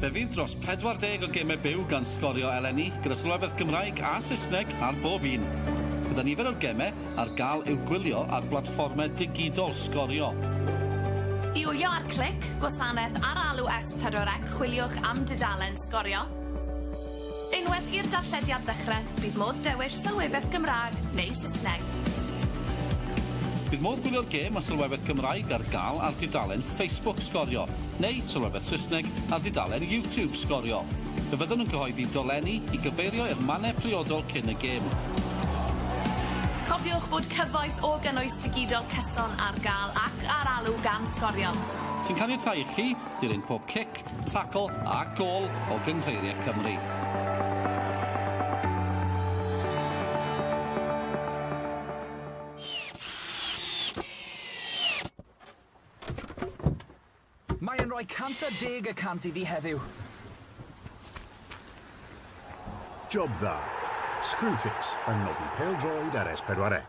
Fe fydd dros 40 o gemau byw gan sgorio eleni gyda sylwebeth Gymraeg a Saesneg ar bob un. Gyda nifer o'r gemau ar gael i'w gwylio ar blatfformau digidol sgorio. I wylio ar clic, gwasanaeth ar alw S4C, chwiliwch am dudalen sgorio. Unwaith i'r darllediad ddechrau, bydd modd dewis sylwebeth Gymraeg neu Saesneg. Bydd modd gwylio'r gêm a sylwebeth Gymraeg ar gael ar dudalen Facebook sgorio, neu sylwebeth Saesneg ar dudalen YouTube sgorio. Fe fyddwn yn cyhoeddi dolenni i gyfeirio i'r mannau priodol cyn y gêm. Cofiwch bod cyfoeth o gynnwys digidol cyson ar gael ac ar alw gan sgorio. Sy'n caniatáu i chi dilyn pob cic, tackle a gôl o Gynghreiriau Cymru. Mae'n rhoi 110 y cant iddi heddiw. Job dda. Screwfix yn noddi pel-droed ar S4C.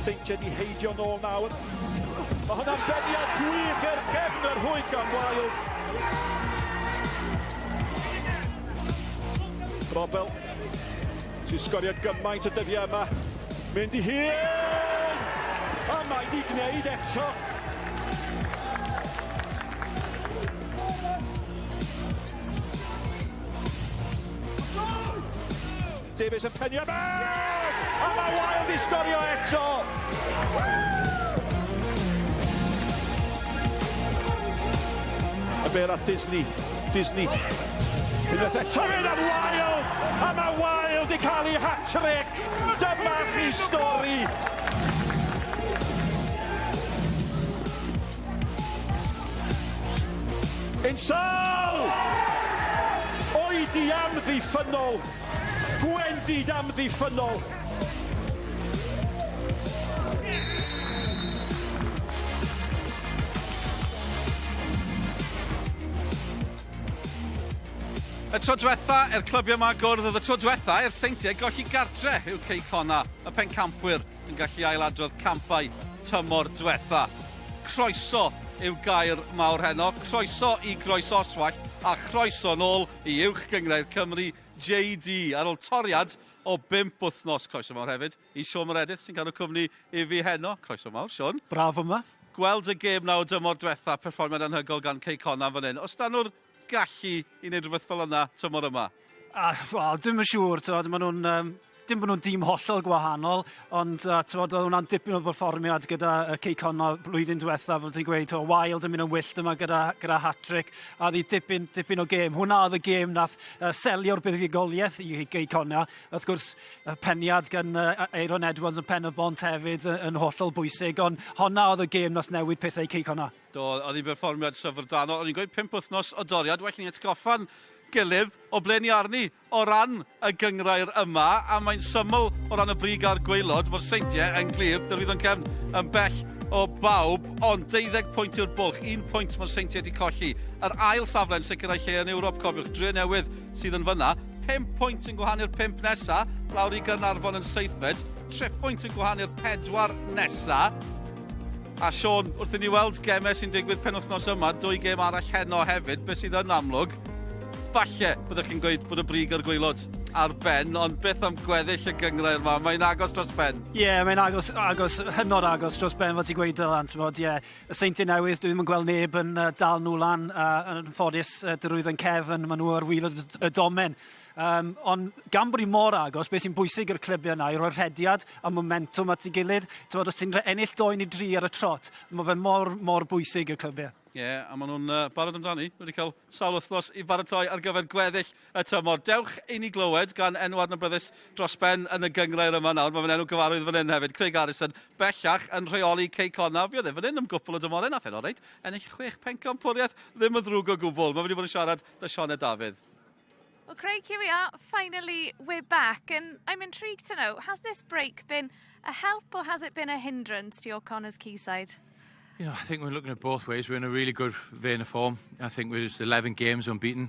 Seintiau di heidio nôl nawr. Mae hwnna'n beniad gwych i'r cefn yr hwy gan Wild. Robel, sy'n sgorio gymaint y dyddiau yma. Mynd i hyn! A mae di gwneud eto. Davies yn penio mewn! A mae Wild i sgorio eto! Y bel at Disney. Unwaith eto mynd am Wild! A mae Wild i cael ei hat-trick! Dyma chi stori! Unsol! Oedi amddiffynol! Gwendid amddiffynol! Y tro diwetha, clybiau yma gwrdd, y tro diwetha, Seintiau golli gartre yw Connah, y pencampwyr yn gallu ailadrodd campau tymor diwetha. Croeso yw gair mawr heno, croeso i groeso oswallt, a chroeso nôl i uwch Gynghrair Cymru JD ar ôl toriad o 5 wythnos. Croeso mawr hefyd i Siôn Meredith sy'n cael y cwmni i fi heno. Croeso mawr, Siôn. Braf yma. Gweld y gêm nawr dymor diwetha, perfformiad anhygol gan Connah fan hyn. Os dan nhw'r gallu i wneud rhywbeth fel yna tymor yma? Wel, dim yn siŵr. Dim bod nhw'n dîm hollol gwahanol, ond oedd hwnna'n dipyn o berfformiad gyda Connah blwyddyn diwetha, fel ti'n gweud, Wild yn mynd yn wyllt yma gyda hat-trick, a ddi dipyn o gêm. Hwna oedd y gêm nath selio'r buddigoliaeth i Connah. Wrth gwrs, peniad gan Aaron Edwards yn pen y bont hefyd yn hollol bwysig, ond hwnna oedd y gêm nath newid pethau Connah. Oedd hi'n berfformiad syfrdanol. O'n i'n gweud 5 wythnos o doriad, well ni'n atgoffa'n gilydd o ble ni arni o ran y gynghrair yma, a mae'n syml o ran y brig a'r gwaelod mae'r Seintiau yn glir, dylwydd yn cefn yn bell o bawb, ond 12 pwynt i'r bwlch, 1 pwynt mae'r Seintiau wedi colli. Yr ail safle'n sicrhau lle yn Ewrop, cofiwch, Newydd sydd yn fyna, 5 pwynt yn gwahanu'r 5 nesa, lawr i Gaernarfon yn 7fed, 3 pwynt yn gwahanu'r 4 nesa. A Siôn, wrth i ni weld gemau sy'n digwydd penwythnos yma, 2 gêm arall heno hefyd, beth sydd yn amlwg. Falle byddwch chi'n gweud bod y brig a'r gwaelod ar ben, ond beth am gweddill y gynghrair yma, mae'n agos dros ben. Mae'n agos, hynod agos dros ben, fel ti'n gweud Dylan. Y Seintiau Newydd, dwi ddim yn gweld neb yn dal nhw lan, yn ffodus dyrwydd yn cefn, maen nhw ar wyl y domen. Ond gan bod i mor agos, beth sy'n bwysig i'r clybiau yna, i roi'r rhediad a momentum at ei gilydd. Os ti'n ennill 2 neu 3 ar y trot, mae fe mor bwysig i'r clybiau. A maen nhw'n barod amdani. Wedi cael sawl wythnos i baratoi ar gyfer gweddill y tymor. Dewch i ni glywed gan enw adnabyddus dros ben yn y gynghrair yma nawr. Mae fe'n enw gyfarwydd fan hyn hefyd. Craig Harrison, bellach yn rheoli Connah. Fi oedd e fan hyn am gwpl o dymorau, nath e'n oreit. Ennill 6 pencampwriaeth, ddim yn ddrwg o gwbl. Mae wedi bod yn siarad dy Sioned Dafydd. Well, Craig, here we are. Finally, we're back, and I'm intrigued to know, has this break been a help or has it been a hindrance to your Connah's Quay side? You know, I think we're looking at both ways. We're in a really good vein of form. I think we're just 11 games unbeaten.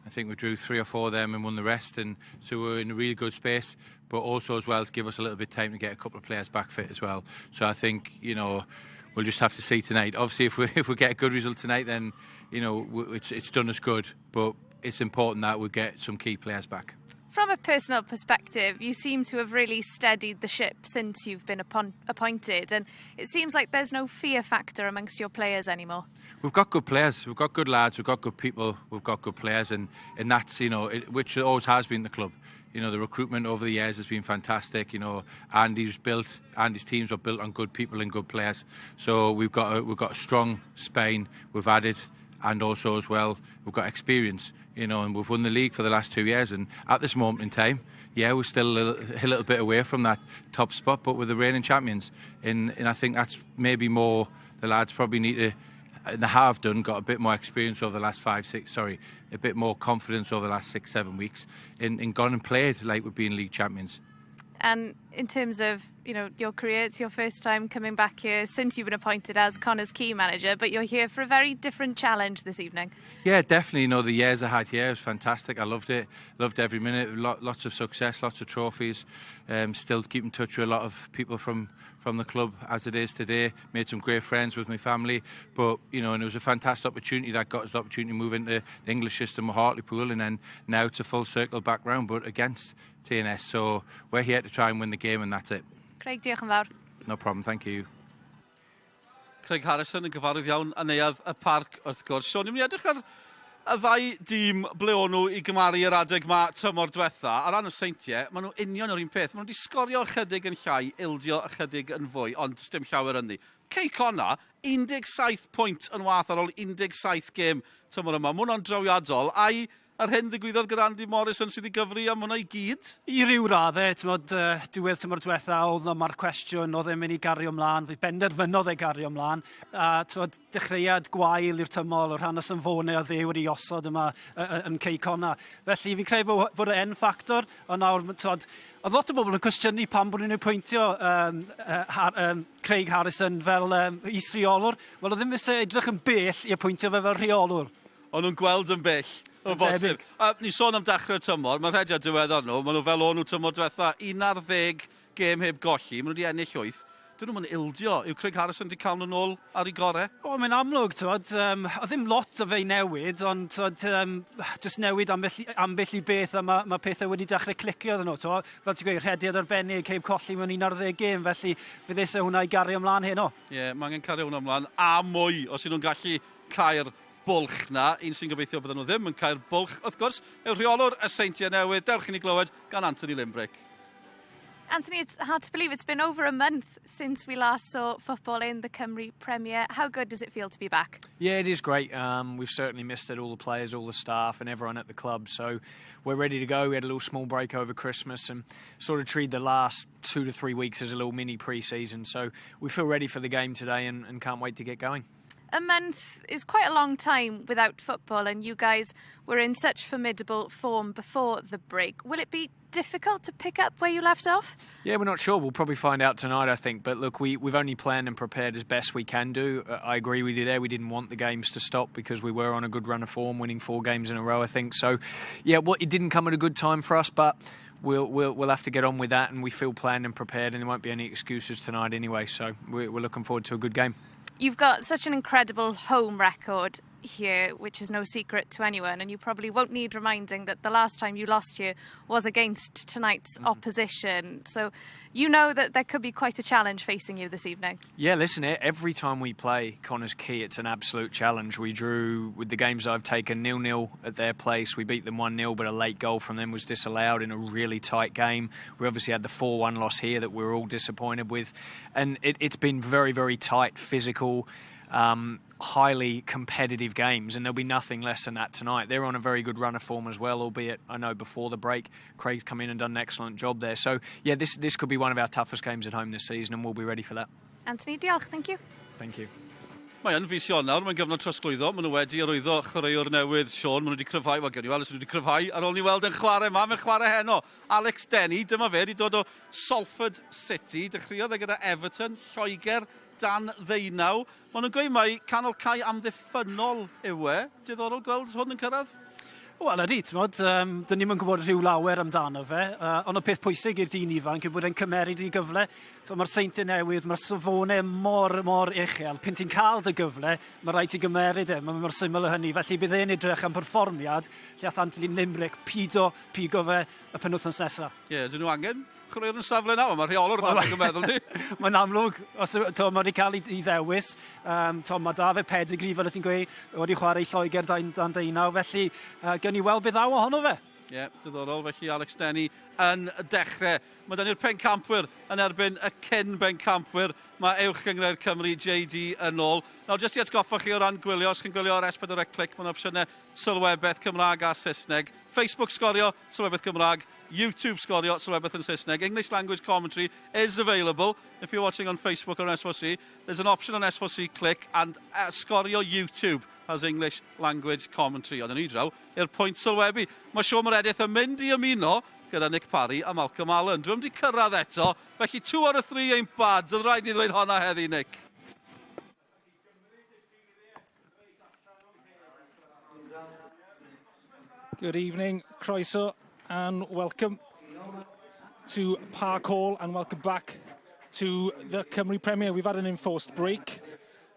I think we drew 3 or 4 of them and won the rest, and so we're in a really good space. But also as well as give us a little bit of time to get a couple of players back fit as well. So I think, you know, we'll just have to see tonight. Obviously, if we get a good result tonight, then you know it's done us good. But it's important that we get some key players back. From a personal perspective, you seem to have really steadied the ship since you've been appointed, and it seems like there's no fear factor amongst your players anymore. We've got good players, we've got good lads, we've got good people, we've got good players, and that's, you know, which always has been the club. You know, the recruitment over the years has been fantastic. You know, Andy's teams are built on good people and good players. So we've got a strong Spain. We've added, and also as well we've got experience. You know, and we've won the league for the last 2 years. And at this moment in time, yeah, we're still a little bit away from that top spot, but we're the reigning champions. And I think that's maybe more the lads probably need to. They have got a bit more experience over the last a bit more confidence over the last 6-7 weeks in gone and played like we've been league champions. And in terms of, you know, your career, it's your first time coming back here since you've been appointed as Connah's Quay manager, but you're here for a very different challenge this evening. Yeah, definitely. You know, the years I had here was fantastic. I loved it. Loved every minute. Lots of success, lots of trophies. Still keep in touch with a lot of people from the club as it is today. Made some great friends with my family. But, you know, and it was a fantastic opportunity that got us the opportunity to move into the English system of Hartlepool, and then now it's a full circle background, but against TNS. So we're here to try and win the game, and that's it. Craig, diolch yn fawr. No problem, thank you. Craig Harrison yn gyfarwydd iawn a neuadd y parc wrth gwrs. Sean, ni'n mynd i edrych ar y ddau dîm ble o'n nhw i gymaru yr adeg ma tymor diwetha. Ar ran y Seintiau, maen nhw union yr un peth. Maen nhw wedi sgorio ychydig yn llai, ildio ychydig yn fwy, ond dim llawer ynddi. Connah, 17 pwynt yn wath ar ôl 17 gêm tymor yma. Mae hwnna'n drawiadol. Ai ar hyn ddigwyddodd gyda Andy Morrison sydd wedi gyfri am hwnna i gyd? I ryw raddau, diwedd tymor diwetha, oedd yma'r cwestiwn, oedd e'n mynd i gario ymlaen, fe benderfynodd e gario ymlaen. Dechreuad gwael i'r tymor, o'r hanes yn fone a dde wedi osod yma yn Connah. Felly fi'n credu bod e'n ffactor, ond nawr, oedd lot o bobl yn cwestiynu pam bod nhw'n pwyntio Craig Harrison fel is-rheolwr. Wel, oedd ddim eisiau edrych yn bell i pwyntio fe fel rheolwr. O'n nhw'n gweld yn bell. Ni sôn am dechrau'r tymor, mae'r rhediad diweddar nhw, maen nhw fel o'n nhw tymor diwetha, 11 gêm heb golli, maen nhw wedi ennill 8. Dyn nhw'n ildio, yw Craig Harrison wedi cael nhw'n ôl ar ei gorau? O, mae'n amlwg, oedd ddim lot o fe i newid, ond jyst newid ambell i beth, a mae pethau wedi dechrau clicio ddyn nhw. Fel ti'n gweud, rhediad arbennig heb colli mewn 11 gêm, felly fe ddesau hwnna i gario ymlaen heno. Ie, mae angen cario hwnna ymlaen, a mwy, os ydyn nhw'n gallu cael bwlch na, un sy'n gobeithio bydden nhw ddim yn cael bwlch. Wrth gwrs, yw'r rheolwr y Seintiau Newydd, dewch i ni glywed gan Anthony Limbrick. Anthony, it's hard to believe it's been over a month since we last saw football in the Cymru Premier. How good does it feel to be back? Yeah, it is great. We've certainly missed it, all the players, all the staff and everyone at the club. So we're ready to go. We had a little small break over Christmas and sort of treated the last 2 to 3 weeks as a little mini pre-season. So we feel ready for the game today and can't wait to get going. A month is quite a long time without football, and you guys were in such formidable form before the break. Will it be difficult to pick up where you left off? Yeah, we're not sure. We'll probably find out tonight, I think. But look, we've only planned and prepared as best we can do. I agree with you there. We didn't want the games to stop because we were on a good run of form, winning 4 games in a row, I think. So, yeah, well, it didn't come at a good time for us, but we'll have to get on with that, and we feel planned and prepared, and there won't be any excuses tonight anyway. So we're looking forward to a good game. You've got such an incredible home record here, which is no secret to anyone, and you probably won't need reminding that the last time you lost here was against tonight's opposition. So you know that there could be quite a challenge facing you this evening. Yeah, listen, every time we play Connah's Quay, it's an absolute challenge. We drew, with the games I've taken, 0-0 at their place. We beat them 1-0, but a late goal from them was disallowed in a really tight game. We obviously had the 4-1 loss here that we're all disappointed with. And it's been very, very tight, physical, highly competitive games, and there'll be nothing less than that tonight. They're on a very good run of form as well, albeit I know before the break Craig's come in and done an excellent job there. So yeah, this could be one of our toughest games at home this season, and we'll be ready for that. Anthony, diolch, thank you. Thank you. Mae yn fis Ionawr, mae'n gyfnod trosglwyddo, maen nhw wedi arwyddo chwaraewr newydd, Sean, maen nhw wedi cryfhau, wel, gen i weld os nhw wedi cryfhau, ar ôl ni weld yn chwarae yma, mae'n chwarae heno. Alex Denny, dyma fe, wedi dod o Salford City, dechreuodd e gyda Everton, Lloegr, dan ddeunaw. Maen nhw'n gweud mai canol Quay amddiffynol yw e. Diddorol gweld hwn yn cyrraedd? Wel, ydy, ti'n modd, dyn ni'n gwybod rhyw lawer amdano fe, ond o peth pwysig i'r dyn ifanc yw bod e'n cymeryd i gyfle. Mae'r Seintiau newydd, mae'r safonau mor uchel. Pyn ti'n cael dy gyfle, mae rhaid ti gymeryd e, mae'r syml o hynny. Felly bydd e'n edrych am perfformiad lle all Anthony Limerick pigo fe y penwthnos nesaf. Ie, dyn nhw angen chwaraewr yn safle nawr, mae rheolwr yn meddwl ni. Mae'n amlwg, os mae wedi cael ei ddewis, mae da fe pedigree fel y ti'n gweud, wedi chwarae Lloegr dan ddeunaw, felly gen i weld beth aw ohono fe. Ie, diddorol, felly Alex Denny yn dechrau. Mae dyn ni'r pencampwyr yn erbyn y cyn bencampwyr. Mae uwch gyngrair Cymru JD yn ôl. Nawr, jyst i atgoffa chi o ran gwylio, os chi'n gwylio ar S4C Click, mae'n opsiynau sylwebeth Cymraeg a Saesneg. Facebook Sgorio, sylwebeth Cymraeg. YouTube Sgorio, sylwebeth yn Saesneg. English language commentary is available. If you're watching on Facebook or on S4C, there's an option on S4C Click, and Sgorio YouTube has English language commentary. Ond yn ei draw, i'r pwynt sylwebu. Mae Sean Meredith yn mynd i ymuno gyda Nick Parry a Malcolm Allen. Dwi'n wedi cyrraedd eto, felly 2 out of 3 ain't bad. Dydd rhaid ni ddweud honna heddi, Nick. Good evening, croeso, and welcome to Park Hall, and welcome back to the Cymru Premier. We've had an enforced break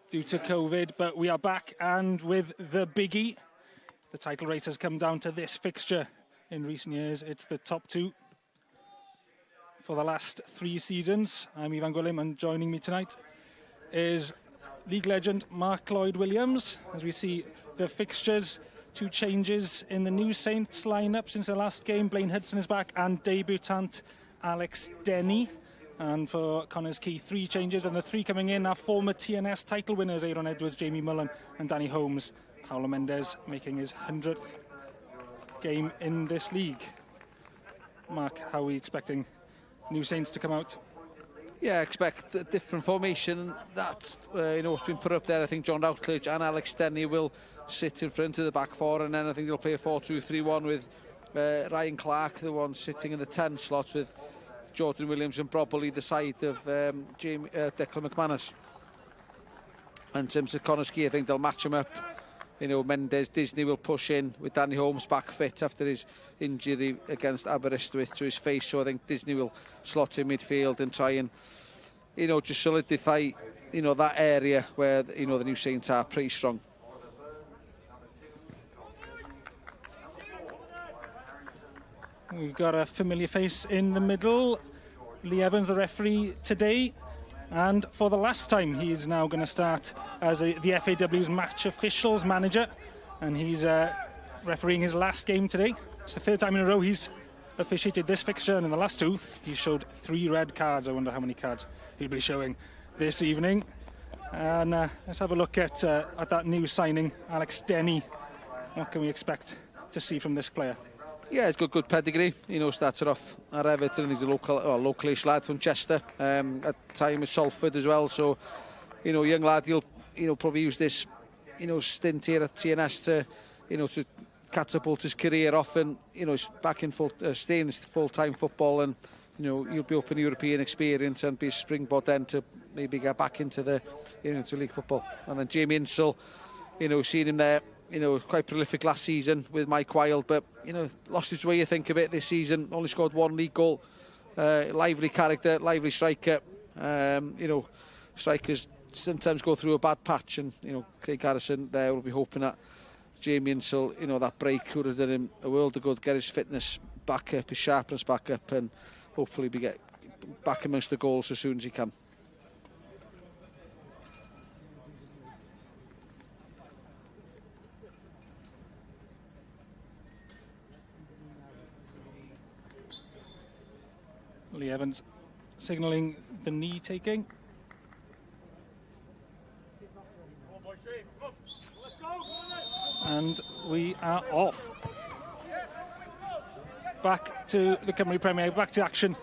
due to COVID, but we are back, and with the biggie. The title race has come down to this fixture. In recent years, it's the top 2 for the last 3 seasons. I'm Ivan Gwilym, and joining me tonight is league legend Mark Lloyd-Williams. As we see the fixtures, 2 changes in the new Saints lineup since the last game. Blaine Hudson is back, and debutant Alex Denny. And for Connah's Quay, 3 changes, and the 3 coming in are former TNS title winners Aaron Edwards, Jamie Mullen and Danny Holmes. Paolo Mendes making his 100th game in this league. Mark, how are we expecting new Saints to come out? Yeah, I expect a different formation. That's it's been put up there. I think John Routledge and Alex Denny will sit in front of the back 4, and then I think they'll play a 4-2-3-1 with Ryan Clark, the one sitting in the 10 slot, with Jordan Williams and probably the side of Declan McManus. And in terms of Connah's Quay, I think they'll match him up. Mendes, Disney will push in with Danny Holmes back fit after his injury against Aberystwyth to his face. So I think Disney will slot in midfield and try and, just solidify, that area where, the new Saints are pretty strong. We've got a familiar face in the middle. Lee Evans, the referee today. And for the last time, he's now going to start as the FAW's match officials manager. And he's refereeing his last game today. It's the 3rd time in a row he's officiated this fixture. And in the last 2, he showed 3 red cards. I wonder how many cards he'll be showing this evening. And let's have a look at that new signing, Alex Denny. What can we expect to see from this player? Yeah, it's got good pedigree. Started off at Everton. He's a localish lad from Chester. At time at Salford as well. So, young lad, he'll probably use this, stint here at TNS to catapult his career off, and he's back in staying in full-time football, and he'll be up in European experience and be a springboard then to maybe get back into the into league football. And then Jamie Insel, seen him there. Quite prolific last season with Mike Wilde, but, lost his way, you think, a bit this season. Only scored 1 league goal. Lively character, lively striker. Strikers sometimes go through a bad patch, and, Craig Harrison there will be hoping that Jamie Insel, that break would have done him a world of good, get his fitness back up, his sharpness back up, and hopefully get back amongst the goals as soon as he can. Lee Evans signalling the knee taking. And we are off. Back to the Cymru Premier, back to action.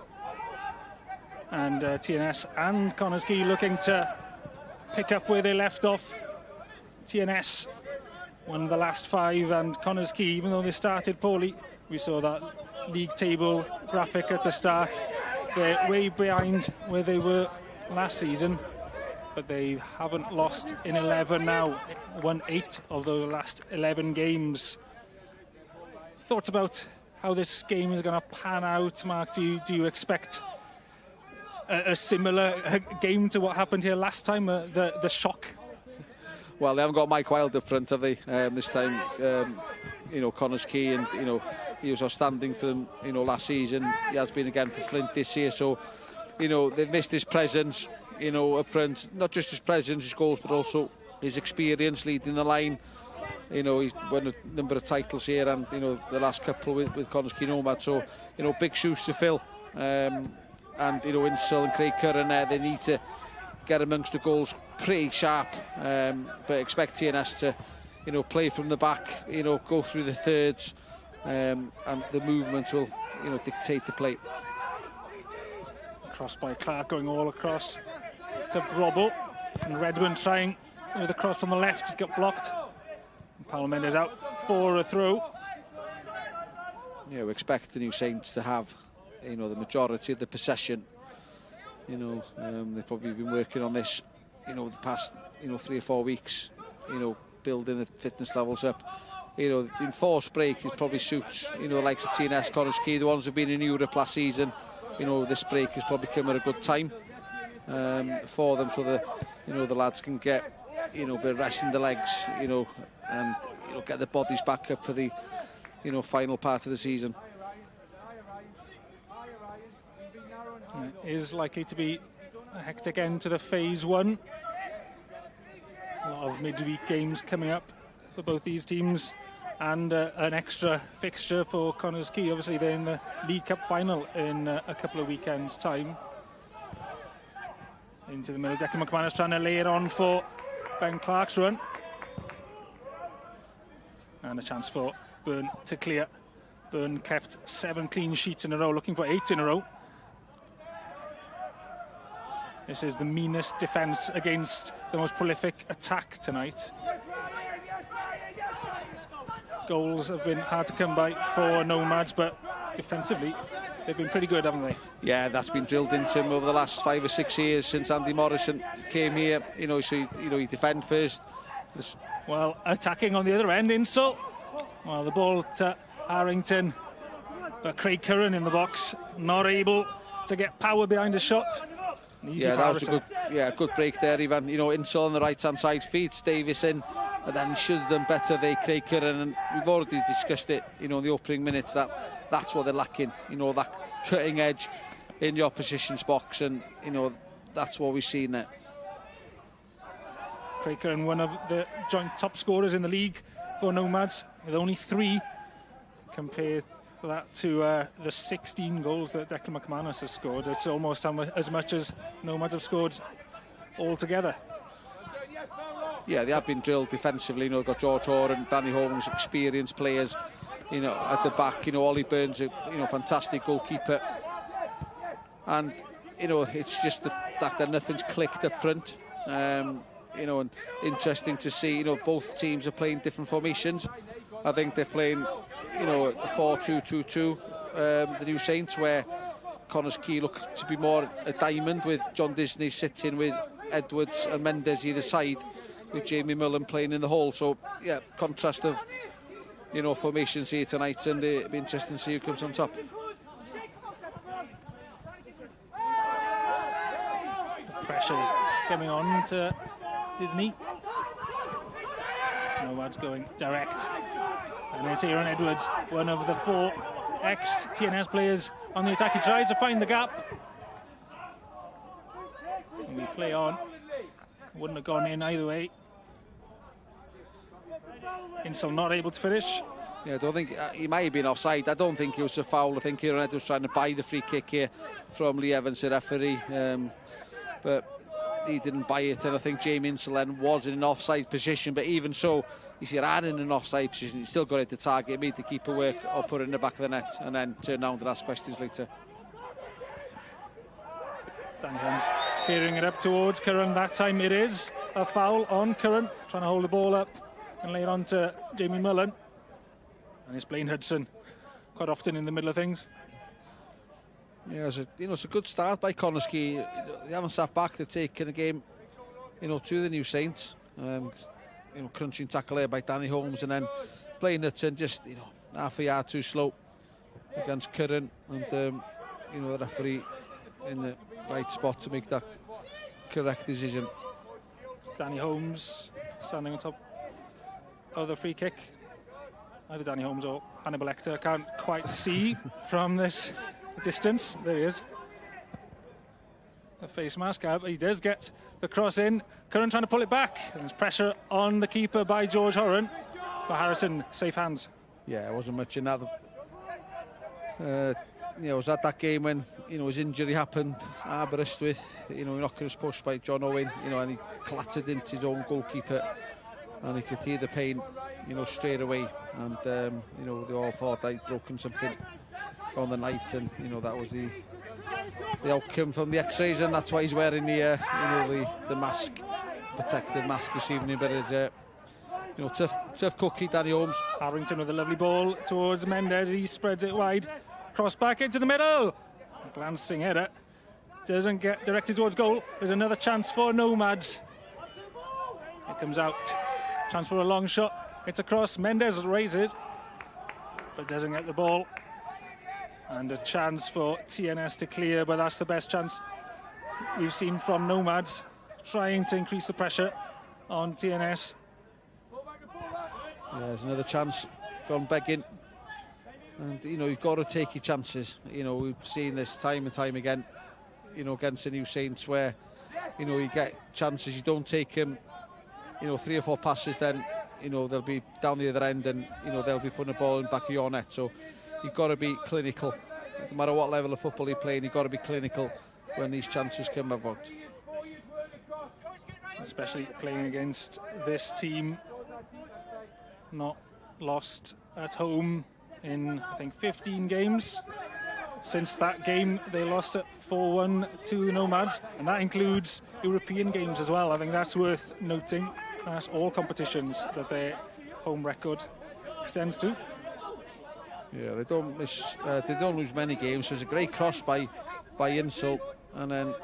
And TNS and Connah's Quay looking to pick up where they left off TNS won the last 5, and Connah's Quay, even though they started poorly, we saw that league table graphic at the start. They're way behind where they were last season, but they haven't lost in 11 now. Won 8 of those last 11 games. Thoughts about how this game is going to pan out, Mark? Do you expect a similar game to what happened here last time, the shock? Well, they haven't got Mike Wilde up front, have they? This time, Connah's Quay, and he was outstanding for them, last season. He has been again for Flint this year, so they've missed his presence, up front. Not just his presence, his goals, but also his experience leading the line. He's won a number of titles here, and the last couple with Connah's Quay Nomads. So big shoes to fill. And Insel and Craig Curran there, they need to get amongst the goals pretty sharp, but expect TNS to play from the back, go through the thirds, and the movement will dictate the play. Cross by Clark, going all across to Brobble, and Redmond trying with a cross from the left. He's got blocked. Paul Mendes out for a throw. Yeah, we expect the new Saints to have the majority of the possession. They've probably been working on this the past 3 or 4 weeks, building the fitness levels up. The enforced break, it probably suits the likes of TNS, Connah's Quay, the ones who've been in Europe last season. This break has probably come at a good time for them, so the lads can get a bit of rest in the legs, and get their bodies back up for the final part of the season. It is likely to be a hectic end to the phase 1. A lot of midweek games coming up for both these teams, and an extra fixture for Connah's Quay. Obviously they're in the League Cup final in a couple of weekends' time. Into the middle, Declan McManus trying to lay it on for Ben Clark's run. And a chance for Byrne to clear. Byrne kept 7 clean sheets in a row, looking for 8 in a row. This is the meanest defence against the most prolific attack tonight. Goals have been hard to come by for Nomads, but defensively they've been pretty good, haven't they? Yeah, that's been drilled into him over the last 5 or 6 years since Andy Morrison came here. So you defend first. Well, attacking on the other end, Insel. Well, the ball to Harrington. Got Craig Curran in the box, not able to get power behind his shot. Yeah, that was a good break there, Ivan. Insel on the right-hand side, feeds Davis in, and then should have done better there, Craig Curran. And we've already discussed it, in the opening minutes, that's what they're lacking. That cutting edge in the opposition's box, and that's what we've seen there. Craig Curran, one of the joint top scorers in the league for Nomads, with only 3 compared that to the 16 goals that Declan McManus has scored. It's almost as much as Nomads have scored altogether. Yeah, they have been drilled defensively. They've got George Hoare and Danny Holmes, experienced players, at the back. Ollie Burns, a fantastic goalkeeper. And it's just the fact that nothing's clicked up front. And interesting to see. Both teams are playing different formations. I think they're playing, a 4-2-2-2, the new Saints, where Connah's Quay look to be more a diamond, with John Disney sitting with Edwards and Mendes either side, with Jamie Mullen playing in the hole. So, yeah, contrast of, formations here tonight, and it'll be interesting to see who comes on top. Pressure's coming on to Disney. Nomads going direct. And it's Aaron Edwards, one of the 4 ex-TNS players on the attack. He tries to find the gap. And we play on. Wouldn't have gone in either way. Insel not able to finish. Yeah, I don't think he might have been offside. I don't think it was a foul. I think Aaron Edwards was trying to buy the free kick here from Lee Evans, the referee. But he didn't buy it, and I think Jamie Insel then was in an offside position. But even so, if you're in an offside position, you still got it to target, made the keeper work, or put it in the back of the net, and then turn around and ask questions later. Danny Holmes clearing it up towards Curran. That time it is. a foul on Curran, trying to hold the ball up and lay it on to Jamie Mullen. And it's Blaine Hudson, quite often in the middle of things. Yeah, it's a good start by Connah. They haven't sat back. They've taken a game, to the New Saints. Crunching tackle there by Danny Holmes, and then Blaine Hudson just, half a yard too slow against Curran, and the referee in the right spot to make that correct decision. It's Danny Holmes standing on top of the free kick. Either Danny Holmes or Hannibal Lecter. Can't quite see from this distance. There he is. A face mask. He does get the cross in. Curran trying to pull it back. And there's pressure on the keeper by George Horan. But Harrison, safe hands. Yeah, it wasn't much in that. It was at that game when, his injury happened. Aberystwyth, knocking was pushed by John Owen, and he clattered into his own goalkeeper. And he could hear the pain, straight away. And, they all thought I'd broken something on the night. And, that was the outcome from the x-rays. And that's why he's wearing the mask, protective mask this evening. But it's, tough cookie, Danny Holmes. Harrington with a lovely ball towards Mendes. He spreads it wide. Cross back into the middle. A glancing header. Doesn't get directed towards goal. There's another chance for Nomads. It comes out. Chance for a long shot. It's across. Mendes raises, but doesn't get the ball. And a chance for TNS to clear, but that's the best chance we've seen from Nomads, trying to increase the pressure on TNS. Yeah, there's another chance gone begging. And, you've got to take your chances. We've seen this time and time again, against the New Saints, where, you get chances, you don't take them, 3 or 4 passes, then, they'll be down the other end and, they'll be putting the ball in the back of your net. So you've got to be clinical. No matter what level of football you're playing, you've got to be clinical when these chances come about. Especially playing against this team, not lost at home in, I think, 15 games. Since that game, they lost at 4-1 to Nomads, and that includes European games as well. I think that's worth noting. That's all competitions that their home record extends to. Yeah, they don't lose many games. There's a great cross by Insult, and then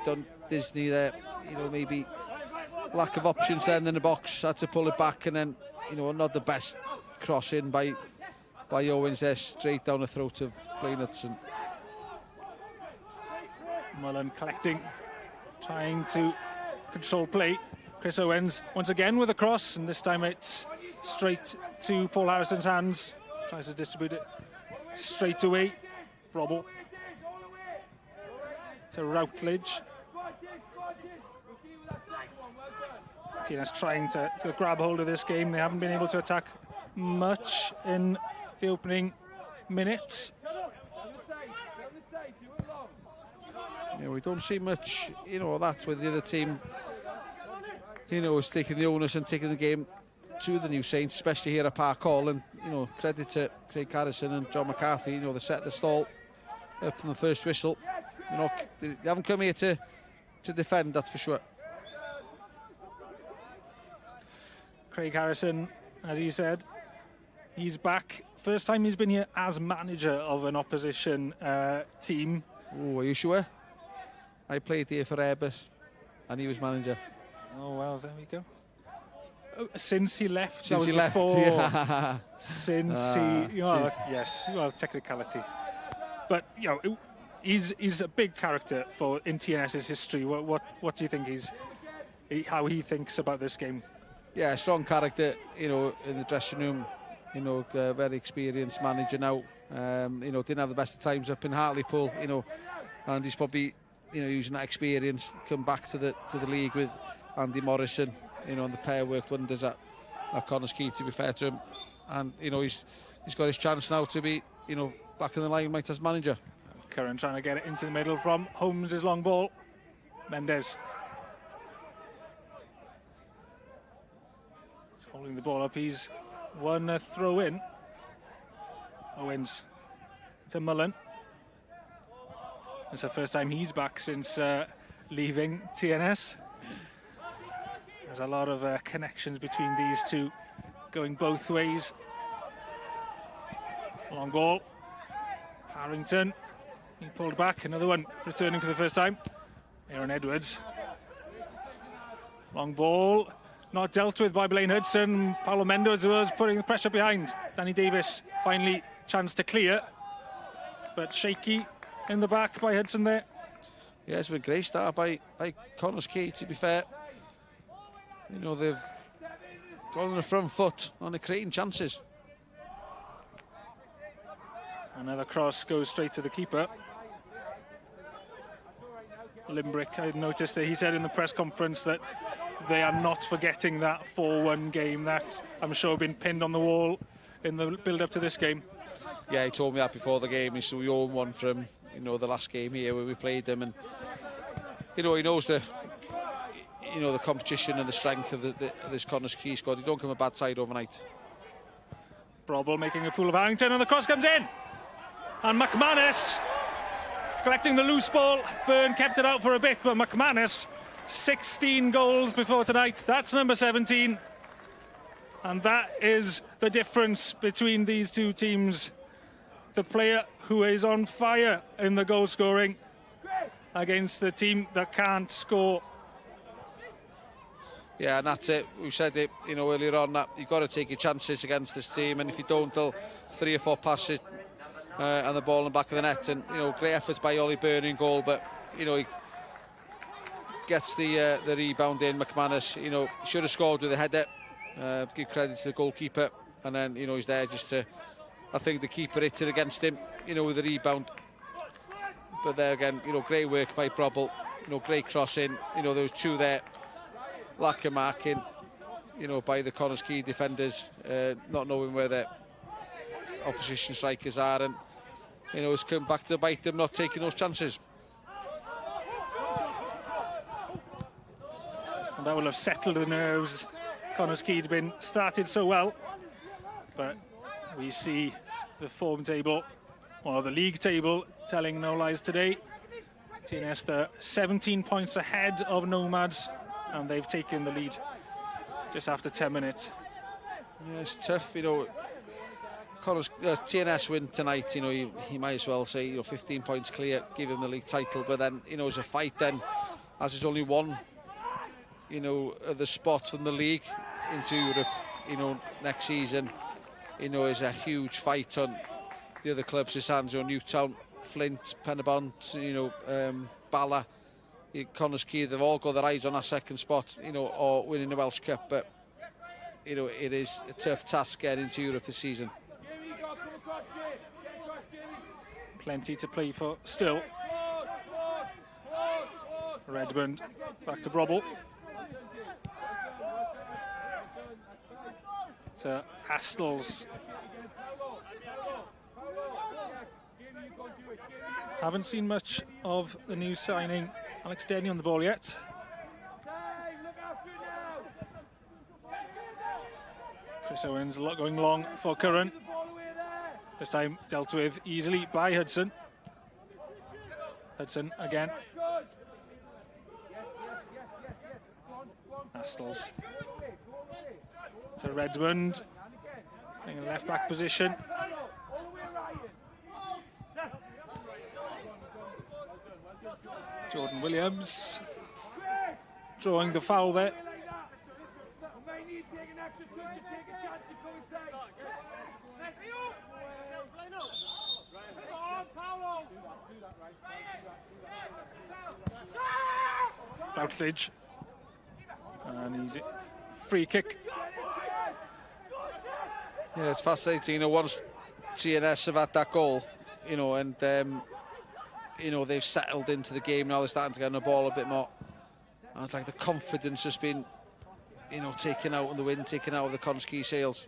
done Disney there. Maybe lack of options then in the box. Had to pull it back, and then not the best cross in by Owens there, straight down the throat of Blaine Hudson. Mullen collecting, trying to control play. Chris Owens once again with a cross, and this time it's straight to Paul Harrison's hands. Tries to distribute it straight away. Robble to Routledge. TNS trying to grab hold of this game. They haven't been able to attack much in the opening minutes. Yeah, we don't see much, that with the other team, is taking the onus and taking the game to the New Saints, especially here at Park Hall. And, credit to Craig Harrison and John McCarthy, they set the stall up from the first whistle. They haven't come here to defend, that's for sure. Craig Harrison, as you said, he's back. First time he's been here as manager of an opposition team. Oh, are you sure? I played here for Airbus, and he was manager. Oh, well, there we go. Oh, since he left. Since he left, yeah. Yes, well, technicality. But, he's a big character in TNS's history. What do you think how he thinks about this game? Yeah, strong character, in the dressing room, very experienced manager now. Didn't have the best of times up in Hartlepool, and he's probably, using that experience, come back to the league with Andy Morrison, and the pair worked wonders at Connah's Quay, to be fair to him. And, he's got his chance now to be, back in the limelight as manager. Curran trying to get it into the middle from Holmes' long ball. Mendes. Holding the ball up, he's won a throw in. Owens to Mullen. It's the first time he's back since leaving TNS. There's a lot of connections between these two, going both ways. Long ball. Harrington. He pulled back. Another one returning for the first time. Aaron Edwards. Long ball. Not dealt with by Blaine Hudson. Paulo Mendes was putting the pressure behind. Danny Davis finally chance to clear. But shaky in the back by Hudson there. Yeah, it's been a great start by Connah's Quay, to be fair. You know, they've gone on the front foot on the creating chances. Another cross goes straight to the keeper. Limbrick, I noticed that he said in the press conference that they are not forgetting that 4-1 game that I'm sure been pinned on the wall in the build-up to this game. Yeah, he told me that before the game. He said we own one from, you know, the last game here where we played them, and you know, he knows the competition and the strength of this Connah's Quay squad. He don't come a bad side overnight. Brobble making a fool of Harrington, and the cross comes in, and McManus collecting the loose ball. Byrne kept it out for a bit, but McManus, 16 goals before tonight. That's number 17, and that is the difference between these two teams. The player who is on fire in the goal scoring against the team that can't score. Yeah, and that's it. We said it, you know, earlier on, that you've got to take your chances against this team, and if you don't, they'll 3 or 4 passes and the ball in the back of the net. And you know, great efforts by Ollie Byrne in goal, but you know, he gets the rebound in. McManus, you know, should have scored with a header. Give credit to the goalkeeper, and then you know, he's there just to. I think the keeper hit it against him, you know, with the rebound. But there again, you know, great work by Brobble. You know, great crossing. You know, there was 2 there. Lack of marking, you know, by the Connah's Quay defenders, not knowing where the opposition strikers are, and you know, it's come back to bite them, not taking those chances. And that will have settled the nerves. Connah's Quay had been started so well, but we see the form table, or the league table, telling no lies today. TNS, they're 17 points ahead of Nomads, and they've taken the lead just after 10 minutes. Yeah, it's tough, you know. TNS win tonight, you know, he might as well say, you know, 15 points clear, give him the league title. But then, you know, as a fight then, as there's only one, you know, the spot from the league into Europe, you know, next season, you know, is a huge fight on the other clubs' hands, you know, Newtown, Flint, Penabont, you know, Bala, Connah's Quay, they've all got their eyes on that second spot, you know, or winning the Welsh Cup. But, you know, it is a tough task getting into Europe this season. Plenty to play for still. Redmond back to Brobble. To Astles. Haven't seen much of the new signing Alex Denny on the ball yet. Chris Owens going long for Curran. This time dealt with easily by Hudson. Hudson again. Astles to Redmond, playing in left back position. Jordan Williams drawing the foul there. Routledge, and easy free kick. Yeah, it's fascinating, you know, once TNS have had that goal, you know, and you know, they've settled into the game now, they're starting to get on the ball a bit more, and it's like the confidence has been, you know, taken out in the wind, taken out of the Connah's Quay sails.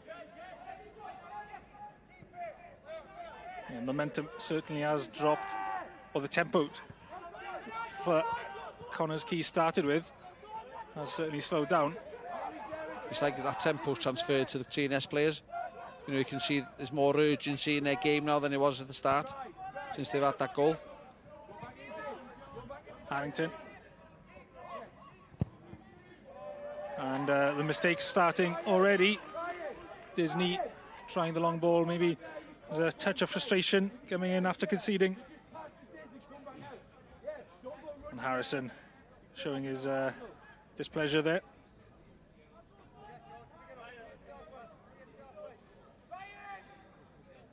Yeah, momentum certainly has dropped, or the tempo for Connah's Quay started with has certainly slowed down. It's like that tempo transferred to the TNS players. You know, you can see there's more urgency in their game now than it was at the start, since they've had that goal. Harrington. And And the mistakes starting already. Disney trying the long ball, maybe there's a touch of frustration coming in after conceding. And Harrison showing his displeasure there.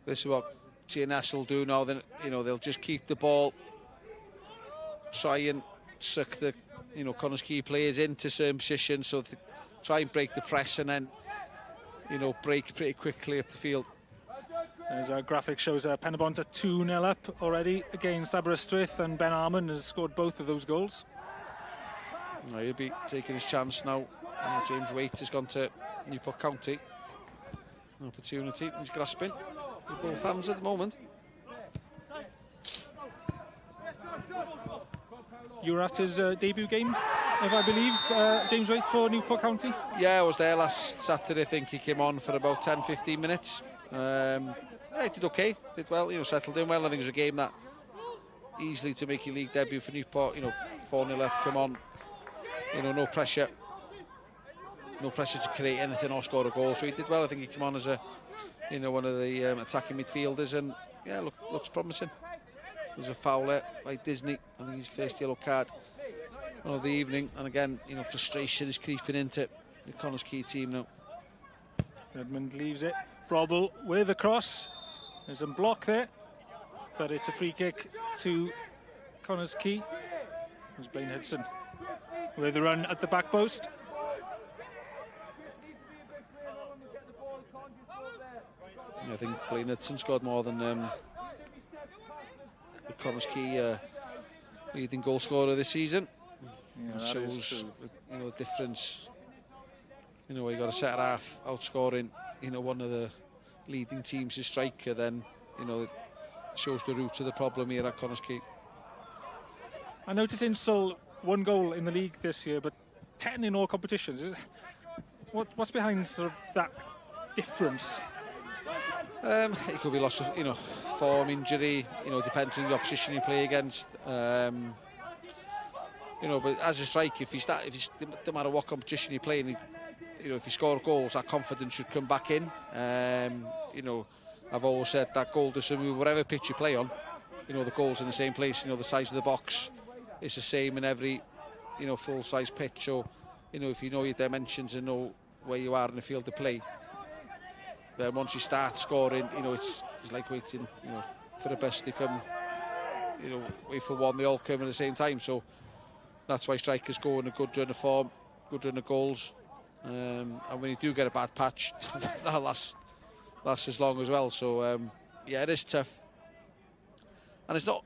This is what TNS will do now. Then they'll just keep the ball, try and suck the Connah's key players into certain positions, so try and break the press and then break pretty quickly up the field. As our graphic shows, Penabont are 2-0 up already against Aberystwyth, and Ben Armand has scored both of those goals. He'll be taking his chance now. James Waite has gone to Newport County. An opportunity, he's grasping with both hands at the moment. You were at his debut game, if I believe, James Waite for Newport County? Yeah, I was there last Saturday. I think he came on for about 10-15 minutes. He did okay, did well, settled in well. I think it was a game that easily to make your league debut for Newport, 4-0 up, come on, no pressure to create anything or score a goal, so he did well. I think he came on as a one of the attacking midfielders, and yeah, looks promising. There's a foul there by Disney. I think his first yellow card of the evening, and again, frustration is creeping into the Connah's key team now. Redmond leaves it. Brobble with a cross. There's a block there, but it's a free kick to Connah's key. There's Blaine Hudson with a run at the back post. I think Blaine Hudson scored more than Connah's key leading goal scorer this season. Yeah, that shows the difference. You got a centre half outscoring one of the leading teams, as striker, then it shows the root of the problem here at Connah's key. I noticed Insel 1 goal in the league this year, but 10 in all competitions. What's behind sort of that difference? It could be loss of form, injury, depends on the opposition you play against. But as a striker, no matter what competition you play in, if you score goals, that confidence should come back in. I've always said that goal doesn't move whatever pitch you play on. The goal's in the same place. The size of the box is the same in every full-size pitch. So if you know your dimensions and know where you are in the field of play, then once you start scoring, it's like waiting for the best to come. Wait for one, they all come at the same time. So that's why strikers go in a good run of form, good run of goals. And when you do get a bad patch, that lasts as long as well. So yeah, it is tough. And it's not,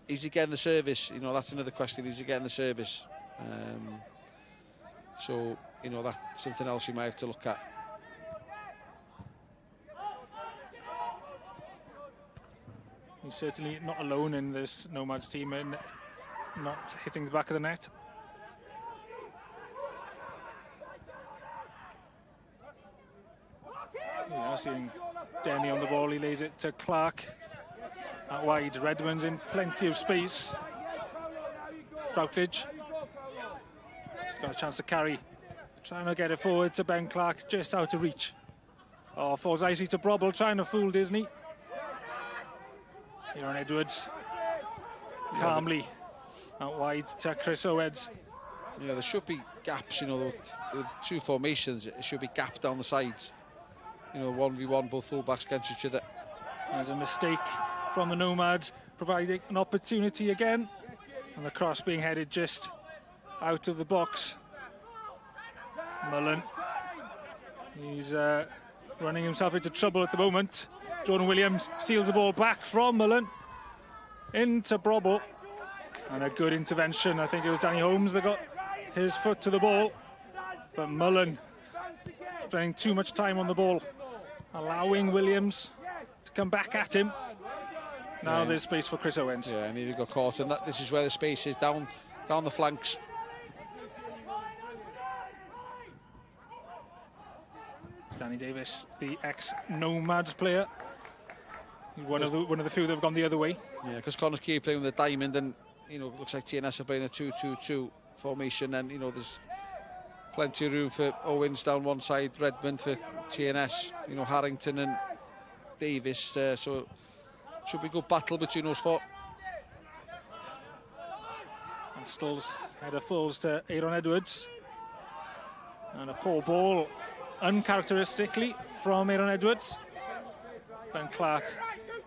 is he getting the service? That's another question. Is he getting the service? So that's something else you might have to look at. He's certainly not alone in this Nomads team in not hitting the back of the net. Yeah, seeing Denny on the ball, he lays it to Clark. Out wide, Redmond's in plenty of space. Routledge. He's got a chance to carry. Trying to get it forward to Ben Clark, just out of reach. Oh, falls icy to Brobble, trying to fool Disney. Here on Edwards. Calmly. Out wide to Chris Owens. Yeah, there should be gaps, with two formations. It should be gapped down the sides. 1v1, both fullbacks against each other. There's a mistake from the Nomads, providing an opportunity again. And the cross being headed just out of the box. Mullen. He's running himself into trouble at the moment. Jordan Williams steals the ball back from Mullen. Into Brobble. And a good intervention. I think it was Danny Holmes that got his foot to the ball. But Mullen spending too much time on the ball, allowing Williams to come back at him. Now there's space for Chris Owens. Yeah, and he got caught, and this is where the space is, down the flanks. Danny Davis, the ex-Nomads player. One of the few that have gone the other way. Yeah, because Connah's Quay playing with the diamond, and it looks like TNS are playing a 2-2-2 formation, and there's plenty of room for Owens down one side, Redmond for TNS, you know, Harrington and Davis, so should be a good battle between those four. And Still's header falls to Aaron Edwards. And a poor ball, uncharacteristically, from Aaron Edwards. Ben Clark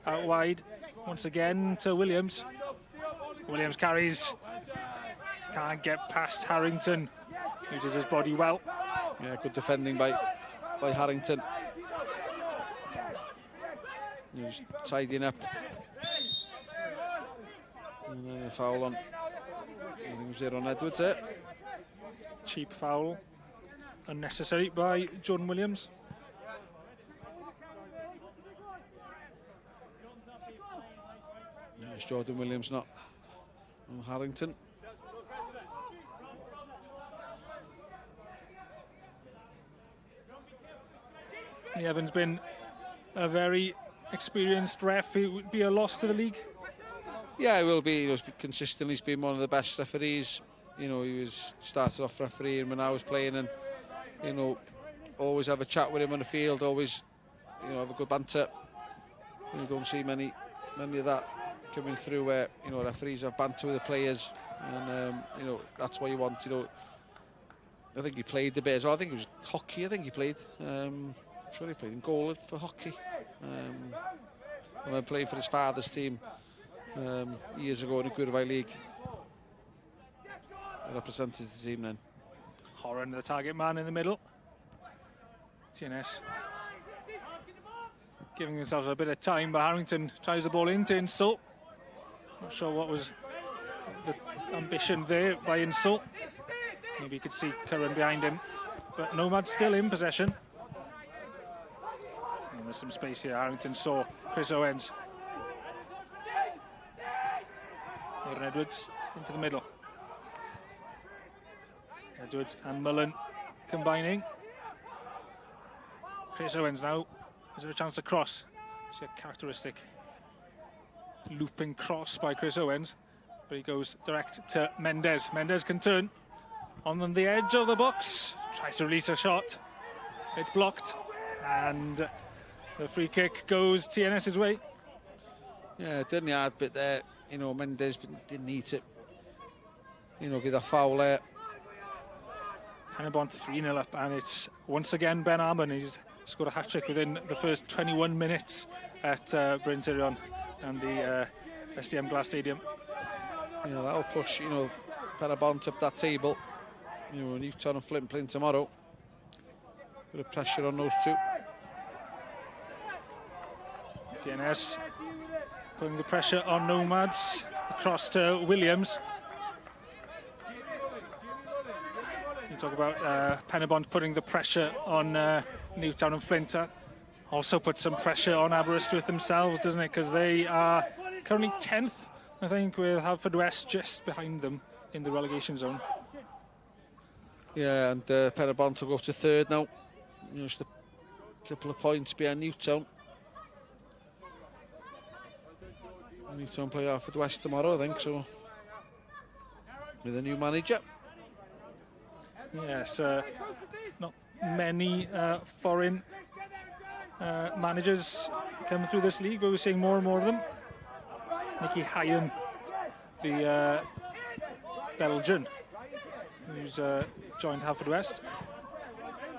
out wide, once again to Williams. Williams carries, can't get past Harrington, uses his body well. Yeah, good defending by Harrington. He's tidying up. And then a foul on, I think it was Aaron Edwards there. Cheap foul, unnecessary by Jordan Williams. Yeah, it's Jordan Williams, not Harrington. Evans been a very experienced ref. It would be a loss to the league. Yeah, he will be. He's consistently, he's been one of the best referees. You know, he started off refereeing when I was playing, and you know, always have a chat with him on the field. Always, you know, have a good banter. You don't see many of that coming through, where you know referees have banter with the players, and you know that's what you want. You know, I think he played a bit as well. I think it was hockey. I think he played. Sure, he played in goal for hockey. And then playing for his father's team years ago in the Gwyrdfai League. He represented the team then. Horan, the target man in the middle. TNS giving themselves a bit of time, but Harrington tries the ball into Insult. Not sure what was the ambition there by Insult. Maybe you could see Curran behind him, but Nomads still in possession. And there's some space here. Harrington saw Chris Owens. Aaron Edwards into the middle. Edwards and Mullen combining. Chris Owens now. Is there a chance to cross? It's a characteristic looping cross by Chris Owens, but he goes direct to Mendes. Mendes can turn on the edge of the box, tries to release a shot. It's blocked, and the free kick goes TNS's way. Yeah, didn't he hard bit there. You know, Mendes didn't need to, you know, get a foul there. Hannibal 3-0 up, and it's once again Ben Arman. He's scored a hat-trick within the first 21 minutes at Bryn Tirion and the SDM Glass Stadium. You know, that'll push, you know, Penabont up that table. You know, Newton and Flint playing tomorrow. Bit of pressure on those two. TNS putting the pressure on Nomads. Across to Williams. You talk about Penabont putting the pressure on Newtown and Flint. That also puts some pressure on Aberystwyth themselves, doesn't it? Because they are currently 10th, I think, with Haverfordwest just behind them in the relegation zone. Yeah, and Penabont will go to third now. You know, just a couple of points behind Newtown. Newtown play Haverfordwest tomorrow, I think, so with a new manager. Yes, not many foreign managers coming through this league, but we're seeing more and more of them. Nicky Hyan, the Belgian, who's joined Haverfordwest.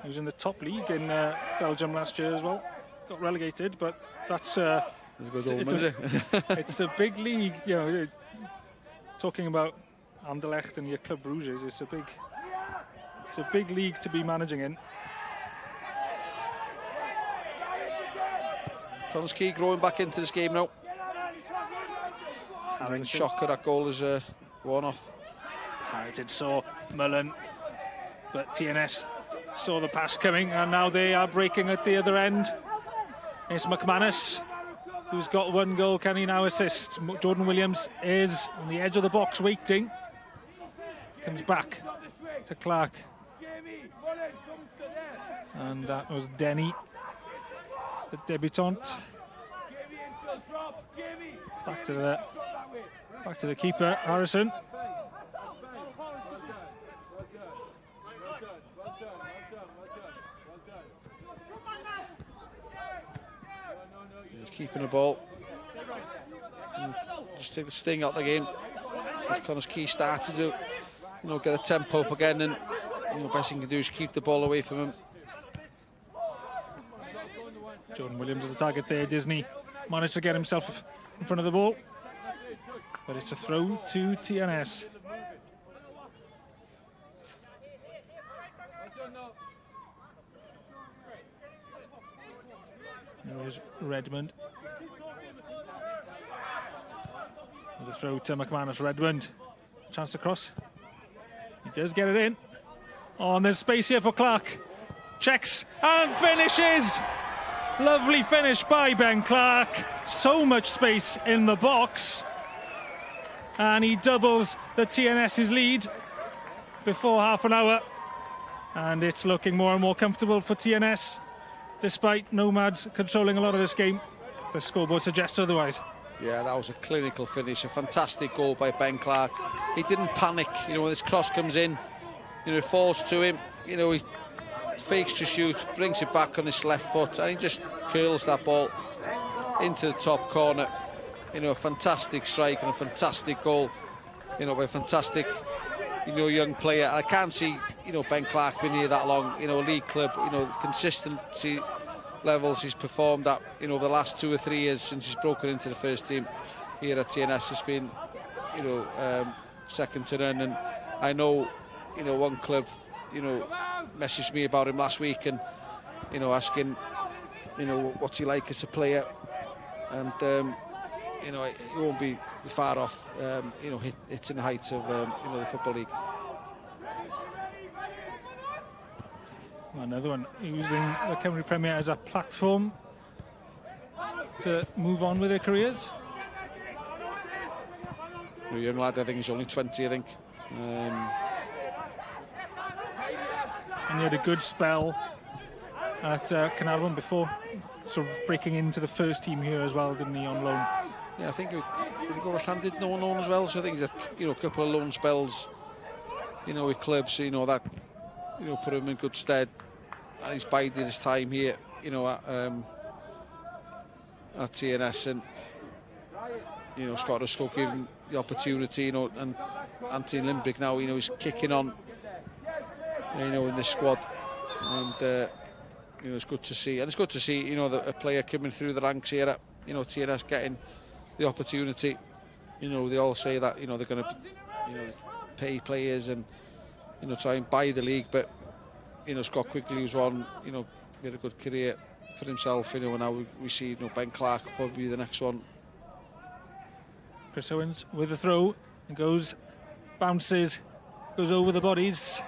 He was in the top league in Belgium last year as well. Got relegated, but that's it's a big league. You know, talking about Anderlecht and your Club Bruges, it's a big league to be managing in. Quay growing back into this game now. Shocker, that goal is one off. Harrington saw Mullen, but TNS saw the pass coming, and now they are breaking at the other end. It's McManus, who's got one goal. Can he now assist? Jordan Williams is on the edge of the box waiting. Comes back to Clark. And that was Denny, the debutant. Back to the keeper, Harrison. keeping the ball. And just take the sting out of the game. As Connah's Quay start to do, get the tempo up again, and the best thing he can do is keep the ball away from him. Jordan Williams is the target there, Disney. Managed to get himself in front of the ball. But it's a throw to TNS. There's Redmond. The throw to McManus. Redmond. Chance to cross. He does get it in. Oh, and there's space here for Clark. Checks and finishes. Lovely finish by Ben Clark. So much space in the box. And he doubles the TNS's lead before half an hour. And it's looking more and more comfortable for TNS. Despite Nomads controlling a lot of this game, the scoreboard suggests otherwise. Yeah, that was a clinical finish, a fantastic goal by Ben Clark. He didn't panic, when this cross comes in, it falls to him, he fakes to shoot, brings it back on his left foot, and he just curls that ball into the top corner. A fantastic strike and a fantastic goal, by a fantastic, young player. And I can't see, Ben Clark been here that long, league club, consistency levels he's performed at, the last 2 or 3 years since he's broken into the first team here at TNS has been, second to none. And I know, one club, messaged me about him last week and, asking, what's he like as a player, and, he won't be far off, hitting the heights of, the Football League. Another one using the Cymru Premier as a platform to move on with their careers. A young lad, I think he's only 20, I think. And he had a good spell at Connah before, sort of breaking into the first team here as well, didn't he, on loan? Yeah, I think did he go left-handed, no loan as well, so I think he's a couple of loan spells, with clubs, that, put him in good stead. And he's bided his time here, at TNS, and Scott gave him the opportunity, and Anthony Limbrick now, he's kicking on, in this squad, and it's good to see, that a player coming through the ranks here at TNS getting the opportunity. They all say that they're going to pay players and try and buy the league, but Scott Quigley was one, made a good career for himself, and now we see Ben Clark probably be the next one. Chris Owens with the throw, and bounces, goes over the bodies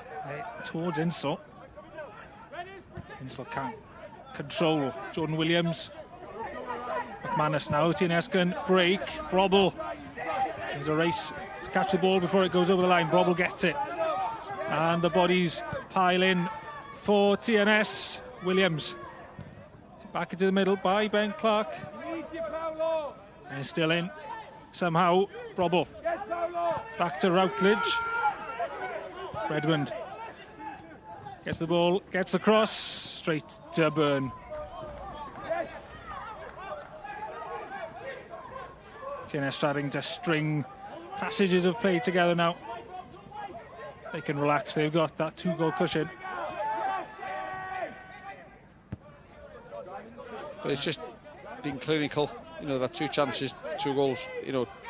towards Insel. Insel can't control Jordan Williams. McManus now, TNS can break. Brobble, there's a race to catch the ball before it goes over the line. Brobble gets it, and the bodies pile in for TNS. Williams back into the middle by Ben Clark, and still in somehow. Brobble back to Routledge. Redmond gets the ball, gets across, straight to Byrne. TNS starting to string passages of play together now. They can relax, they've got that 2-goal cushion. But it's just been clinical. They've had 2 chances, 2 goals.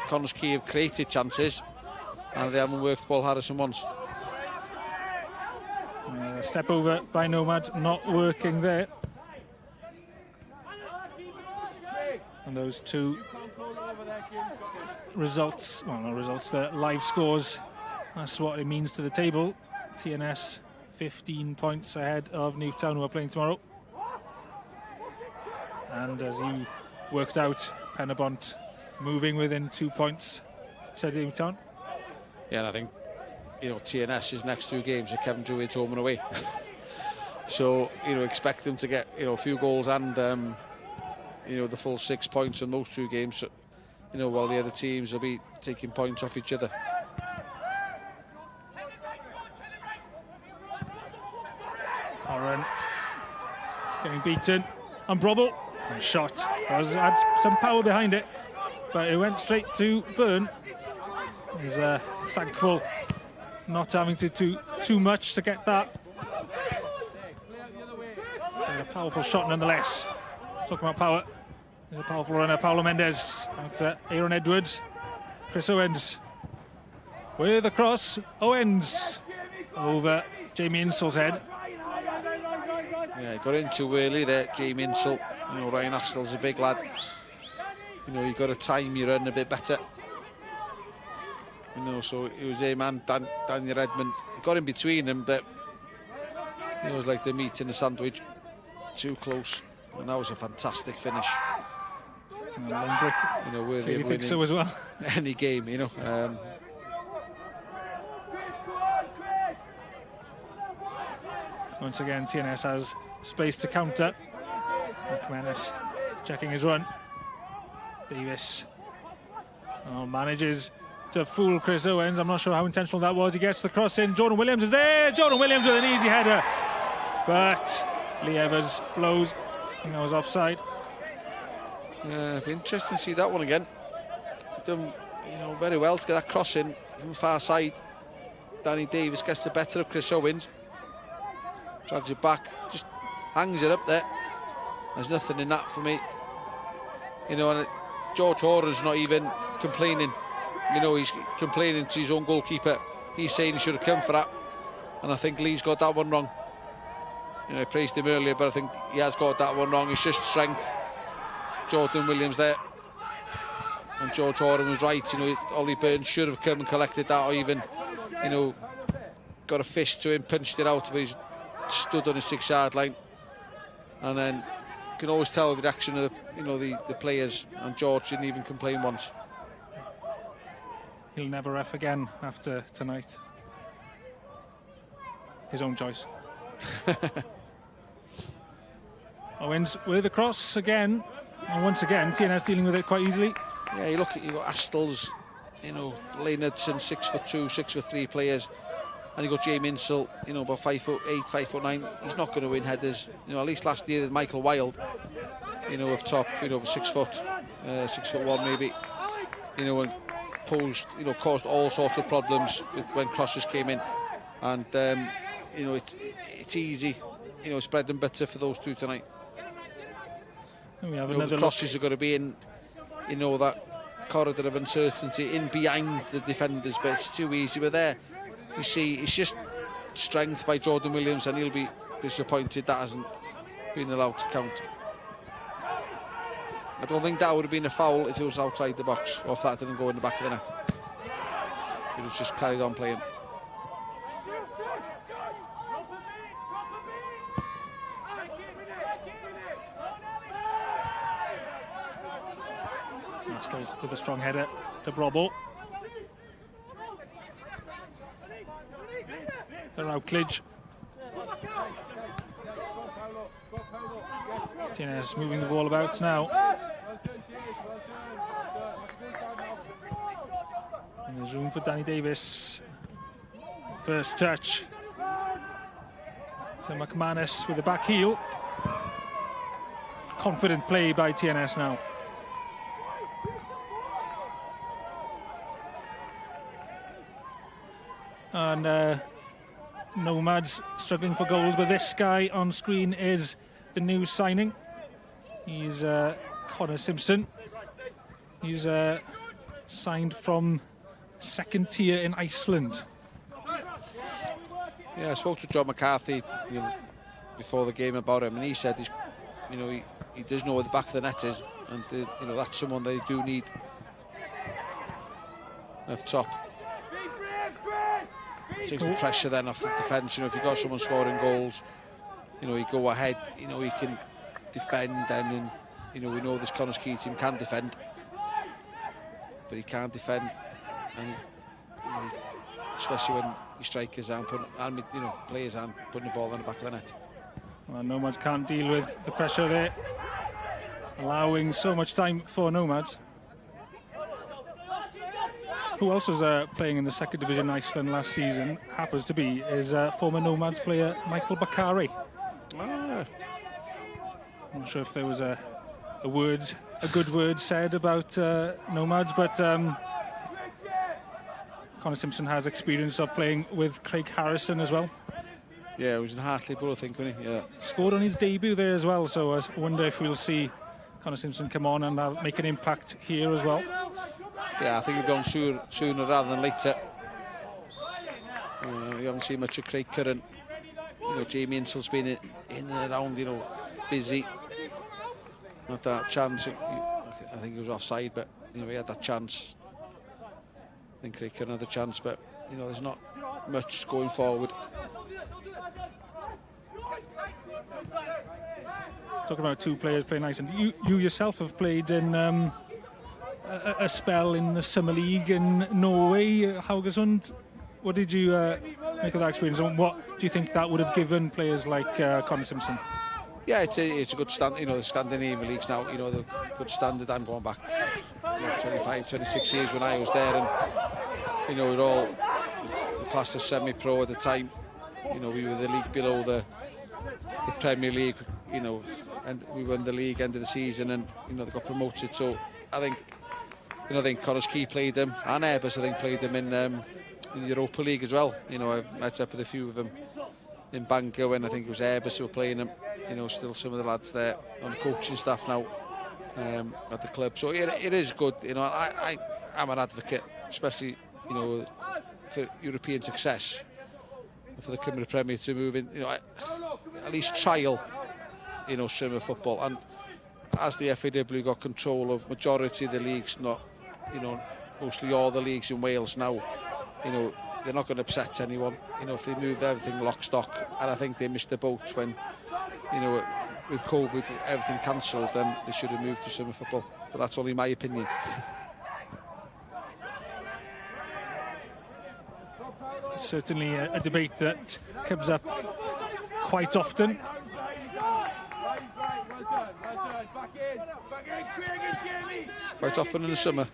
Connah's Quay have created chances, and they haven't worked the ball Harrison once. Step over by Nomads, not working there. And those 2 results, well, not results, the live scores, that's what it means to the table. TNS 15 points ahead of Newtown, who are playing tomorrow. And as you worked out, Penabont moving within 2 points to Newtown. Yeah, and I think, TNS's next 2 games are Kevin Druid's home and away. So, expect them to get, a few goals and, the full 6 points in those 2 games. So, while the other teams will be taking points off each other. Aaron getting beaten, and Brobble And shot had some power behind it, but it went straight to Byrne. He's thankful not having to do too much to get that. A powerful shot nonetheless. Talking about power, there's a powerful runner, Paulo Mendes, out to Aaron Edwards. Chris Owens with a cross. Owens over Jamie Insell's head. Yeah, he got in too early there, Jamie Insell. You know, Ryan Astl's a big lad. You know, you've got to time your run a bit better. You know, so it was a man, Daniel Redmond. He got in between them, but it was like the meat in the sandwich. Too close. And that was a fantastic finish. And Limbrick, you know, worthy clearly of think so as well. Any game, you know. Once again, TNS has space to counter. McManus checking his run. Davis manages to fool Chris Owens. I'm not sure how intentional that was. He gets the cross in. Jordan Williams is there. Jordan Williams with an easy header. But Lee Evans blows. I think that was offside. Yeah, it'd be interesting to see that one again. Done, you know, very well to get that cross in from the far side. Danny Davis gets the better of Chris Owens. Drags it back, just hangs it up there. There's nothing in that for me. You know, and George Horan's not even complaining. You know, he's complaining to his own goalkeeper. He's saying he should have come for that. And I think Lee's got that one wrong. You know, I praised him earlier, but I think he has got that one wrong. It's just strength. Jordan Williams there. And George Horan was right. You know, Ollie Burns should have come and collected that, or even, you know, got a fist to him, punched it out, but he's stood on his 6-yard line. And then you can always tell the reaction of the players, and George didn't even complain once. He'll never ref again after tonight. His own choice. Owens with the cross again, and once again TNS dealing with it quite easily. Yeah, you look at, you've got Astles, you know, Leonardson, 6'2", 6'3" players, and you got Jamie Insell, you know, about 5'8", 5'9". He's not going to win headers. You know, at least last year Michael Wilde, you know, up top, you know, 6 foot, 6'1" maybe, you know, and caused all sorts of problems when crosses came in, and you know, it's easy, you know, bread and butter for those two tonight. And we have another the crosses are going to be in, you know, that corridor of uncertainty in behind the defenders, but it's too easy. But there, you see, it's just strength by Jordan Williams, and he'll be disappointed that hasn't been allowed to count. I don't think that would have been a foul if it was outside the box, or if that didn't go in the back of the net. It was just carried on playing. Masters with a strong header to Brobble. To Routledge. TNS moving the ball about now. And there's room for Danny Davis. First touch to McManus with the back heel. Confident play by TNS now. And Nomads struggling for goals, but this guy on screen is the new signing. He's Connor Simpson. He's signed from second tier in Iceland. Yeah, I spoke to John McCarthy before the game about him, and he said he does know where the back of the net is, and you know, that's someone they do need up top. Takes the pressure then off the defence. You know, if you've got someone scoring goals, you know, you go ahead, you know, he can defend, and you know, we know this Connah's Quay team can defend, but he can't defend, and you know, especially when your strikers aren't putting, you know, players aren't putting the ball in the back of the net. Well, Nomads can't deal with the pressure there, allowing so much time for Nomads. Who else was playing in the second division in Iceland last season happens to be is former Nomads player Michael Bakari. Ah. I'm not sure if there was a a good word said about Nomads, but Connah Simpson has experience of playing with Craig Harrison as well. Yeah, he was in Hartlepool, I think, wasn't he? Yeah. Scored on his debut there as well, so I wonder if we'll see Connah Simpson come on and make an impact here as well. Yeah, I think we're going sooner rather than later. We haven't seen much of Craig Curran. You know, Jamie Insell's been in and around, you know, busy. Not that chance. I think he was offside, but you know, he had that chance. I think Craig Curran had a chance, but you know, there's not much going forward. Talking about two players playing nice, and you yourself have played in a spell in the Summer League in Norway, Haugesund. What did you make of that experience, and what do you think that would have given players like Connah Simpson? Yeah, it's a good stand. You know, the Scandinavian leagues now, you know, the good standard. I'm going back 25, 26 years when I was there, and you know, we're all classed as semi-pro at the time. You know, we were the league below the Premier League. You know, and we won the league end of the season, and you know, they got promoted. So I think, you know, I think Quay played them, and Airbus I think played them in the Europa League as well. You know, I've met up with a few of them in Bangor when I think it was Airbus who were playing them. You know, still some of the lads there on the coaching staff now at the club. So it is good. You know, I'm an advocate, especially, you know, for European success, for the Cymru Premier to move in. You know, at least trial, you know, summer football. And as the FAW got control of majority of the leagues, not, you know, mostly all the leagues in Wales now, you know, they're not going to upset anyone. You know, if they move everything lock stock, and I think they missed the boat when, you know, with COVID, everything cancelled, then they should have moved to summer football. But that's only my opinion. Certainly a debate that comes up quite often. Quite often in the summer.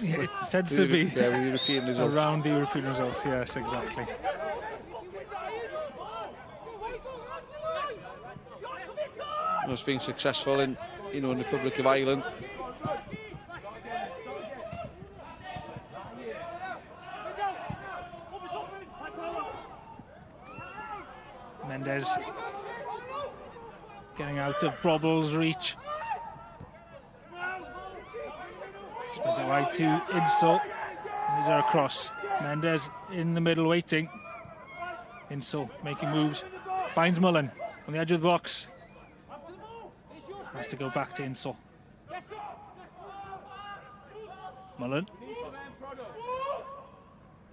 Yeah, it tends to be with European results. Around the European results, yes, exactly. It's been successful in, you know, in the Republic of Ireland. Mendes getting out of Brobel's reach. Spreads it wide to Insell. There's there a cross. Mendes in the middle waiting. Insell making moves. Finds Mullen on the edge of the box. Has to go back to Insell. Mullen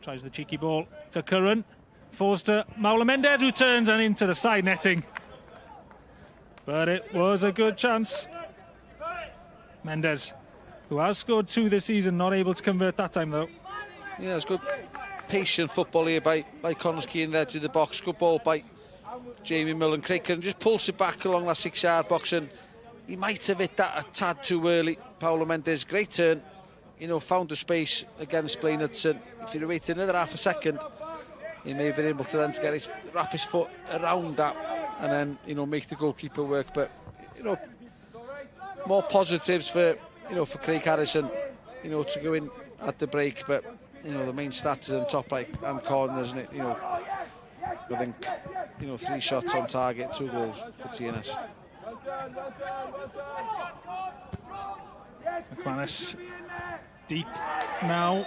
tries the cheeky ball to Curran. Falls to Maula Mendes, who turns and into the side netting. But it was a good chance. Mendes, who has scored 2 this season, not able to convert that time though. Yeah, it's good patient football here by Connah in there to the box. Good ball by Jamie Mullen. Craig Curran just pulls it back along that 6-yard box, and he might have hit that a tad too early. Paulo Mendes, great turn. You know, found the space against Blaine Hudson. If he'd waited another half a second, he may have been able to then wrap his foot around that and then, you know, make the goalkeeper work. But, you know, more positives for, you know, for Craig Harrison, you know, to go in at the break. But, you know, the main stats is on top right hand corner, isn't it? You know, I think, you know, 3 shots on target, 2 goals for TNS. McManus deep now.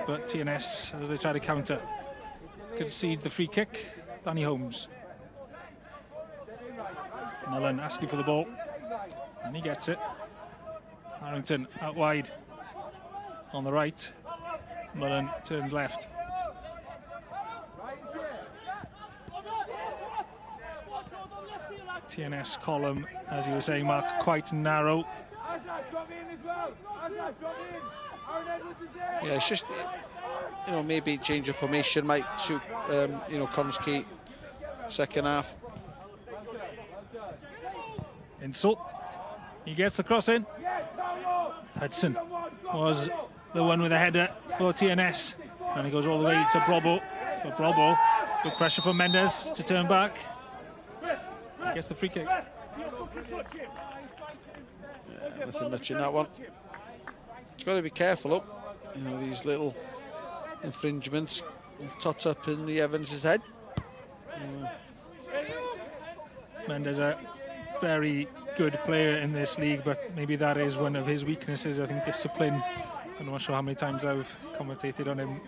But TNS, as they try to counter, concede the free kick. Danny Holmes. Mullen asking for the ball, and he gets it. Harrington out wide on the right. Mullen turns left. TNS column, as you were saying, Mark, quite narrow. Yeah, it's just, you know, maybe change of formation might suit, you know, Connah second half. Insell, he gets the cross in. Hudson was the one with a header for TNS, and he goes all the way to Brobel. But Brobel, good pressure from Mendes to turn back. He gets the free kick. Yeah, nothing much in that one. Got to be careful up. You know, these little infringements. Tots up in the Evans' head. Mendes a very good player in this league, but maybe that is one of his weaknesses. I think discipline. I'm not sure how many times I've commentated on him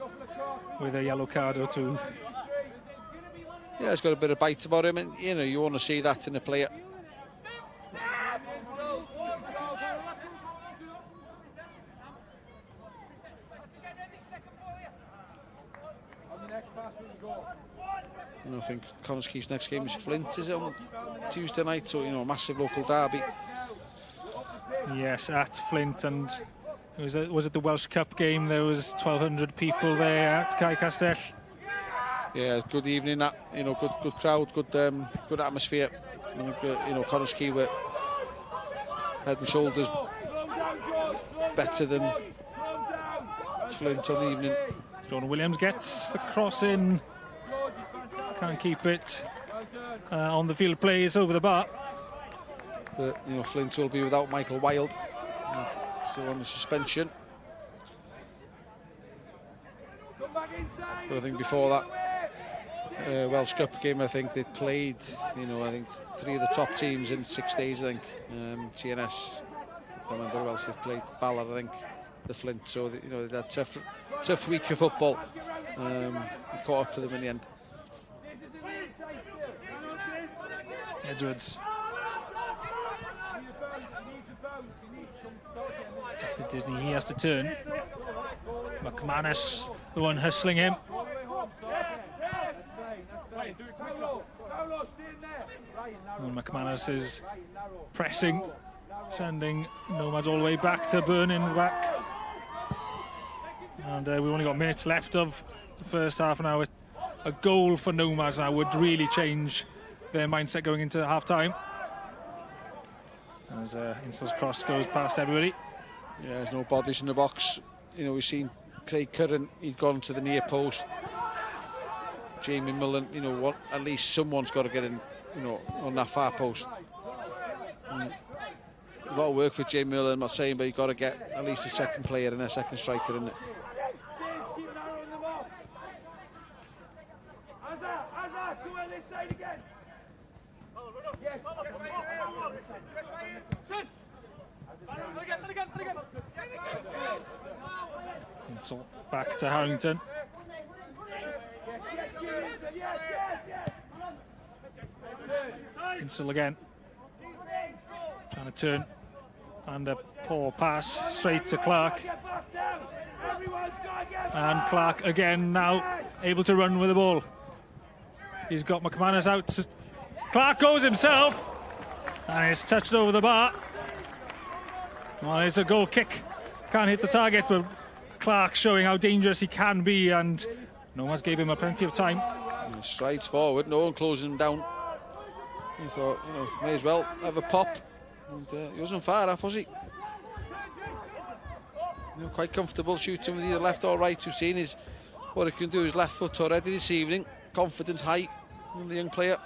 with a yellow card or two. Yeah, he's got a bit of bite about him, and you know, you want to see that in a player. And I think Connah's next game is Flint, is it, on Tuesday night? So, you know, a massive local derby. Yes, at Flint, and was it the Welsh Cup game? There was 1,200 people there at Quay Castell. Yeah, good evening. That, you know, good crowd, good atmosphere. And, you know, Connah's were head and shoulders better than Flint on the evening. Jordan Williams gets the cross in. Can't keep it on the field, plays over the bar. But, you know, Flint will be without Michael Wilde, still on the suspension. But I think before that Welsh Cup game, I think they played, you know, I think 3 of the top teams in 6 days, I think. TNS, I can't remember who else they played, Ballard, I think, the Flint. So, you know, they had a tough week of football. Caught up to them in the end. Edwards. After Disney, he has to turn. McManus, the one hustling him. And McManus is pressing, sending Nomads all the way back to Burning back. And we've only got minutes left of the first half now. A goal for Nomads now would really change their mindset going into half-time. As Instill's cross goes past everybody. Yeah, there's no bodies in the box. You know, we've seen Craig Curran, he'd gone to the near post. Jamie Millen, you know, what, at least someone's got to get in, you know, on that far post. And a lot of work for Jamie Millen, I'm not saying, but you've got to get at least a second player and a second striker in it. So back to Harrington. Instill again. Trying to turn. And a poor pass straight to Clark. And Clark again now able to run with the ball. He's got McManus out. Clark goes himself. And it's touched over the bar. Well, it's a goal kick. Can't hit the target, but Clark showing how dangerous he can be, and Nomads gave him plenty of time. He strides forward, no one closing him down. He thought, you know, may as well have a pop. And he wasn't far off, was he? You know, quite comfortable shooting with either left or right. We've seen is what he can do is left foot already this evening. Confidence high in the young player.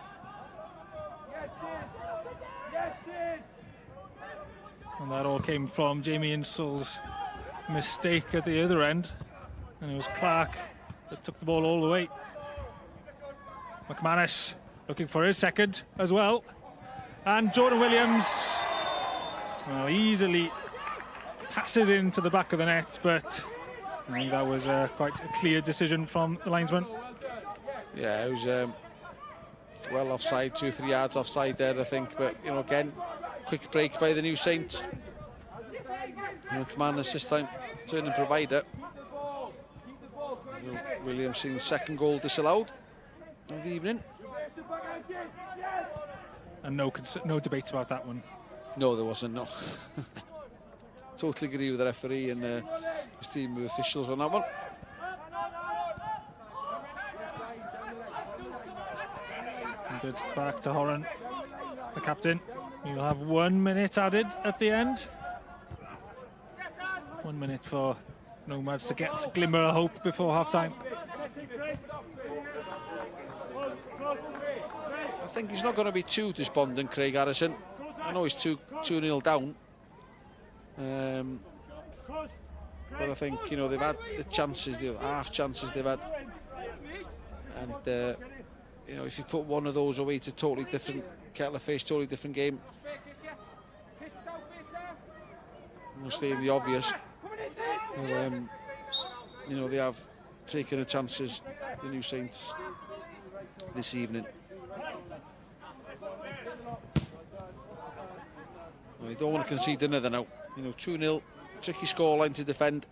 And that all came from Jamie Instill's mistake at the other end. And it was Clark that took the ball all the way. McManus looking for his second as well. And Jordan Williams, well, easily passes into the back of the net, but I think that was quite a clear decision from the linesman. Yeah, it was well offside, 2-3 yards offside there, I think. But, you know, again, quick break by the new Saint. McManus this time turning provider. Williams seeing second goal disallowed of the evening. And no debate about that one. No, there wasn't, no. Totally agree with the referee and his team of officials on that one. And it's back to Horan, the captain. You'll have 1 minute added at the end. 1 minute for Nomads to get a glimmer of hope before half-time. I think he's not going to be too despondent, Craig Harrison. I know he's 2-0 down. But I think, you know, they've had the chances, the half chances they've had. And, you know, if you put one of those away to totally different kettle of fish, totally different game, I'm stating the obvious. You know, they have taken the chances, the new Saints, this evening. Well, you don't want to concede another now. You know, 2-0, tricky scoreline to defend.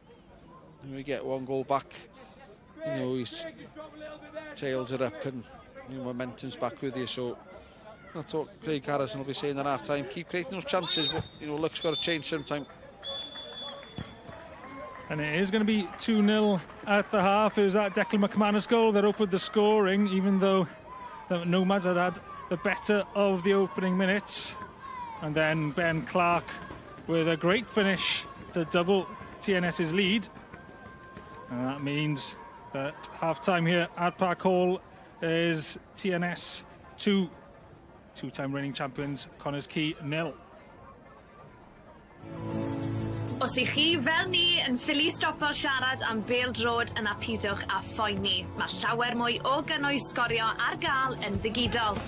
And we get one goal back. You know, his tails are up and, you know, momentum's back with you. So that's what Craig Harrison will be saying at half time. Keep creating those chances, but, you know, luck's got to change sometime. And it is going to be 2-0 at the half. It was that Declan McManus goal that opened the scoring, even though the Nomads had the better of the opening minutes. And then Ben Clark with a great finish to double TNS's lead. And that means that half-time here at Park Hall is TNS 2, two-time reigning champions Connah's Quay 0. Os i chi fel ni yn ffili stopo siarad am pel-droed yn apidwch a phoeni. Mae llawer mwy o gynnwys sgorio ar gael yn ddigidol.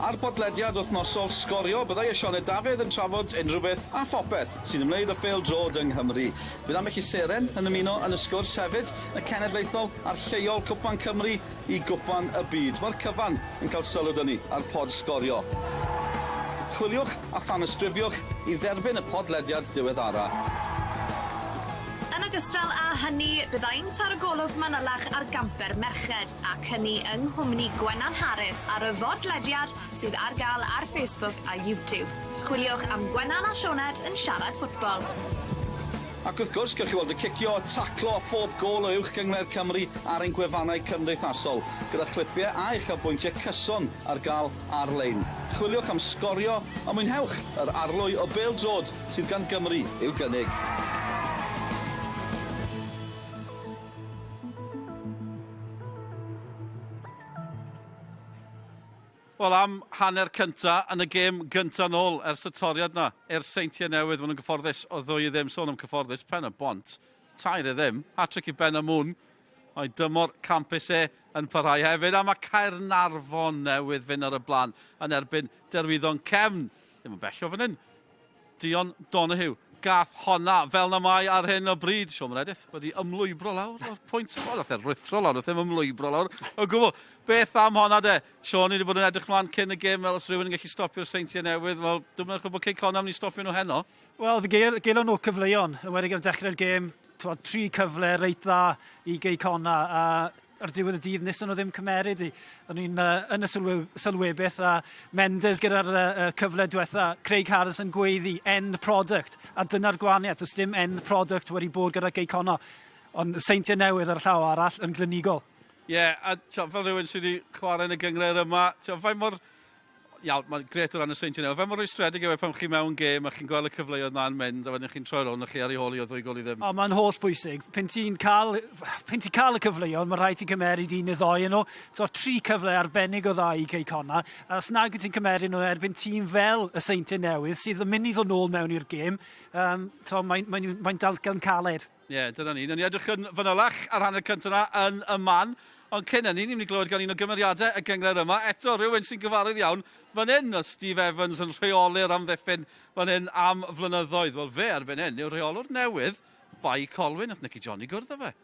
Ar bodlediad wythnosol Sgorio, byddai Sioned Dafydd yn trafod unrhyw beth a phopeth sy'n ymwneud â pel-droed yng Nghymru. Bydd am eich seren yn ymuno yn y sgwrs hefyd, y cenedlaethol a'r lleol Cwpan Cymru i Gwpan y Byd. Mae'r cyfan yn cael sylw dyn ni ar pod Sgorio. Chwiliwch a phanysgrifiwch i dderbyn y podlediad diweddara. Yn ogystal â hynny, byddai'n taro golwg manylach ar gamper merched ac hynny yng nghwmni Gwenan Harris ar y fodlediad sydd ar gael ar Facebook a YouTube. Chwiliwch am Gwenan a Sioned yn siarad ffwtbol. Ac wrth gwrs, gewch chi weld y cicio, taclo a phob gol o uwch gyngor Cymru ar ein gwefannau cymdeithasol, gyda chlipiau a uchelbwyntiau cyson ar gael ar-lein. Chwiliwch am Sgorio a mwynhewch yr arlwy o pel-droed sydd gan Gymru i'w gynnig. Wel, am hanner cynta yn y gêm gynta nôl ers y toriad na, Seintiau Newydd, maen nhw'n gyfforddus o ddwy i ddim sôn am cyfforddus, pen y bont, tair i ddim, hat-trick i Ben y Mwn, o'i dymor campus yn parhau hefyd, a mae Caernarfon Newydd fynd ar y blaen yn erbyn derwyddon cefn, ddim yn bell o fan hyn, Dion Donahue. Gath honna fel na mai ar hyn o bryd. Siom Redith wedi ymlwybro lawr o'r pwynt. O, nath rwythro lawr, nath ymlwybro lawr. O gwbl, beth am honna de? Siom ni wedi bod yn edrych mlaen cyn y gêm fel os rhywun yn gallu stopio'r Seintiau Newydd. Wel, dwi'n meddwl bod Connah yn mynd i stopio nhw heno. Wel, fe gael nhw cyfleon. Yn wedi gyda'r dechrau'r gêm, 3 cyfle reit dda i Connah. A ar diwedd y dydd, nes nhw ddim cymeryd i. O'n i'n yn y sylwebeth a Mendes gyda'r cyfle diwetha, Craig Harrison gweiddi end product. A dyna'r gwahaniaeth, does dim end product wedi bod gyda Connah. Ond Seintiau Newydd ar y llaw arall yn glynigol. Ie, a fel rhywun sydd wedi chwarae yn y gyngred yma, faint mor... Iawn, mae'n gret o ran y Seintiau Newydd. Fe mor rwystredig yw pan chi mewn gêm a chi'n gweld y cyfleoedd na'n mynd a wedyn chi'n troi rownd a chi ar ei holi o 2 gol i ddim. O, mae'n holl bwysig. Pen ti'n cael y cyfleoedd, mae rhaid ti cymeryd 1 neu 2 yn nhw. 3 cyfle arbennig o dda i Connah. A os nag wyt ti'n cymeryd nhw erbyn tîm fel y Seintiau Newydd sydd yn mynd i ddod nôl mewn i'r gêm, mae'n dalcan caled. Ie, dyna ni. Ni edrych yn fanylach ar hanner cyntaf yna yn y man. Ond cyn hynny, ni'n mynd i glywed gan un o gymeriadau y gyngred yma. Eto, rhywun sy'n gyfarwydd iawn. Fan hyn o Steve Evans yn rheoli'r amddiffyn fan hyn am flynyddoedd. Wel, fe erbyn hyn yw'r rheolwr newydd, Bai Colwyn, nath Nicky Johnny gwrdd â fe.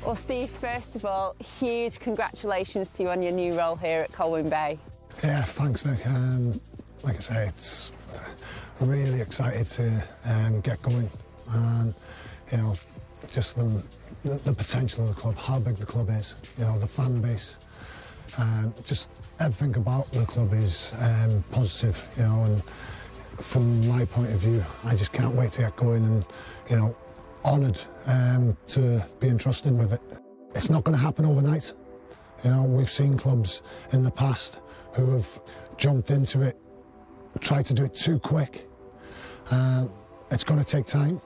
Well, Steve, first of all, huge congratulations to you on your new role here at Colwyn Bay. Yeah, thanks, Nick. Like I say, it's really excited to get going. You know, just the potential of the club, how big the club is, you know, the fan base, just everything about the club is positive, you know, and from my point of view, I just can't wait to get going and, you know, honoured to be entrusted with it. It's not going to happen overnight. You know, we've seen clubs in the past who have jumped into it, tried to do it too quick. It's going to take time,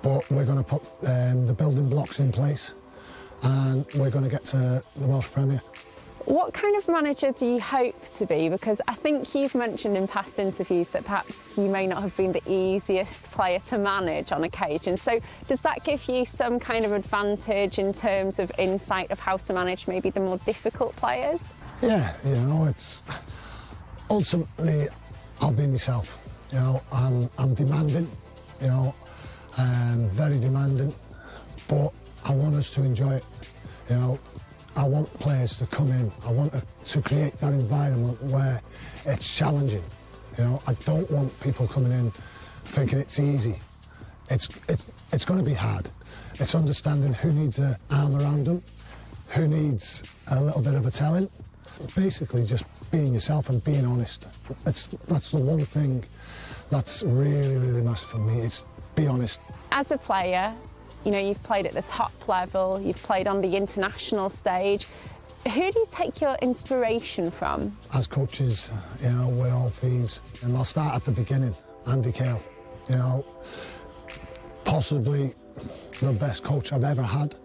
but we're going to put the building blocks in place and we're going to get to the Welsh Premier. What kind of manager do you hope to be? Because I think you've mentioned in past interviews that perhaps you may not have been the easiest player to manage on occasion. So does that give you some kind of advantage in terms of insight of how to manage maybe the more difficult players? Yeah, you know, it's ultimately I'll be myself. You know, I'm demanding, you know, very demanding, but I want us to enjoy it. You know, I want players to come in. I want to create that environment where it's challenging. You know, I don't want people coming in thinking it's easy. It's going to be hard. It's understanding who needs an arm around them, who needs a little bit of a telling. Basically, just being yourself and being honest. That's the one thing that's really, really massive for me. It's be honest. As a player, you know, you've played at the top level, you've played on the international stage. Who do you take your inspiration from? As coaches, you know, we're all thieves. And I'll start at the beginning. Andy Quay, you know, possibly the best coach I've ever had.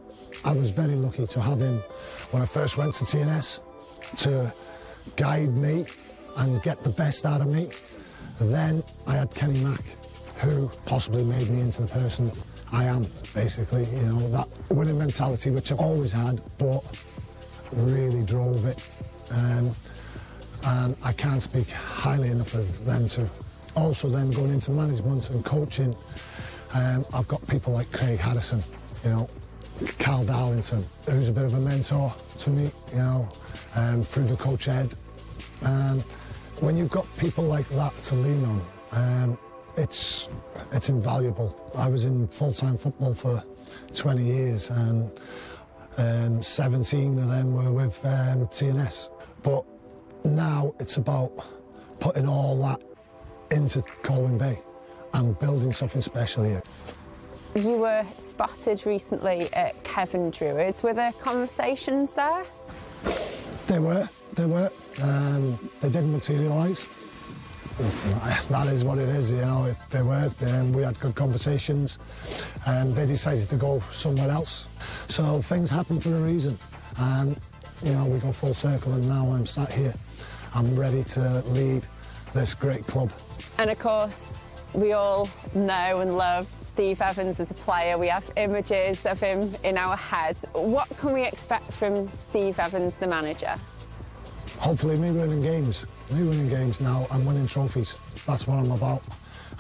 I was very lucky to have him when I first went to TNS to guide me and get the best out of me. Then I had Kenny Mack, who possibly made me into the person I am, basically. You know, that winning mentality, which I've always had, but really drove it. And I can't speak highly enough of them too. Also then going into management and coaching, I've got people like Craig Harrison, you know, Carl Darlington, who's a bit of a mentor to me, you know, through the coach ed. When you've got people like that to lean on, it's invaluable. I was in full-time football for 20 years and 17 of them were with TNS. But now it's about putting all that into Colwyn Bay and building something special here. You were spotted recently at Druids. Were there conversations there? They were. They didn't materialise. That is what it is, you know. They were. We had good conversations, and they decided to go somewhere else. So things happen for a reason, and you know, we go full circle. And now I'm sat here. I'm ready to lead this great club. And of course, we all know and love Steve Evans as a player. We have images of him in our heads. What can we expect from Steve Evans, the manager? Hopefully me winning games. Me winning games now and winning trophies. That's what I'm about.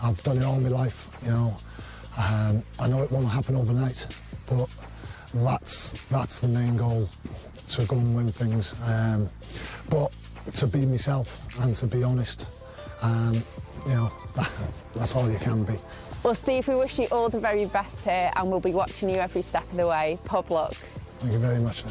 I've done it all my life, you know. I know it won't happen overnight, but that's the main goal, to go and win things. But to be myself and to be honest, you know, that's all you can be. Well, Steve, we wish you all the very best here, and we'll be watching you every step of the way. Pub luck. Thank you very much.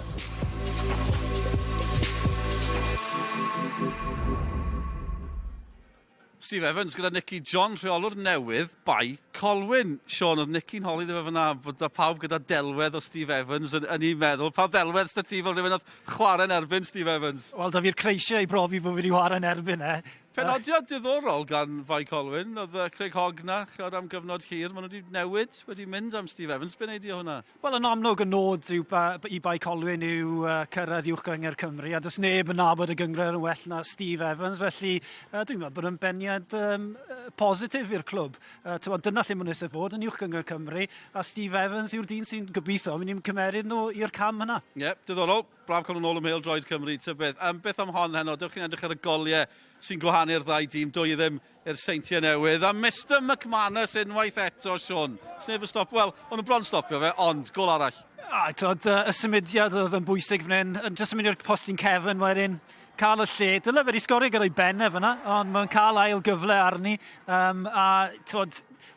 Steve Evans gyda Nicky John, rheolwr newydd, bai Colwyn. Sean, oedd Nicky'n holi dde fe fyna bod pawb gyda delwedd o Steve Evans yn ei meddwl. Pa ddelwedd sta ti fel rhywun oedd chwarae'n erbyn Steve Evans? Wel, da fi'r creisiau i brofi bod fi wedi chwarae'n erbyn e. Penodiad diddorol gan fai Colwyn, oedd Craig Connah am gyfnod hir. Maen nhw wedi newid, wedi mynd am Steve Evans. Be'n eidio hwnna? Wel, yn amlwg y nod i bai Colwyn yw cyrraedd uwch gyngor Cymru, a does neb yn nabod y gyngor yn well na Steve Evans, felly dwi'n meddwl bod yn beniad positif i'r clwb. Dyna lle mwyn eisiau fod yn uwch gyngor Cymru, a Steve Evans yw'r dyn sy'n gobeithio mynd i'n cymeryd nhw i'r cam hynna. Ie, diddorol. Braf cael nhw'n ôl ym pel-droed Cymru, ta beth. Beth am hon heno, dewch chi'n edrych ar y goliau sy'n gwahanu'r ddau dîm, dwy ddim i'r Seintiau Newydd. A Mr McManus unwaith eto, Sean. Sneb yn stop, wel, o'n nhw'n bron stopio fe, ond gol arall. Y symudiad oedd yn bwysig fan hyn, jyst yn mynd i'r postyn Kevin wedyn, cael y lle. Dyle fe wedi sgorio gyda'i benne fyna, ond mae'n cael ail gyfle arni.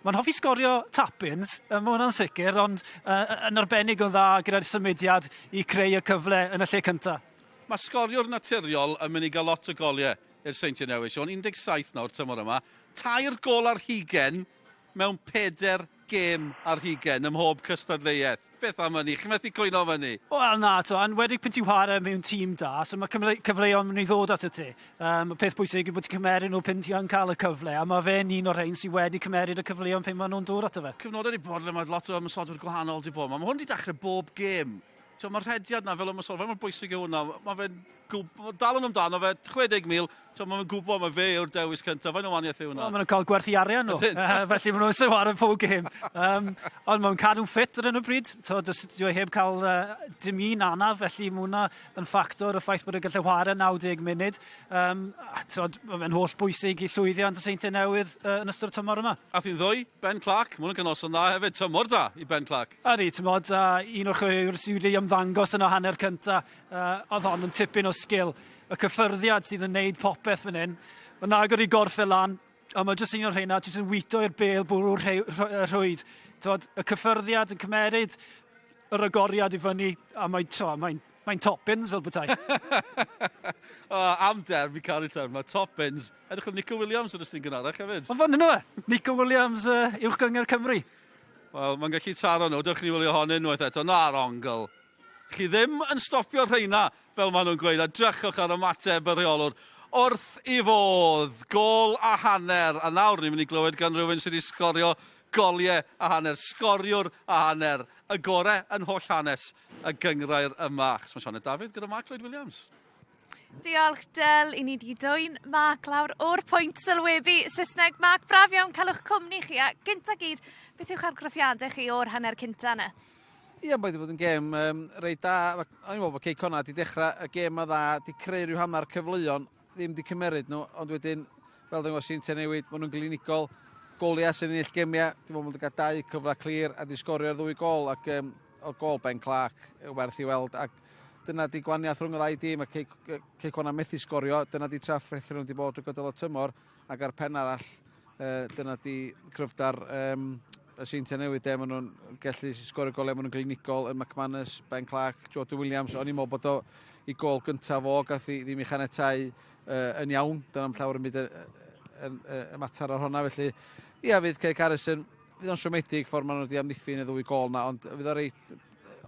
Mae'n hoffi sgorio tap-ins, mae hwnna'n sicr, ond yn arbennig o dda gyda'r symudiad i creu y cyfle yn y lle cyntaf. Mae sgoriwr naturiol yn mynd i gael lot o goliau i'r Seintiau Newydd, Sean. 17 nawr tymor yma. 2 gol ar 20 mewn 4 gêm ar hugain ym mhob cystadleuaeth. Beth am hynny? Chi'n methu cwyno fyny? Wel na, to, enwedig pan ti'n chwarae mewn tîm da, so mae cyfleoedd yn mynd i ddod at y ti. Y peth bwysig yw bod ti'n cymeryd nhw pan ti'n cael y cyfle, a mae fe'n un o'r rhain sydd wedi cymeryd y cyfleoedd pan maen nhw'n dod at y fe. Cyfnodau wedi bod, mae lot o ymysodwyr gwahanol wedi bod. Mae hwn wedi dechrau bob gêm. Mae'r rhediad na fel ymysodwyr, mae'n bwysig yw hwnna. Mae fe'n dal yn amdano fe, 60,000. Mae'n gwybod mae fe yw'r dewis cyntaf. Fe'n waniaeth yw hwnna. Maen nhw'n cael gwerthu arian nhw. Felly maen nhw'n sewar yn pob gêm. Ond mae'n cadw'n ffit ar hyn o bryd. Dwi heb cael dim un anaf, felly mae hwnna yn ffactor y ffaith bod yn gallu chwarae 90 munud. Mae'n holl bwysig i llwyddiant y Seintiau Newydd yn ystod y tymor yma. A fi'n ddwy, Ben Clark. Mae'n gynoson dda hefyd, tymor da i Ben Clark. Ydy, tymod, un o'r chwyr sydd wedi ymddangos yn o hanner cyntaf, oedd hon yn tipyn o sgil. Y cyffyrddiad sydd yn neud popeth fan hyn, mae'n agor i gorff e lan, a mae jyst un o'r rheina, jyst yn wyto i'r bêl bwrw'r rhwyd. Y cyffyrddiad yn cymeryd yr agoriad i fyny, a mae'n top-ins fel bethau. Am der, mi cael ei term, mae top-ins. Edrych am Nico Williams yn ystyn gynharach hefyd. Ond fan nhw Nico Williams uwch gyngor Cymru. Wel, mae'n gallu taro nhw, dewch ni wylio honni unwaith eto, na'r ongl. Chi ddim yn stopio rheina, fel maen nhw'n gweud, a drychwch ar ymateb y reolwr. Wrth i fodd, gol a hanner, a nawr ni'n mynd i glywed gan rhywun sydd wedi sgorio goliau a hanner, sgoriwr a hanner, y gorau yn holl hanes y gyngrair yma. Chos mae Sioned Dafydd gyda Mark Lloyd Williams. Diolch, Del. I ni di dwy'n Mark lawr o'r pwynt sylwebu Saesneg. Mark, braf iawn cael eich cwmni chi, a gynta gyd, beth yw'ch argraffiadau chi o'r hanner cynta yna? Ie, mae wedi bod yn gêm reit da. O'n i'n meddwl bod Connah wedi dechrau y gêm a dda, wedi creu rhyw hanner cyfleon, ddim wedi cymeryd nhw, ond wedyn, fel dyn nhw'n Seintiau Newydd, maen nhw'n glinigol, goliau sy'n ennill gemiau, dwi'n meddwl bod nhw'n cael 2 cyfle clir a di sgorio'r 2 gol, ac o gol Ben Clark werth i weld, ac dyna di gwaniaeth rhwng y ddau dîm, a Connah methu sgorio, dyna di trafferth nhw wedi bod drwy gydol o tymor, ac ar pen arall, dyna di cryfdar y Seintiau Newydd, maen nhw'n gallu sgorio golau, maen nhw'n glinigol yn McManus, Ben Clark, Jordan Williams. O'n i'n meddwl bod o i gol gyntaf o, gath i ddim i chanetau yn iawn. Dyna'n llawer yn byd y mater ar hwnna. Felly, ia, fydd Craig Harrison, fydd o'n siomedig ffordd maen nhw wedi amddiffyn y 2 gol na, ond fydd o reit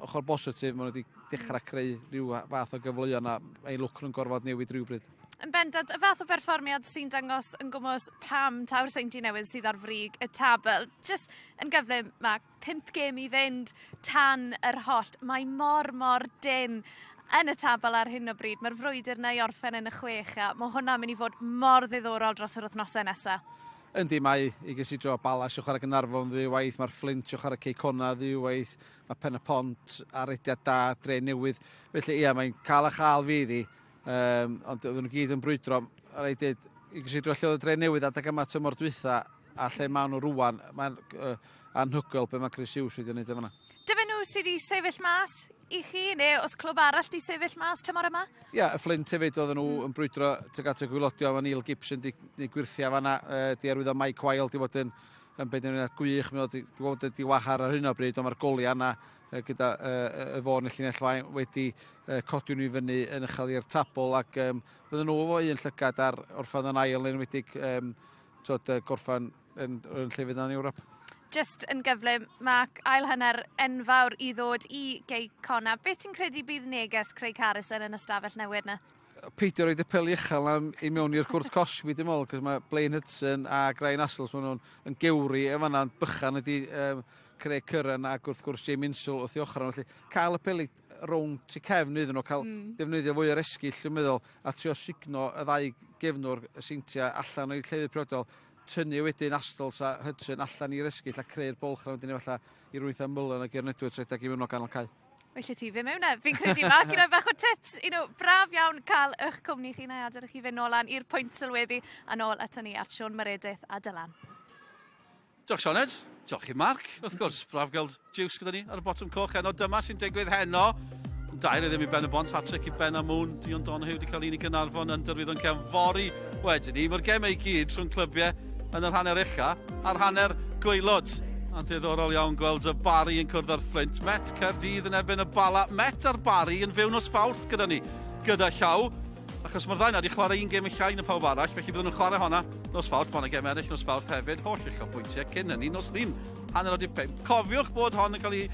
ochr bositif, maen nhw wedi dechrau creu rhyw fath o gyfleoedd na, ei lwc nhw'n gorfod newid rhywbryd. Yn bendant, y fath o berfformiad sy'n dangos yn gwmwys pam taw'r Seintiau Newydd sydd ar frig y tabl. Just yn gyflym, mae 5 gêm i fynd tan yr holl. Mae mor dyn yn y tabl ar hyn o bryd. Mae'r frwydr na i orffen yn y 6, a mae hwnna'n mynd i fod mor ddiddorol dros yr wythnosau nesaf. Yndi, mae i gysidro Balas o'ch ar y Gynarfon ddwywaith, mae'r Flint o'ch ar y Connah ddwywaith, mae Pen y Pont ar rediad da, Dre Newydd. Felly, ia, mae'n cael a chael fydd i. Ond oedden nhw gyd yn brwydro, a rhaid dweud, i gysidro lle oedd y Dre Newydd adeg yma tymor dwytha, a lle maen nhw rwan, mae'n anhygol be mae Chris Hughes wedi wneud yma. Dyma nhw sydd wedi sefyll mas i chi, neu os clwb arall wedi sefyll mas tymor yma? Ia, y Flint hefyd oedden nhw yn brwydro teg at y gwylodio, mae Neil Gibson di gwirthio fanna, di arwydd o Mike Quay di fod yn beth yn gwych, di fod yn diwahar ar hyn o bryd, ond mae'r goliau yna gyda y fôn y llinell fain wedi codi nhw i fyny yn ychel i'r tabl, ac fydden nhw efo un llygad ar orffan yn ail yn wedig gorffan yn llefydd yn Ewrop. Just yn gyflym, Mark, ail hanner enfawr i ddod i Connah. Beth ti'n credu bydd neges Craig Harrison yn y stafell newydd na? Peidio roed y peli uchel am i mewn i'r cwrs Cosby, dim ôl, cos mae Blaine Hudson a Ryan Assells, maen nhw'n gewri efo bychan ydi Craig Curran ac wrth gwrs James Insel wrth i ochr. Felly, cael y peli rownd tu cefn iddyn nhw, cael defnyddio fwy o'r esgyll, dwi'n meddwl, a trio signo y 2 gefnwr y Seintiau allan o'r llefydd priodol, tynnu wedyn Assells a Hudson allan i'r esgyll a creu'r bolch wedyn efallai i'r 8 Mullen ac i'r Nedwyd rhedeg i mewn o ganol cae. Felly ti fe mewn e. Fi'n credu Mark, un o'r bach o tips. Braf iawn cael eich cwmni chi na adar chi fynd nôl i'r pwynt sylwebu a nôl ato ni at Siôn Meredith a Dylan. Diolch Sioned, diolch i Mark. Wrth gwrs, braf gael jiws gyda ni ar y bottom coch heno. Dyma sy'n digwydd heno. 2 ddim i Ben y Bont, hat-trick i Ben a Mwn. Dion Donoghue wedi cael un i Gynarfon yn dyrwydd o'n cefn fori wedyn ni. Mae'r gemau i gyd rhwng clybiau yn yr hanner ucha a'r hanner gwaelod. A diddorol iawn gweld y Bari yn cwrdd ar Flint. Met Caerdydd yn erbyn y Bala. Met ar Bari yn fyw nos Fawrth gyda ni. Gyda llaw. achos mae'r ddau na wedi chwarae un gêm yn llai na pawb arall, felly bydden nhw'n chwarae honna nos Fawrth, mae'n gêm eraill nos Fawrth hefyd, holl uchel bwyntiau cyn hynny, nos Lun, hanner oed i 5. Cofiwch bod hon yn cael ei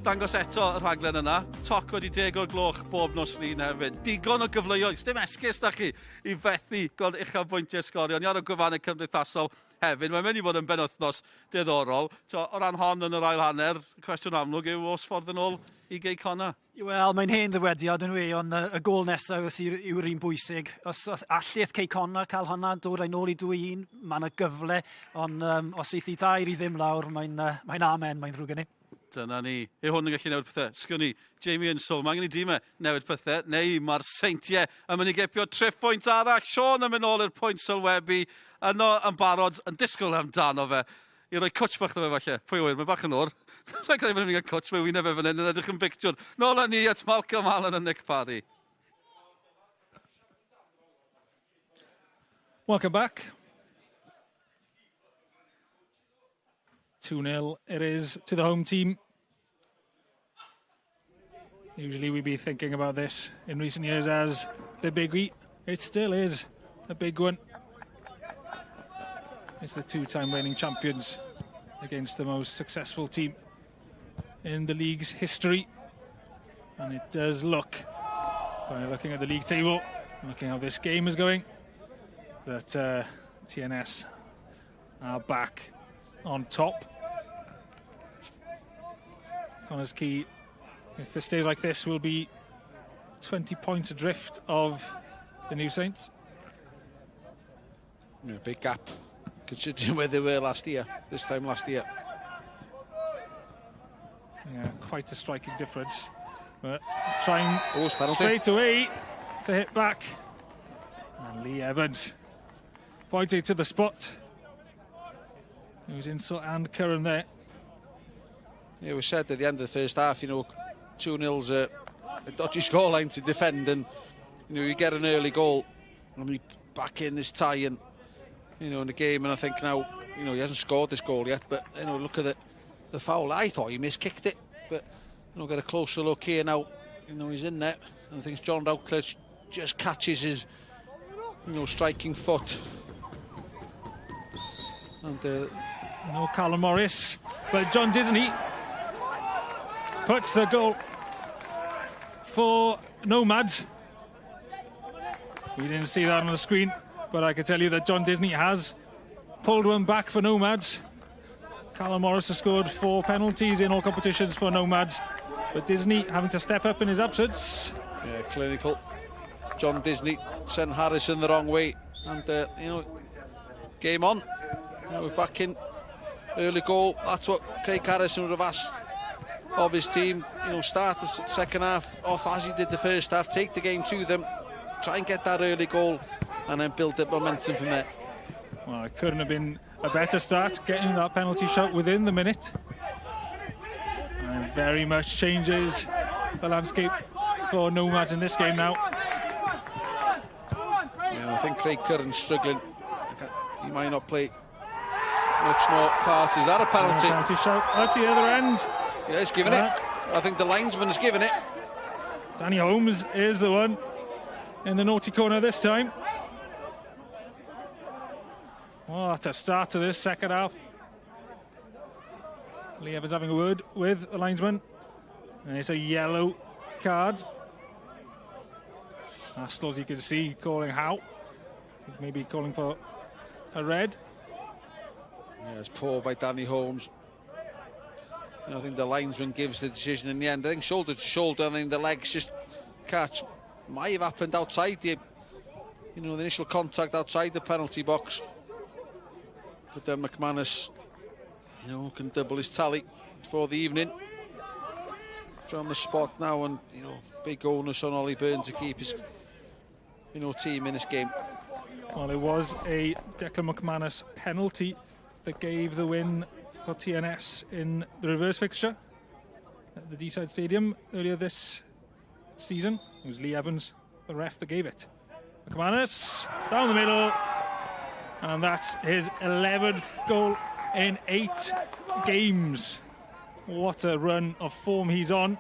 dangos eto y rhaglen yna, toc wedi 10 o'r gloch bob nos Lun hefyd. Digon o gyfleoedd, dim esgus da chi i fethu gweld uchel bwyntiau Sgorio, ni ar y gwefannau cymdeithasol hefyd. Mae'n mynd i fod yn benwythnos diddorol. O ran hon yn yr ail hanner, cwestiwn amlwg yw os ffordd yn ôl i Quay Connah. Wel, mae'n hen ddywediad yn we, ond y gol nesaf yw'r un bwysig. Os allith Quay Connah cael honna dod a'i nôl i 2-1, mae'n y gyfle, ond os eithi tair i ddim lawr, mae'n amen, mae'n ddrwg yn ei. Dyna ni. Yw hwn yn gallu newid pethau? Sgwn ni, Jamie Unsol, mae gen i dîmau newid pethau, neu mae'r Seintiau yn mynd i gepio triffwynt arall. Sean yn mynd ôl i'r pwynt sylwebu, yno yn barod, yn disgwyl amdano fe. I roi cwtch bach fe falle. Pwy wyr, mae bach yn o'r. Sa'n credu bod ni'n cael cwtch, mae wyneb fe fan hyn yn edrych yn bictiwr. Nôl â ni at Malcolm Allen and Nick Parry. Welcome back. 2-0 it is to the home team. Usually we'd be thinking about this in recent years as the biggie. It still is a big one. It's the two-time reigning champions against the most successful team in the league's history. And it does look, by looking at the league table, looking how this game is going, that TNS are back on top. Connah's Quay, if this stays like this, will be 20 points adrift of the New Saints. Yeah, big gap, considering where they were this time last year. Yeah, quite a striking difference. But trying straight away to hit back. And Lee Evans pointing to the spot. It was Insel and Curran there. Yeah, we said at the end of the first half, 2-0's a dodgy scoreline to defend, and you get an early goal and we back in this tie and in the game, and I think now he hasn't scored this goal yet, but look at the foul. I thought he miskicked it, but get a closer look here now. He's in there, and I think John Routledge just catches his striking foot. And no Callum Morris, but John Disney puts the goal for Nomads. We didn't see that on the screen, but I can tell you that John Disney has pulled one back for Nomads. Callum Morris has scored 4 penalties in all competitions for Nomads, but Disney having to step up in his absence. Yeah, clinical. John Disney sent Harrison the wrong way, and game on. We're back in. Early goal, that's what Craig Harrison would have asked of his team. Start the second half off as he did the first half, take the game to them, try and get that early goal, and then build up momentum from there. Well, it couldn't have been a better start, getting that penalty shot within the minute. And very much changes the landscape for Nomads in this game now. Yeah, I think Craig Curran's struggling. He might not play much more parts. Is that a penalty? Penalty shot at the other end. Yeah, he's given it. I think the linesman has given it. Danny Holmes is the one in the naughty corner this time. What a start to this second half. Lee Evans having a word with the linesman. And it's a yellow card. Astle, as you can see, calling how. Maybe calling for a red. Yeah, it's poor by Danny Holmes. I think the linesman gives the decision in the end. I think shoulder to shoulder, I think the legs just catch. Might have happened outside the initial contact outside the penalty box. But then McManus, can double his tally for the evening. From the spot now, and big onus on Ollie Byrne to keep his team in this game. Well, it was a Declan McManus penalty that gave the win for TNS in the reverse fixture at the D-side stadium earlier this season. It was Lee Evans, the ref, that gave it. McManus down the middle, and that's his 11th goal in 8 games. What a run of form he's on.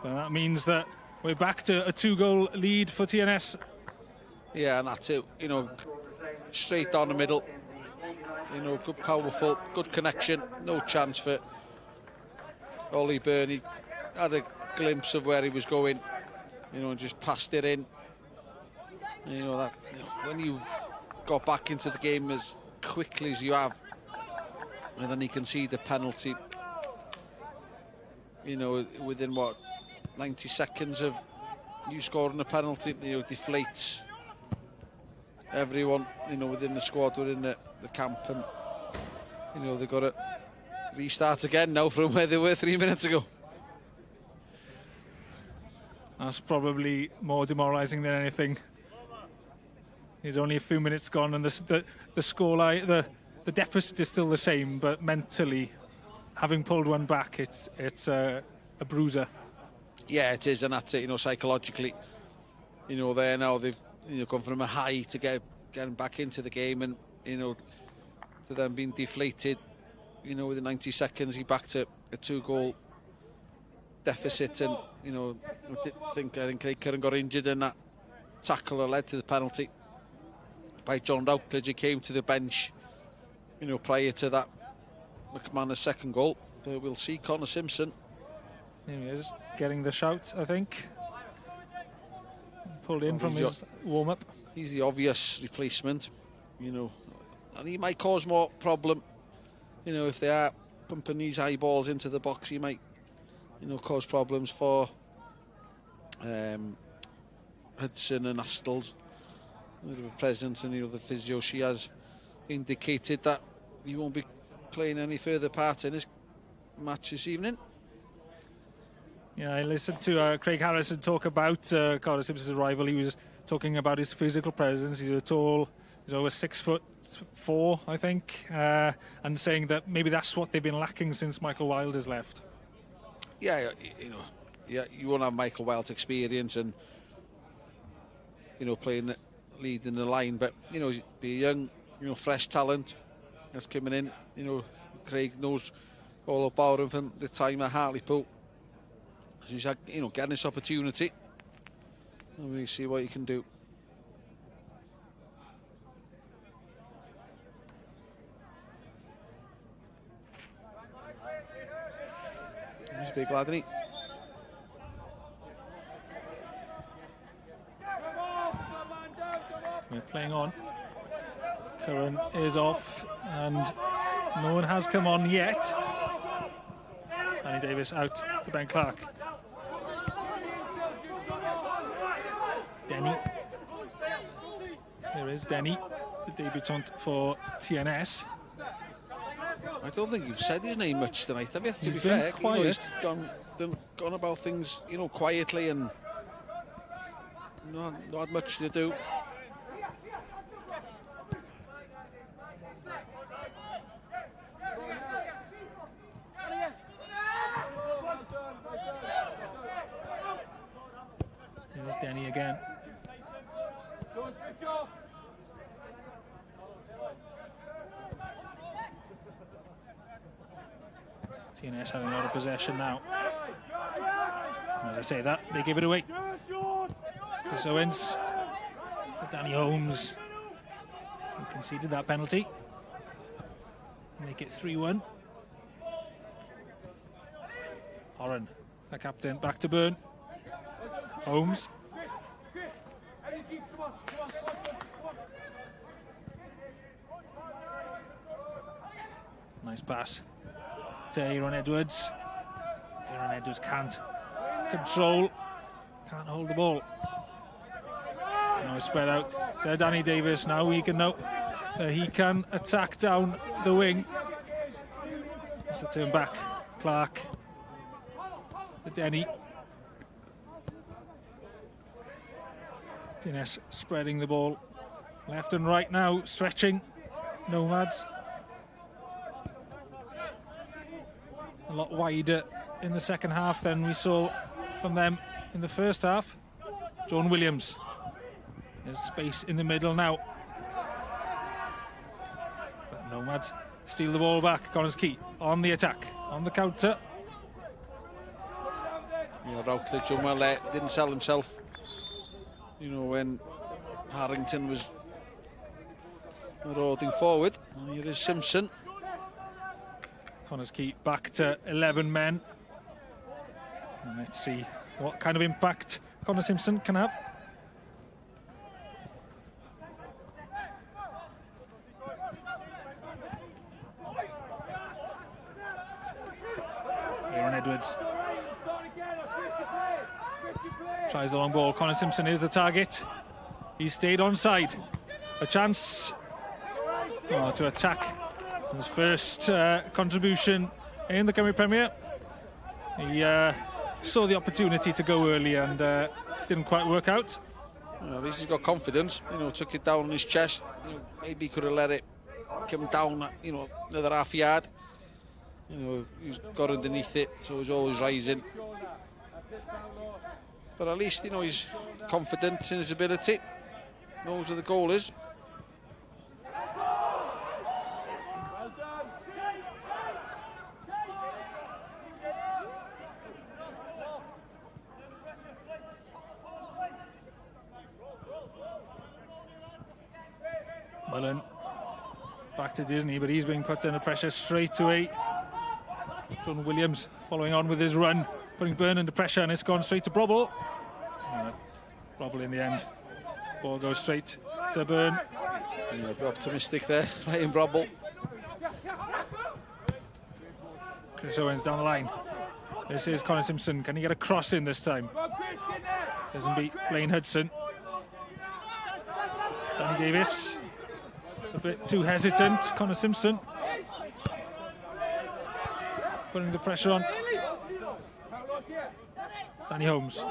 But that means that We're back to a 2-goal lead for TNS. Yeah, and that's it. You know, straight down the middle. You know, good, powerful, good connection. No chance for Ollie Byrne. He had a glimpse of where he was going. You know, and just passed it in. You know, that when you got back into the game as quickly as you have, and then you can see the penalty. You know, within what, 90 seconds of you scoring a penalty, you know, deflates everyone, you know, within the squad, within the camp, and you know, they've got to restart again now from where they were 3 minutes ago. That's probably more demoralising than anything. There's only a few minutes gone, and the scoreline, the deficit is still the same, but mentally, having pulled one back, it's a bruiser. Yeah, it is, and that's it. You know, psychologically, you know, there now they've, you know, gone from a high to getting back into the game, and you know, to them being deflated. You know, within 90 seconds, he backed to a 2-goal deficit, and you know, I think Craig Curran got injured in that tackle that led to the penalty by John Routledge. He came to the bench, you know, prior to that McManus second goal. But we'll see Connor Simpson. There he is, getting the shout, I think. Pulled in from his warm-up. He's the obvious replacement, you know, and he might cause more problem. You know, if they are pumping these high balls into the box, he might, you know, cause problems for Hudson and Astles. The president and, you know, the physio, she has indicated that he won't be playing any further part in his match this evening. Yeah, I listened to Craig Harrison talk about Connor Simpson's arrival. He was talking about his physical presence. He's he's over 6'4", I think, and saying that maybe that's what they've been lacking since Michael Wilde has left. Yeah, you know, yeah, you won't have Michael Wilde's experience and, you know, leading the line, but you know, be a young, you know, fresh talent that's coming in. You know, Craig knows all about him from the time at Hartlepool. He's, you know, getting this opportunity, and we see what he can do. He's a big lad, isn't he? We're playing on. Curran is off, and no one has come on yet. Danny Davis out to Ben Clark. Denny. There is Denny, the debutant for TNS. I don't think you've said his name much tonight, have you? He's to be been fair, quiet. You know, he's gone about things, you know, quietly, and not had much to do. There's Denny again. TNS having a lot of possession now. And as I say that, they give it away. Chris Owens to Danny Holmes, who conceded that penalty. Make it 3-1. Horan, the captain, back to Byrne. Holmes. Nice pass to Aaron Edwards. Aaron Edwards can't control, can't hold the ball. Now it's spread out to Danny Davis. Now we can know that he can attack down the wing. That's a turn back. Clark to Denny. TNS spreading the ball left and right now, stretching. Nomads a lot wider in the second half than we saw from them in the first half. John Williams, there's space in the middle now, but Nomads steal the ball back. Connors Quay on the attack, on the counter. You know, Routledge done well there, didn't sell himself. You know, when Harrington was marauding forward. And here is Simpson. Connah's Quay back to 11 men. And let's see what kind of impact Connah Simpson can have. Aaron Edwards tries the long ball. Connah Simpson is the target. He's stayed onside. A chance to attack. His first contribution in the Cymru Premier. He saw the opportunity to go early and didn't quite work out. Well, at least he's got confidence. You know, took it down on his chest. You know, maybe he could have let it come down, you know, another half yard. You know, he's got underneath it, so he's always rising. But at least, you know, he's confident in his ability. Knows where the goal is. Mullen back to Disney, but he's being put under pressure straight away. John Williams following on with his run, putting Byrne under pressure, and it's gone straight to Brobble. Brobble in the end. Ball goes straight to Byrne. Yeah, be optimistic there, Ryan Brobble. Chris Owens down the line. This is Connah Simpson. Can he get a cross in this time? Doesn't beat Blaine Hudson. Danny Davis. A bit too hesitant. Connah Simpson putting the pressure on. Danny Holmes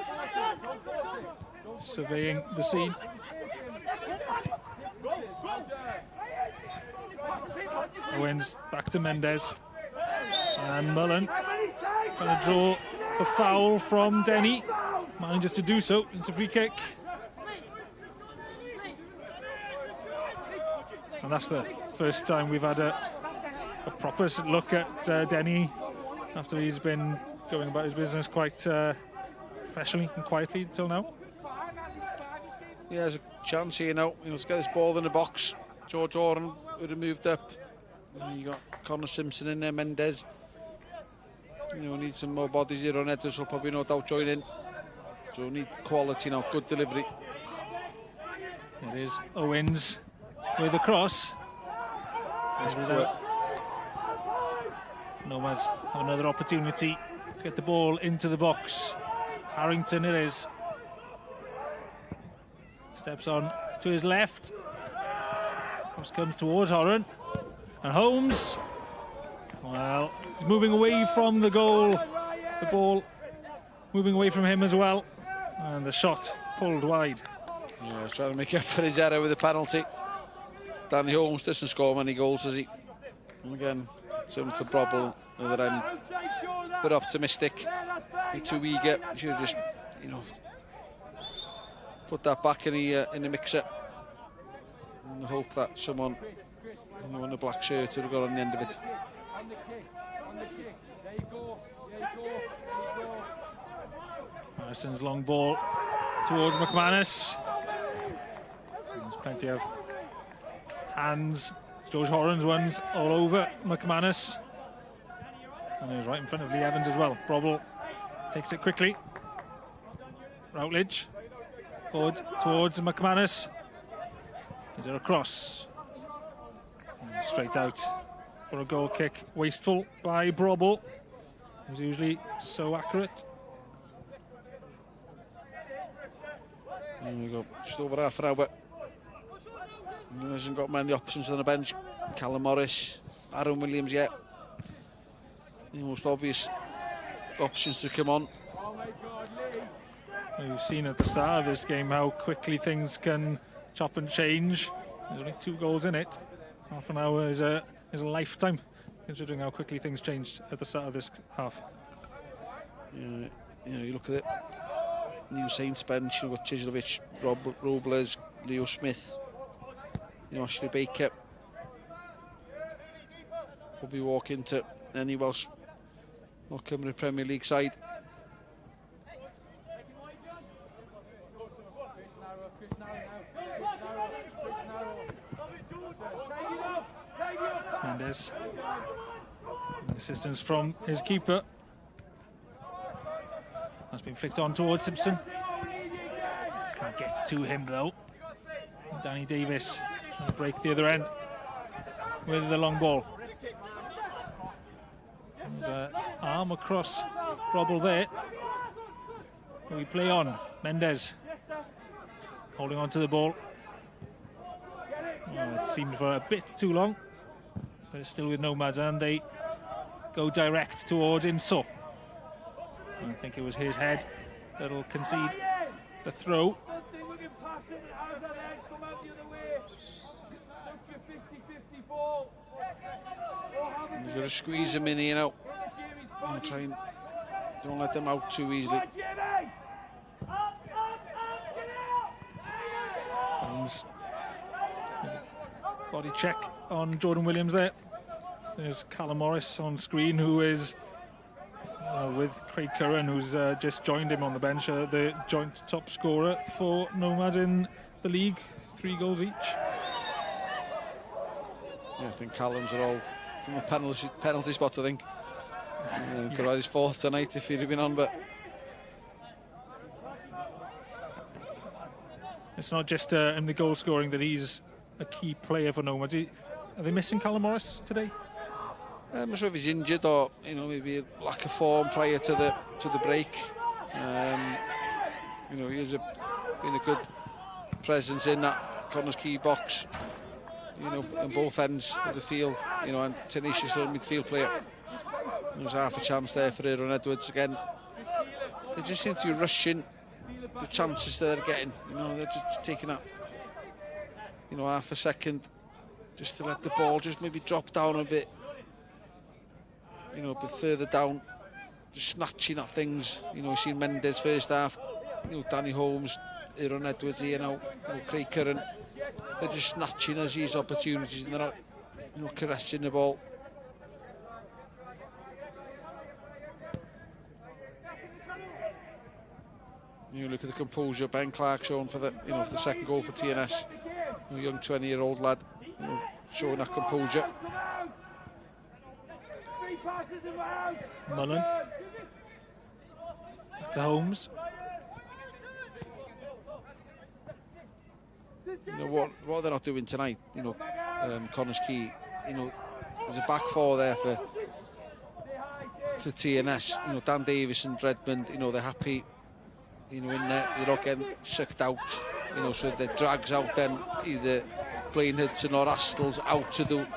surveying the scene. Owens back to Mendes. And Mullen trying to draw a foul from Denny. Manages to do so. It's a free kick. And that's the first time we've had a proper look at Denny after he's been going about his business quite professionally and quietly until now. Yeah, there's a chance here now. You know, let's get this ball in the box. George Oran would have moved up. And you got Connah Simpson in there, Mendes. You know, need some more bodies here on Edwards will probably no doubt join in. So we need quality now, good delivery. It is Owens with the cross. Nomads have another opportunity to get the ball into the box. Harrington it is. Steps on to his left. Cross comes towards Horan. And Holmes, well, he's moving away from the goal. The ball moving away from him as well. And the shot pulled wide. Yeah, he's trying to make up for his error with a penalty. Danny Holmes doesn't score many goals, does he? And again, similar to Brobble, other end. Bit optimistic. Be too eager. Should have just, you know, put that back in the mixer. And hope that someone, you know, in a black shirt would have got on the end of it. Harrison's long ball towards McManus. There's plenty of hands. George Horan's ones all over McManus. And he was right in front of Lee Evans as well. Brobble takes it quickly. Routledge forward towards McManus. Is there a cross? And straight out for a goal kick. Wasteful by Brobble, who's usually so accurate. And we go just over half an hour. He hasn't got many options on the bench. Callum Morris, Aaron Williams yet. The most obvious options to come on. We've seen at the start of this game how quickly things can chop and change. There's only 2 goals in it. Half an hour is a lifetime, considering how quickly things changed at the start of this half. You know, you look at it. New Saints bench, you've got Chislovic, Robles, Leo Smith, you know, Ashley Baker. Probably walk into any Welsh or Cymru Premier League side. Mendes. Assistance from his keeper. That's been flicked on towards Simpson. Can't get to him though. Danny Davis will break the other end with the long ball. There's an arm across Robble there. We play on. Mendes holding on to the ball. Oh, it seemed for a bit too long, but it's still with Nomads, and they go direct towards Inso. I think it was his head that'll concede the throw. He's got to squeeze them in here now and try and don't let them out too easily. Body check on Jordan Williams there. There's Callum Morris on screen, who is with Craig Curran, who's just joined him on the bench, the joint top scorer for Nomads in the league, 3 goals each. Yeah, I think Callum's are all from a penalty spot, I think. Could have his 4th tonight if he'd have been on, but it's not just in the goal scoring that he's a key player for Nomads. Are they missing Callum Morris today? I'm not sure if he's injured or maybe a lack of form prior to the break. He's been a good presence in that Connah's Quay box. On both ends of the field. And tenacious little midfield player. There's half a chance there for Aaron Edwards again. They just seem to be rushing the chances they're getting. They're just taking that, half a second just to let the ball just maybe drop down a bit. A bit further down, just snatching at things. We've seen Mendes first half, Danny Holmes, Aaron Edwards here now, Craig Curran. They're just snatching us these opportunities and they're not, caressing the ball. You look at the composure Ben Clark showing for the, for the second goal for TNS. A young 20-year-old lad, showing that composure. Mullen to Holmes. What they're not doing tonight, Connah's Quay, there's a back 4 there for TNS. Dan Davis and Redmond, they're happy, in there. They're not getting sucked out, so they drags out then either playing Hudson or Astles out to the,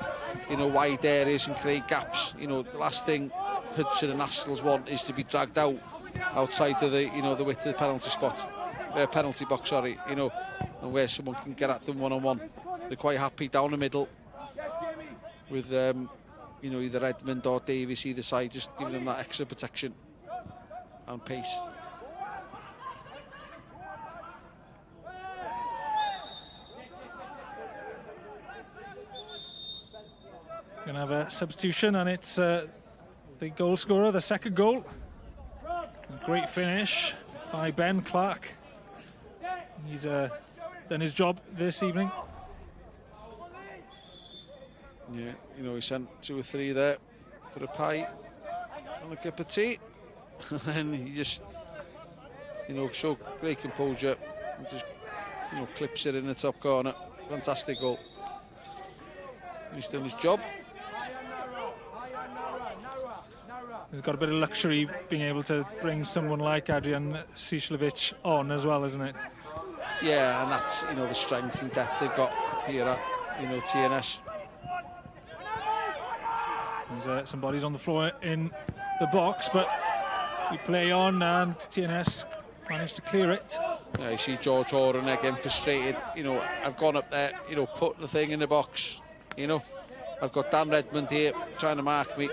wide areas and create gaps. The last thing Hudson and Astles want is to be dragged out outside of the, the width of the penalty box, sorry, and where someone can get at them one-on-one. They're quite happy down the middle with, either Redmond or Davis either side, just giving them that extra protection and pace. Going to have a substitution, and it's the goal scorer, the second goal. A great finish by Ben Clark. He's done his job this evening. Yeah, he sent 2 or 3 there for a pie and a cup of tea. And he just, showed great composure and just, clips it in the top corner. Fantastic goal. He's done his job. He's got a bit of luxury being able to bring someone like Adrian Sishlovic on as well, isn't it? Yeah, and that's, the strength and depth they've got here at, TNS. There's some bodies on the floor in the box, but we play on and TNS managed to clear it. Yeah, you see George Horan again frustrated. I've gone up there, put the thing in the box. I've got Dan Redmond here trying to mark me.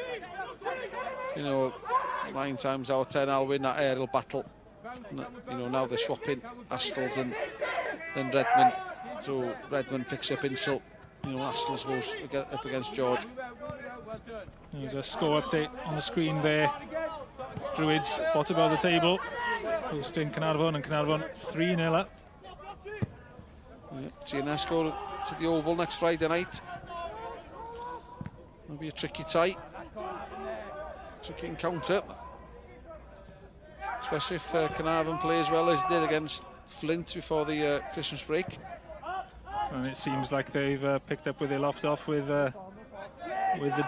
9 times out of 10 I'll win that aerial battle. Now they're swapping Astles and Redmond. So Redmond picks up insult. Astles goes up against George. There's a score update on the screen there. Druids bottom of the table, hosting Caernarfon, and Caernarfon 3-0 up. TNS go to the Oval next Friday night. It'll be a tricky tie. Tricky encounter. Especially if Carnarvon play as well as did against Flint before the Christmas break. And it seems like they've picked up where they left off with the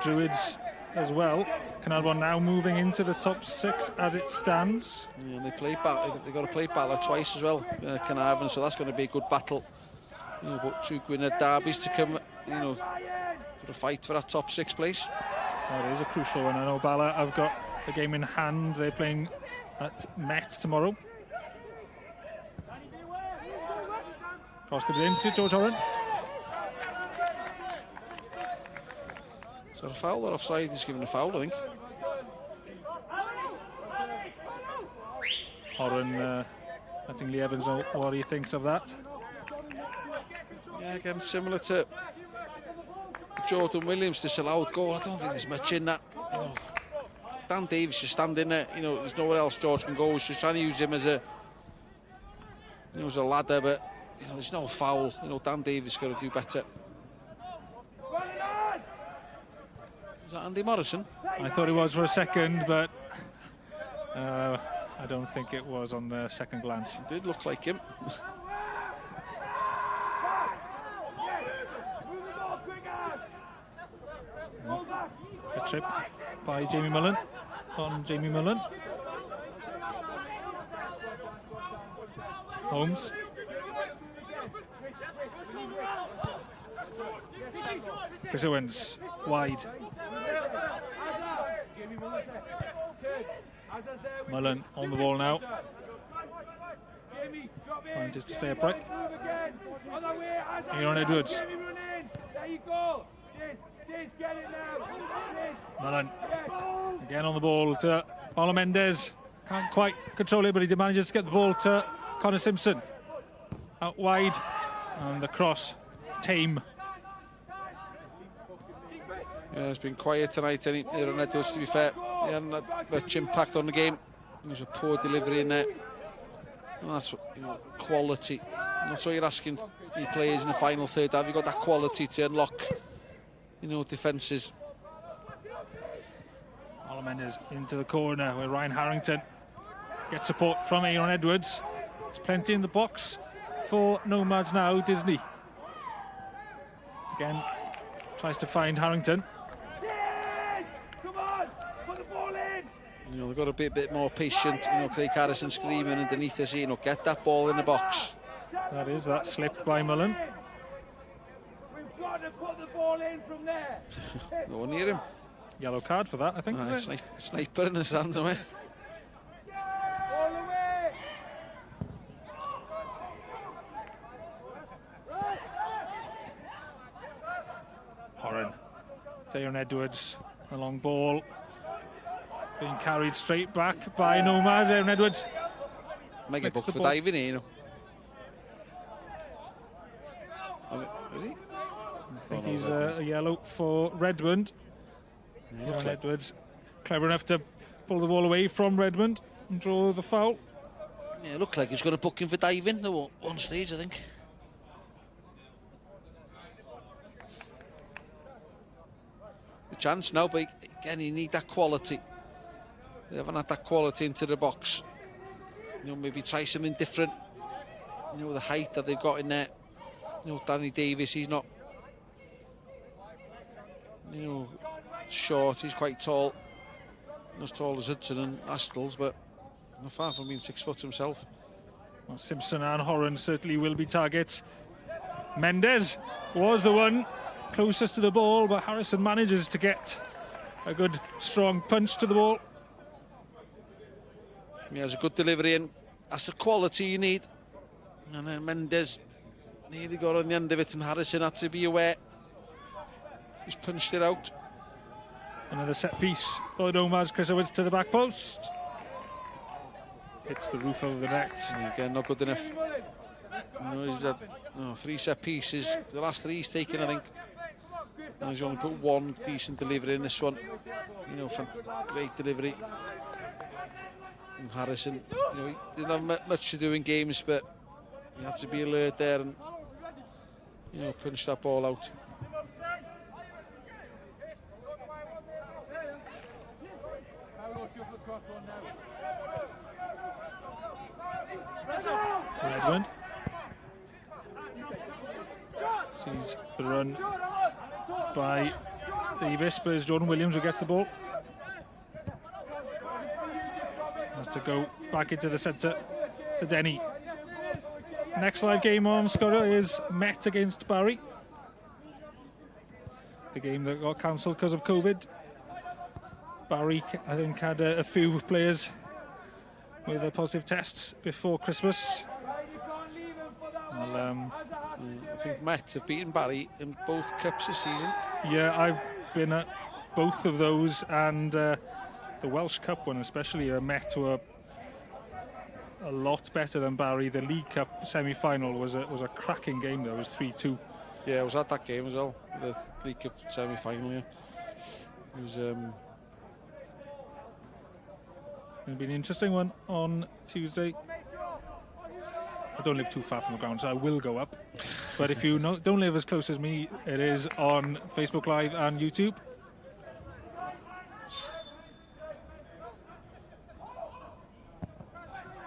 Druids as well. Carnarvon now moving into the top 6 as it stands. Yeah, and they've got to play Bala twice as well, Carnarvon, so that's going to be a good battle. You know, but 2 Gwynedd derbies to come, you know, for a fight for that top 6 place. That is a crucial one. I know Bala have got a game in hand. They're playing at Met tomorrow. Cross comes in to George Horan. Is that a foul or offside? He's given a foul, I think. Horan letting Lee Evans know what he thinks of that. Yeah, again, similar to Jordan Williams, disallowed goal. I don't think there's much in that. You know, Dan Davies is standing there. You know, there's nowhere else George can go. He's just trying to use him as a, you know, as a ladder, but you know, there's no foul. You know, Dan Davies got to do better. Is that Andy Morrison? I thought it was for a second, but I don't think it was on the second glance. It did look like him. A trip by Jamie Mullen on Jamie Mullen. Holmes. Chris Owens wide. Mullen on the ball now. Trying just to stay upright. Aaron Edwards. Mullen again on the ball to Paulo Mendes. Can't quite control it, but he manages to get the ball to Connor Simpson. Out wide, and the cross tame. Yeah, it's been quiet tonight, Aaron Edwards, to be fair. He hadn't had much impact on the game. There's a poor delivery in there. And that's what, you know, quality. That's what you're asking your players in the final third. Have you got that quality to unlock, you know, defences? Paulo Mendes into the corner where Ryan Harrington gets support from Aaron Edwards. There's plenty in the box for Nomads now. Disney again tries to find Harrington. You know, they've got to be a bit more patient. You know, Craig Harrison screaming underneath us, you know, get that ball in the box. That is that slip by Mullen. We've got to put the ball in from there. No one near him. Yellow card for that, I think. Sniper in his hands away. Horan. Aaron Edwards, a long ball. Being carried straight back by Nomads. Aaron Edwards. Make a book for diving here, you know. Is he? I think he's a yellow for Redmond. Aaron Edwards, clever enough to pull the ball away from Redmond and draw the foul. Yeah, it looked like he's got a booking for diving at one stage, I think. A chance now, but again, you need that quality. They haven't had that quality into the box. You know, maybe try something different. You know, the height that they've got in there. You know, Danny Davis, he's not, you know, short, he's quite tall. Not as tall as Hudson and Astles, but not far from being 6 foot himself. Well, Simpson and Horan certainly will be targets. Mendes was the one closest to the ball, but Harrison manages to get a good strong punch to the ball. He has a good delivery, and that's the quality you need. And then Mendes nearly got on the end of it, and Harrison had to be aware. He's punched it out. Another set piece for the Nomads. Chris Owens to the back post. Hits the roof of the net. And again, not good enough. No, he's had 3 set pieces. The last 3 he's taken, I think. And he's only put 1 decent delivery in this one. You know, great delivery. And Harrison, you know, he didn't have much to do in games, but he had to be alert there and, you know, punch that ball out. Redmond sees the run by Davis, but it's Jordan Williams who gets the ball. Has to go back into the centre to Denny. Next live game on Sgorio is Met against Barry. The game that got cancelled because of COVID. Barry, I think, had a few players with positive tests before Christmas. I think Met have beaten Barry in both cups this season. Yeah, I've been at both of those, and the Welsh Cup one especially. Met were a lot better than Barry. The League Cup semi-final was a cracking game. There was 3-2. Yeah, I was at that game as well. The League Cup semi-final. Yeah, it was. It'll be an interesting one on Tuesday. I don't live too far from the ground, so I will go up. But if you don't live as close as me, it is on Facebook Live and YouTube.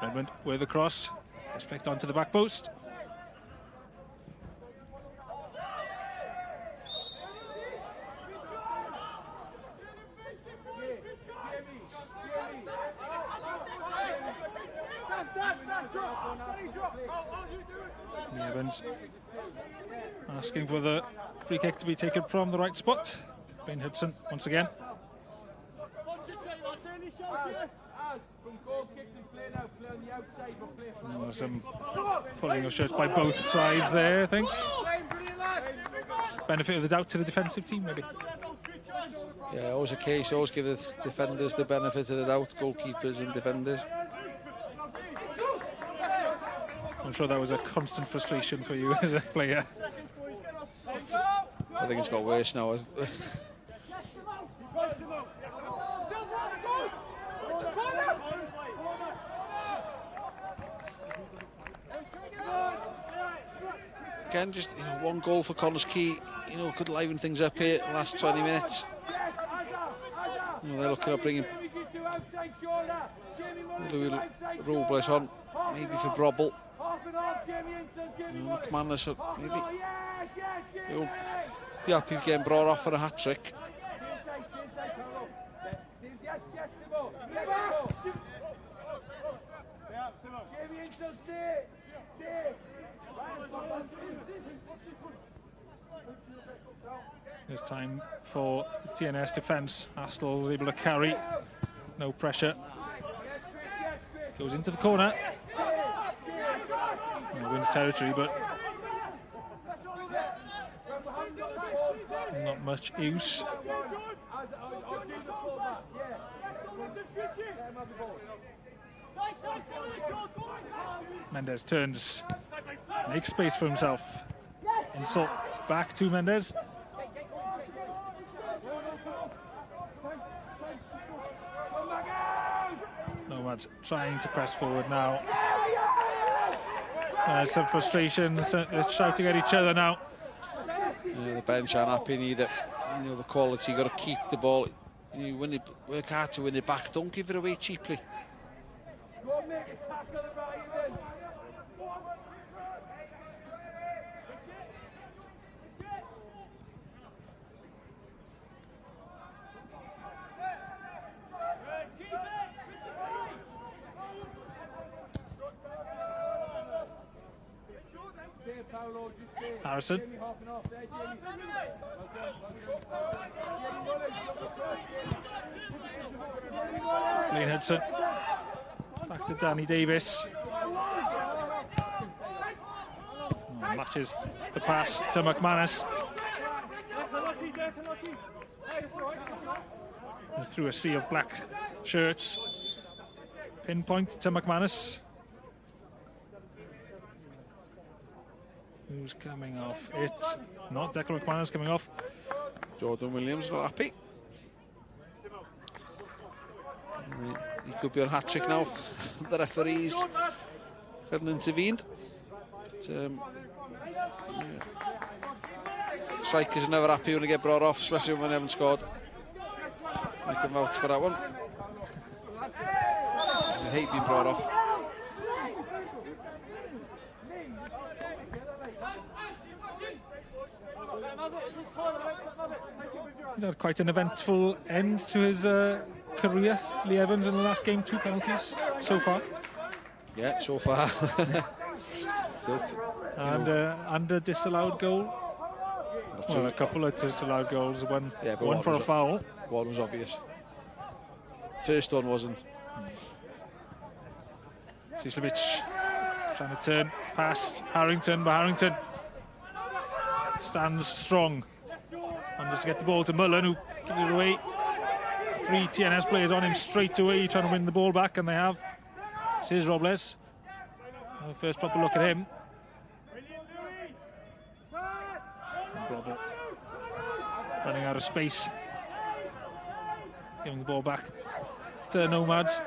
Redmond with the cross. It's flicked onto the back post. Evans asking for the free kick to be taken from the right spot. Ben Hudson once again. Some pulling of shirts by both sides there, I think. Benefit of the doubt to the defensive team, maybe. Yeah, always a case. Always give the defenders the benefit of the doubt, goalkeepers and defenders. I'm sure that was a constant frustration for you as a player. I think it's got worse now. Again, just one goal for Connah's Quay. Could liven things up here the last 20 minutes. They're looking at bringing Robles on, maybe for Brobble. McManus, maybe. He'll be happy getting brought off for a hat-trick. There's time for the TNS defence. Astl's able to carry, no pressure. Goes into the corner. Wins territory, but not much use. Mendes turns, makes space for himself. Insult back to Mendes. Nomads trying to press forward now. Some frustration, they're shouting at each other now. Yeah, the bench aren't happy either. The quality, you got to keep the ball. You work hard to win it back. Don't give it away cheaply. Harrison. Blaine Hudson. Back to Danny Davis. Matches the pass to McManus. And through a sea of black shirts. Pinpoint to McManus. Who's coming off? It's not Declan McManus coming off. Jordan Williams not happy. He could be on hat-trick now. The referees hadn't intervened. But, strikers are never happy when they get brought off, especially when they haven't scored. I can vouch for that one. Doesn't hate being brought off. He's had quite an eventful end to his career, Lee Evans, in the last game. 2 penalties so far. Yeah, so far. And a disallowed goal. Well, a couple of disallowed goals. One for a foul. One was obvious. First one wasn't. Sislovic trying to turn past Harrington, but Harrington stands strong. And just to get the ball to Mullen, who gives it away. 3 TNS players on him straight away, trying to win the ball back, and they have. Here's Robles. First proper look at him. Robert running out of space. Giving the ball back to Nomads.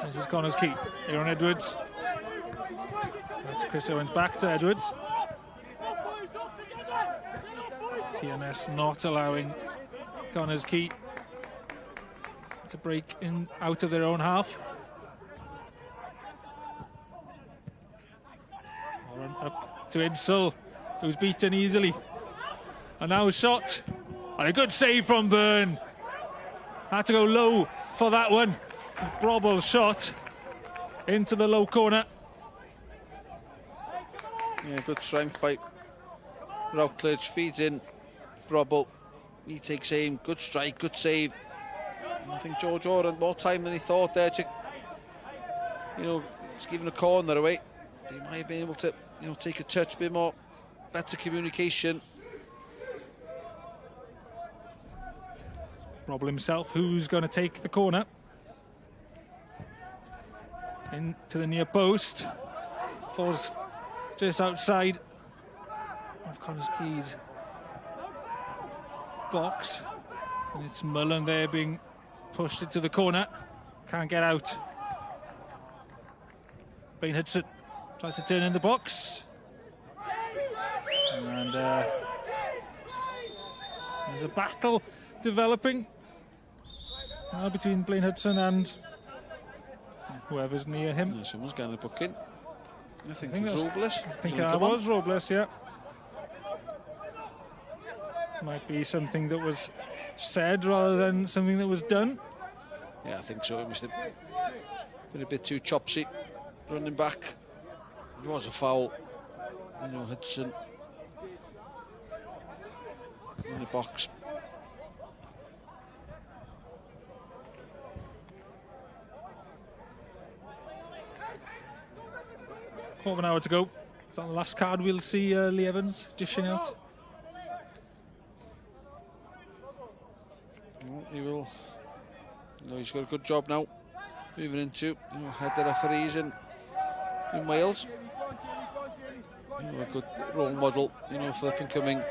This is Connah's Quay. Aaron Edwards. That's Chris Owens back to Edwards. TNS not allowing Connah's Quay to break in out of their own half. Up to Insel, who's beaten easily. And now a shot. And a good save from Byrne. Had to go low for that one. Brobel's shot into the low corner. Yeah, good strength by Routledge. Feeds in. Brobel. He takes aim. Good strike, good save. I think George Orr had more time than he thought there to, he's giving a corner away. He might have been able to, take a touch, a bit more, better communication. Brobel himself, who's going to take the corner. Into the near post. Falls just outside of Connah's Quay's box. And it's Mullen there being pushed into the corner. Can't get out. Bain Hudson tries to turn in the box. And there's a battle developing between Blaine Hudson and whoever's near him. Yeah, someone's getting a book in. I think it was Robles. I think that was Robles, yeah. Might be something that was said rather than something that was done. Yeah, I think so. It must have been a bit too chopsy running back. It was a foul. Hudson in the box. Quarter of an hour to go. Is that the last card we'll see Lee Evans dishing out? Well, he will. He's got a good job now. Moving into head the referees in Wales. A good role model, for up and coming.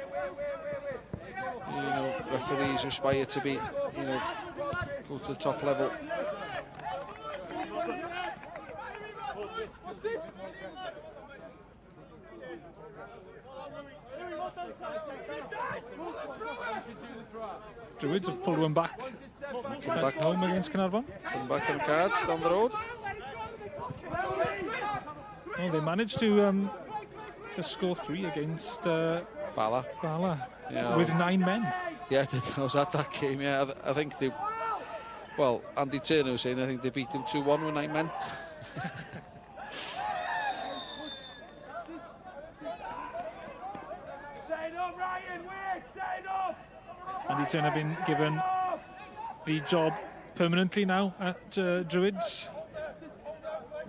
Referees aspire to be, go to the top level. Druids have pulled one back. Back home against Caernarfon. Come back on cards down the road. Well, they managed to score 3 against Bala. Yeah, with 9 men. Yeah, I was at that game. Yeah, I think they. Well, Andy Turner was saying I think they beat them 2-1 with 9 men. Andy Turner been given the job permanently now at Druids.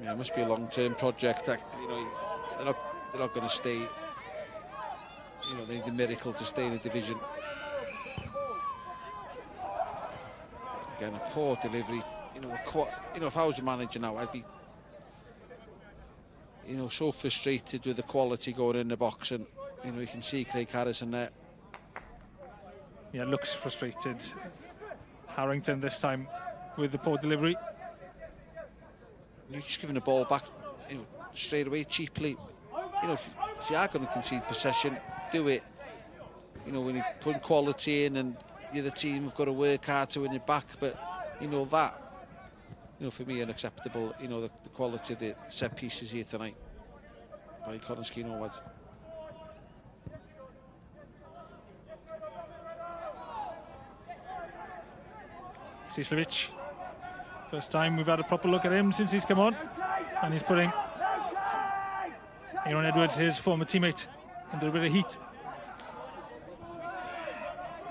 Yeah, it must be a long-term project. That, they're not going to stay. They need a miracle to stay in the division. Again, a poor delivery. If I was a manager now, I'd be, so frustrated with the quality going in the box, and you can see Craig Harrison there. Yeah, looks frustrated. Harrington this time with the poor delivery. You're just giving the ball back, straight away cheaply. If you are going to concede possession, do it. When you put quality in, and the other team have got to work hard to win it back. But that for me, unacceptable. The quality of the set pieces here tonight by Connah's Quay Nomads. Sislovic. First time we've had a proper look at him since he's come on, and he's putting Aaron Edwards, his former teammate, under a bit of heat.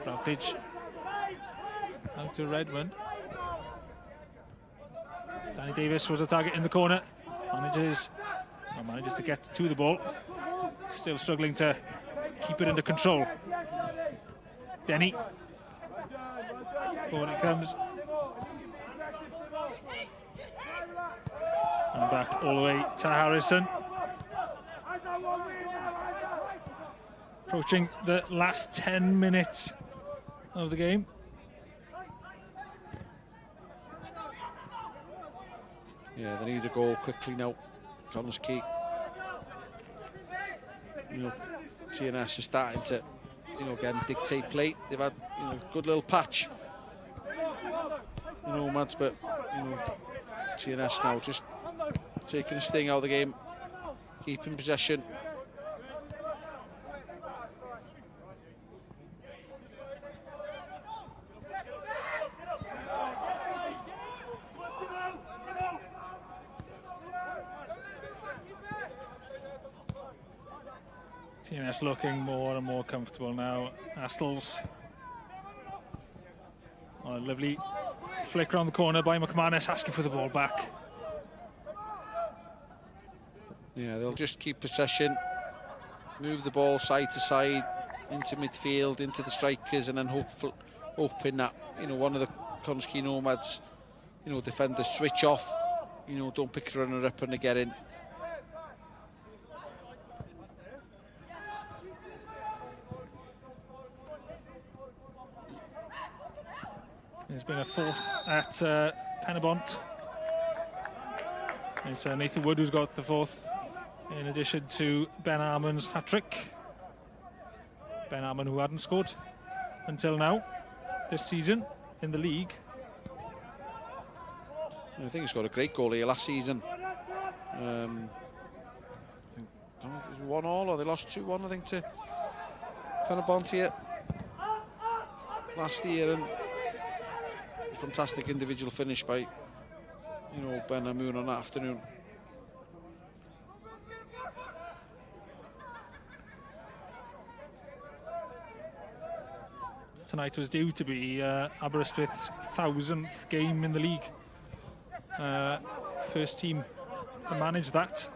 Routledge out to Redmond. Danny Davis was a target in the corner. Manages to get to the ball. Still struggling to keep it under control. Denny. Forward it comes. And back all the way to Harrison. Approaching the last 10 minutes of the game. Yeah, they need a goal quickly now. Connah's Quay. TNS is starting to, again, dictate play. They've had, a good little patch. Nomads, but TNS now just taking a sting out of the game, keeping possession. TNS looking more and more comfortable now. Astles. Oh, lovely flick around the corner by McManus, asking for the ball back. Yeah, they'll just keep possession, move the ball side to side, into midfield, into the strikers, and then hoping that, one of the Connah's Quay Nomads, defenders switch off, don't pick the runner up and they get in. There's been a fourth at Penabont. It's Nathan Wood who's got the fourth, in addition to Ben Armon's hat-trick. Ben Armon, who hadn't scored until now this season in the league. I think he's got a great goal here last season. I think it was 1-1, or they lost 2-1, I think, to Penabont here last year, and fantastic individual finish by Ben Armon on that afternoon. Tonight was due to be Aberystwyth's 1000th game in the league. First team to manage that,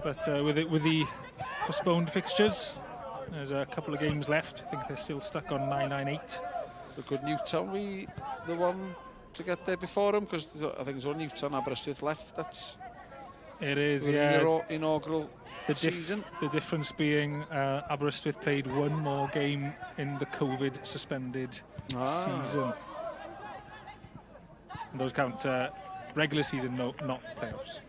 but with the postponed fixtures, there's a couple of games left. I think they're still stuck on 998. So could Newtown be the one to get there before them? Because I think there's only Newtown Aberystwyth left. It is, yeah. The inaugural season. The difference being Aberystwyth played one more game in the COVID suspended season. And those count regular season, not playoffs.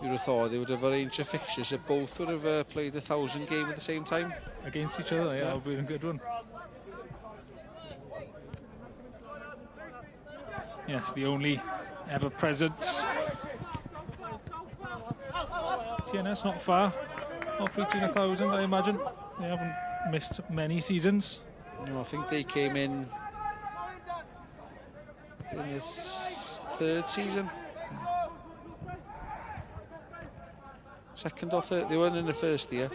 You'd have thought they would have arranged a fixtures that both would have played 1,000 game at the same time. Against each other, yeah, that would be a good one. Yes, the only ever presence. TNS not far off reaching 1,000, I imagine. They haven't missed many seasons. No, I think they came in this third season. Second or third, they weren't in the first year.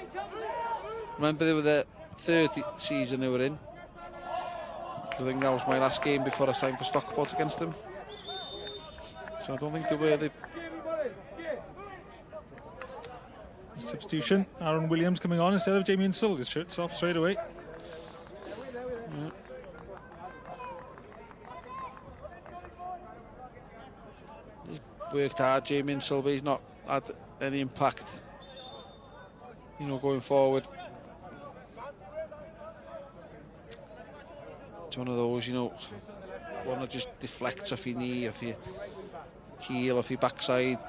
Remember, they were the third season they were in. I think that was my last game before I signed for Stockport against them. So I don't think they were the... Substitution, Aaron Williams coming on instead of Jamie Insel. His shirt's off straight away. Yeah. He's worked hard, Jamie Insel, but he's not had any impact, going forward. It's one of those, one that just deflects off your knee, off your heel, off your backside.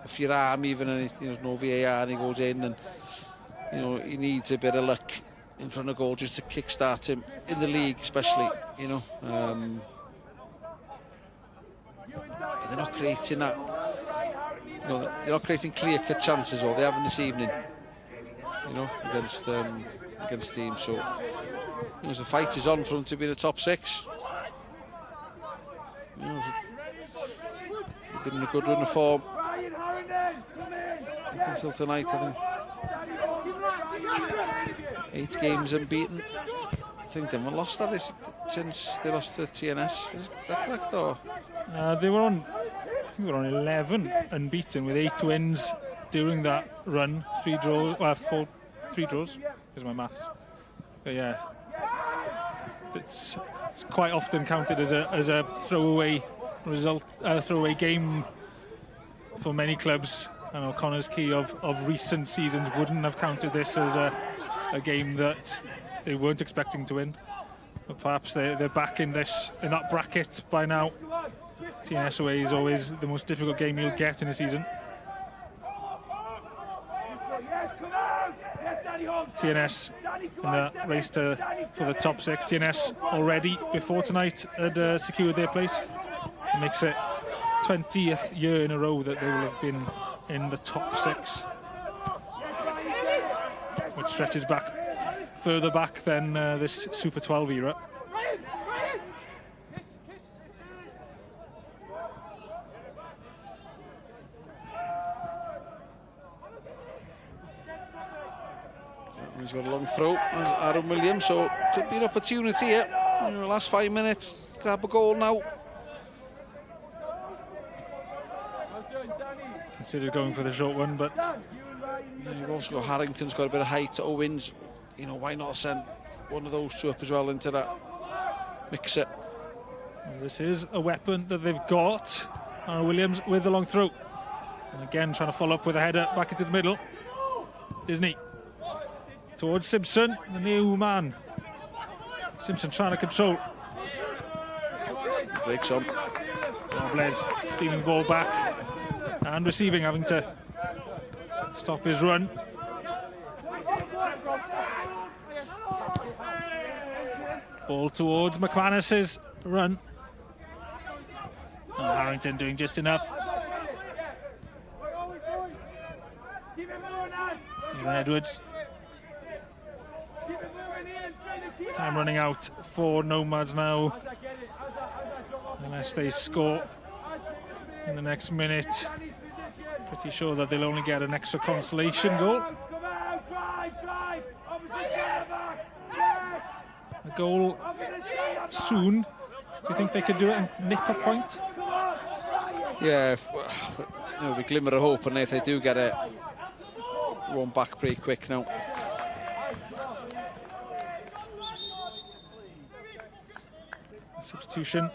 off your arm even, and there's no VAR, and he goes in, and he needs a bit of luck in front of goal just to kickstart him in the league, especially. They're not creating that. They're not creating clear-cut chances, or they haven't this evening. Against teams. So the fight is on for them to be in the top 6. They've been in a good run of form until tonight, I think. 8 games unbeaten. I think they haven't lost that since they lost to TNS. Is that correct, or? They were on 11 unbeaten with 8 wins during that run. 3 draws, 3 draws, is my maths. But yeah, it's quite often counted as a throwaway result, throwaway game for many clubs. I know Connah's Quay of recent seasons wouldn't have counted this as a game that they weren't expecting to win. But perhaps they're back in that bracket by now. TNS away is always the most difficult game you'll get in a season. TNS in the race for the top 6. TNS already before tonight had secured their place. It makes it 20th year in a row that they will have been in the top 6, which stretches back further back than this Super 12 era. He's got a long throw, as Aaron Williams, so could be an opportunity here in the last 5 minutes. Grab a goal now. Considered going for the short one, but you've also got Harrington's got a bit of height. Owens, why not send one of those 2 up as well into that mix-up? This is a weapon that they've got. Aaron Williams with the long throw, and again trying to follow up with a header back into the middle. Disney towards Simpson, the new man. Simpson trying to control. Breaks on. Blaise stealing the ball back and receiving, having to stop his run. Ball towards McManus's run. And Harrington doing just enough. Even Edwards. Time running out for Nomads now, unless they score in the next minute. Pretty sure that they'll only get an extra consolation goal. A goal soon. Do you think they could do it and nip a point? Yeah, we glimmer of hope, and if they do get it, one back pretty quick now. Substitution.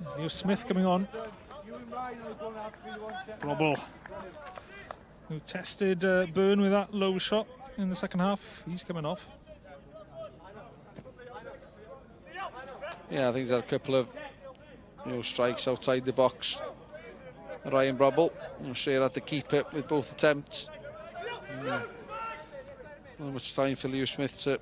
There's Neil Smith coming on. Robble, who tested Byrne with that low shot in the second half. He's coming off. Yeah, I think he's had a couple of strikes outside the box. Ryan Robble, straight at the keeper with both attempts. Not much time for Lewis Smith to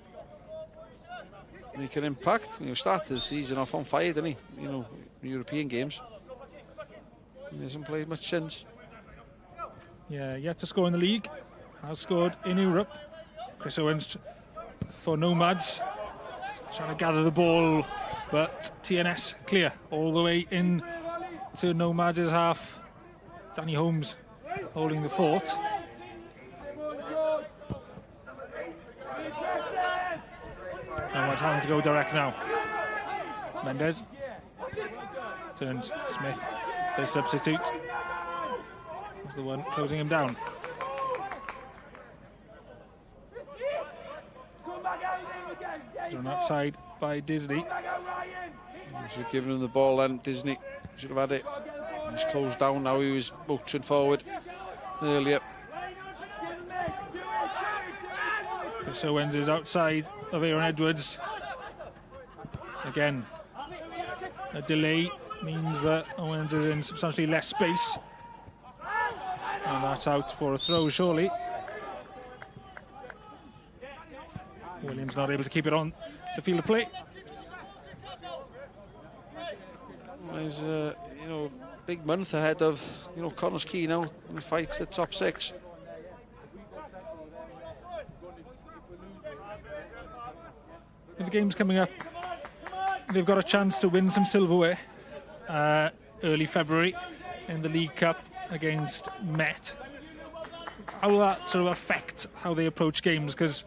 make an impact. Started the season off on fire, didn't he? European games. He hasn't played much since. Yeah, yet to score in the league. Has scored in Europe. Chris Owens for Nomads. Trying to gather the ball, but TNS clear all the way in to Nomads' half. Danny Holmes holding the fort. Nomads having to go direct now. Mendes turns Smith, the substitute. Was the one closing him down. Thrown outside by Disney. Should have given him the ball then. Disney should have had it. He's closed down now. He was motoring forward earlier. Chris Owens is outside of Aaron Edwards. Again, a delay means that Owens is in substantially less space. And that's out for a throw, surely. Williams not able to keep it on the field of play. There's big month ahead of Connah's Quay now in the fight for top 6. With the games coming up, they've got a chance to win some silverware early February in the League Cup against Met. How will that sort of affect how they approach games? Because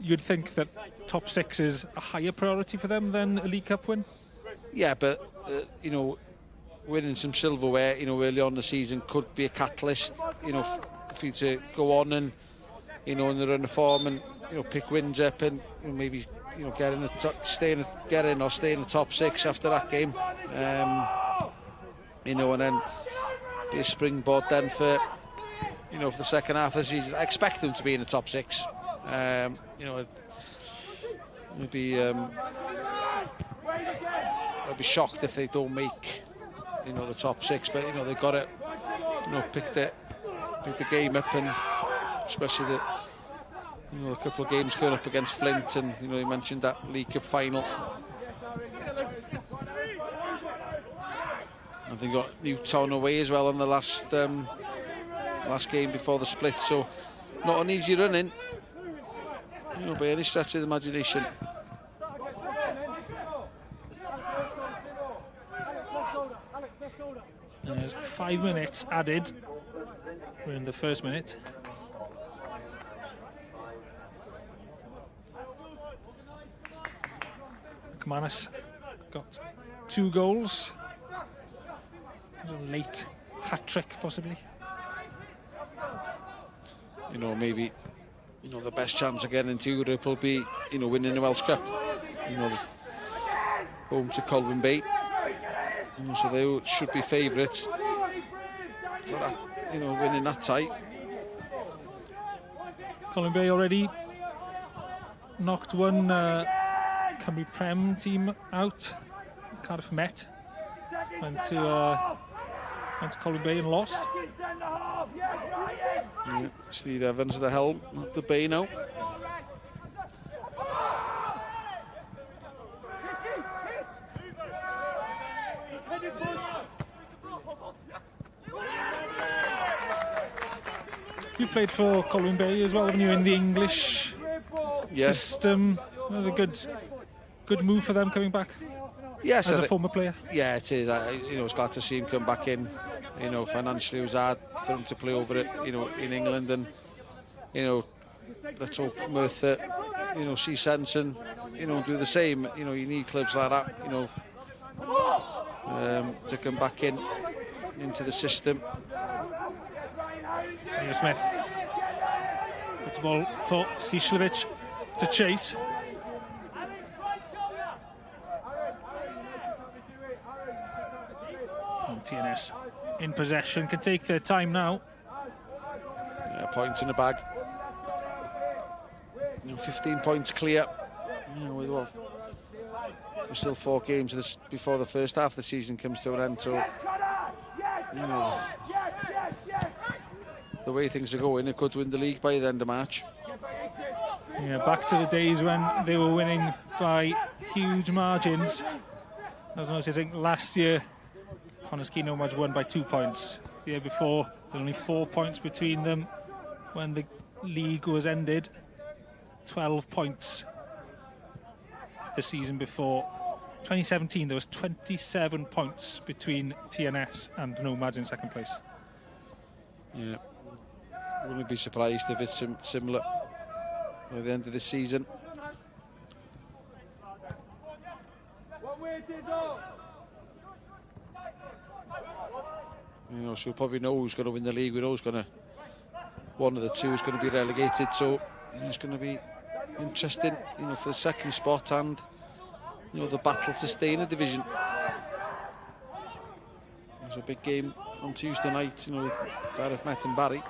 you'd think that top 6 is a higher priority for them than a League Cup win. Yeah, but winning some silverware, early on the season could be a catalyst, for you to go on and, in the run of form and, pick wins up and maybe, stay in the top 6 after that game. And then be a springboard then for, for the second half of the season. I expect them to be in the top 6. Maybe I'd be shocked if they don't make, the top 6. But they've got to, pick the game up, and especially the, a couple of games going up against Flint, and you mentioned that League Cup final. And they got Newtown away as well on the last game before the split. So not an easy run in, by any stretch of the imagination. There's 5 minutes added. We're in the first minute. McManus got 2 goals. A late hat-trick, possibly. Maybe, the best chance of getting into Europe will be, winning the Welsh Cup. Home to Colwyn Bay. So they should be favourites for that, winning that tie. Colwyn Bay already knocked one Cymru Prem team out. Cardiff Met went to Colwyn Bay and lost. Yeah, Steve Evans at the helm at the Bay now. You played for Colwyn Bay as well, haven't you, in the English system? It was a good move for them coming back. Yes, as a former player. Yeah, it is. I was glad to see him come back in. Financially it was hard for him to play over it, in England, and let's hope Merthyr, see sense and do the same. You need clubs like that, to come back into the system. Smith. It's a ball for Sishlevic to chase. And TNS in possession, can take their time now. Yeah, points in the bag. 15 points clear. We're still 4 games before the first half of the season comes to an end, so the way things are going, they could win the league by the end of March. Yeah, back to the days when they were winning by huge margins. I was noticing last year, Connah's Quay Nomads won by 2 points. The year before, there were only 4 points between them when the league was ended. 12 points the season before. 2017, there was 27 points between TNS and Nomads in second place. Yeah, wouldn't be surprised if it's similar by the end of the season. So we'll probably know who's going to win the league. We know one of the two is going to be relegated. So it's going to be interesting, for the second spot and the battle to stay in the division. There's a big game on Tuesday night, with Cardiff Met and Barry.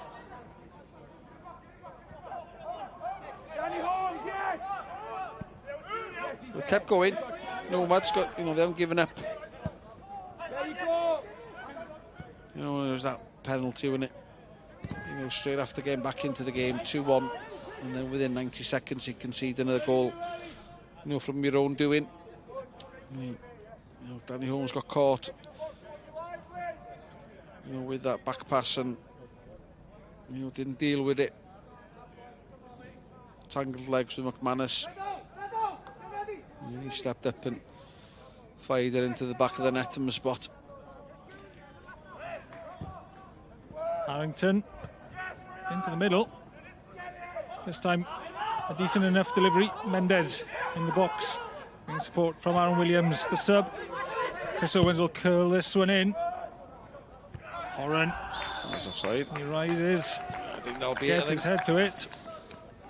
They kept going. Nomads got, they haven't given up. You know, there was that penalty, wasn't it? You know, straight after getting back into the game, 2-1, and then within 90 seconds you concede another goal, you know, from your own doing. You know, Danny Holmes got caught, you know, with that back pass and, you know, didn't deal with it. Tangled legs with McManus. He stepped up and fired it into the back of the net on the spot. Harrington into the middle. This time a decent enough delivery. Mendes in the box. And support from Aaron Williams, the sub. Chris Owens will curl this one in. Horan. He's offside. He rises. I think that'll be Gets his head to it.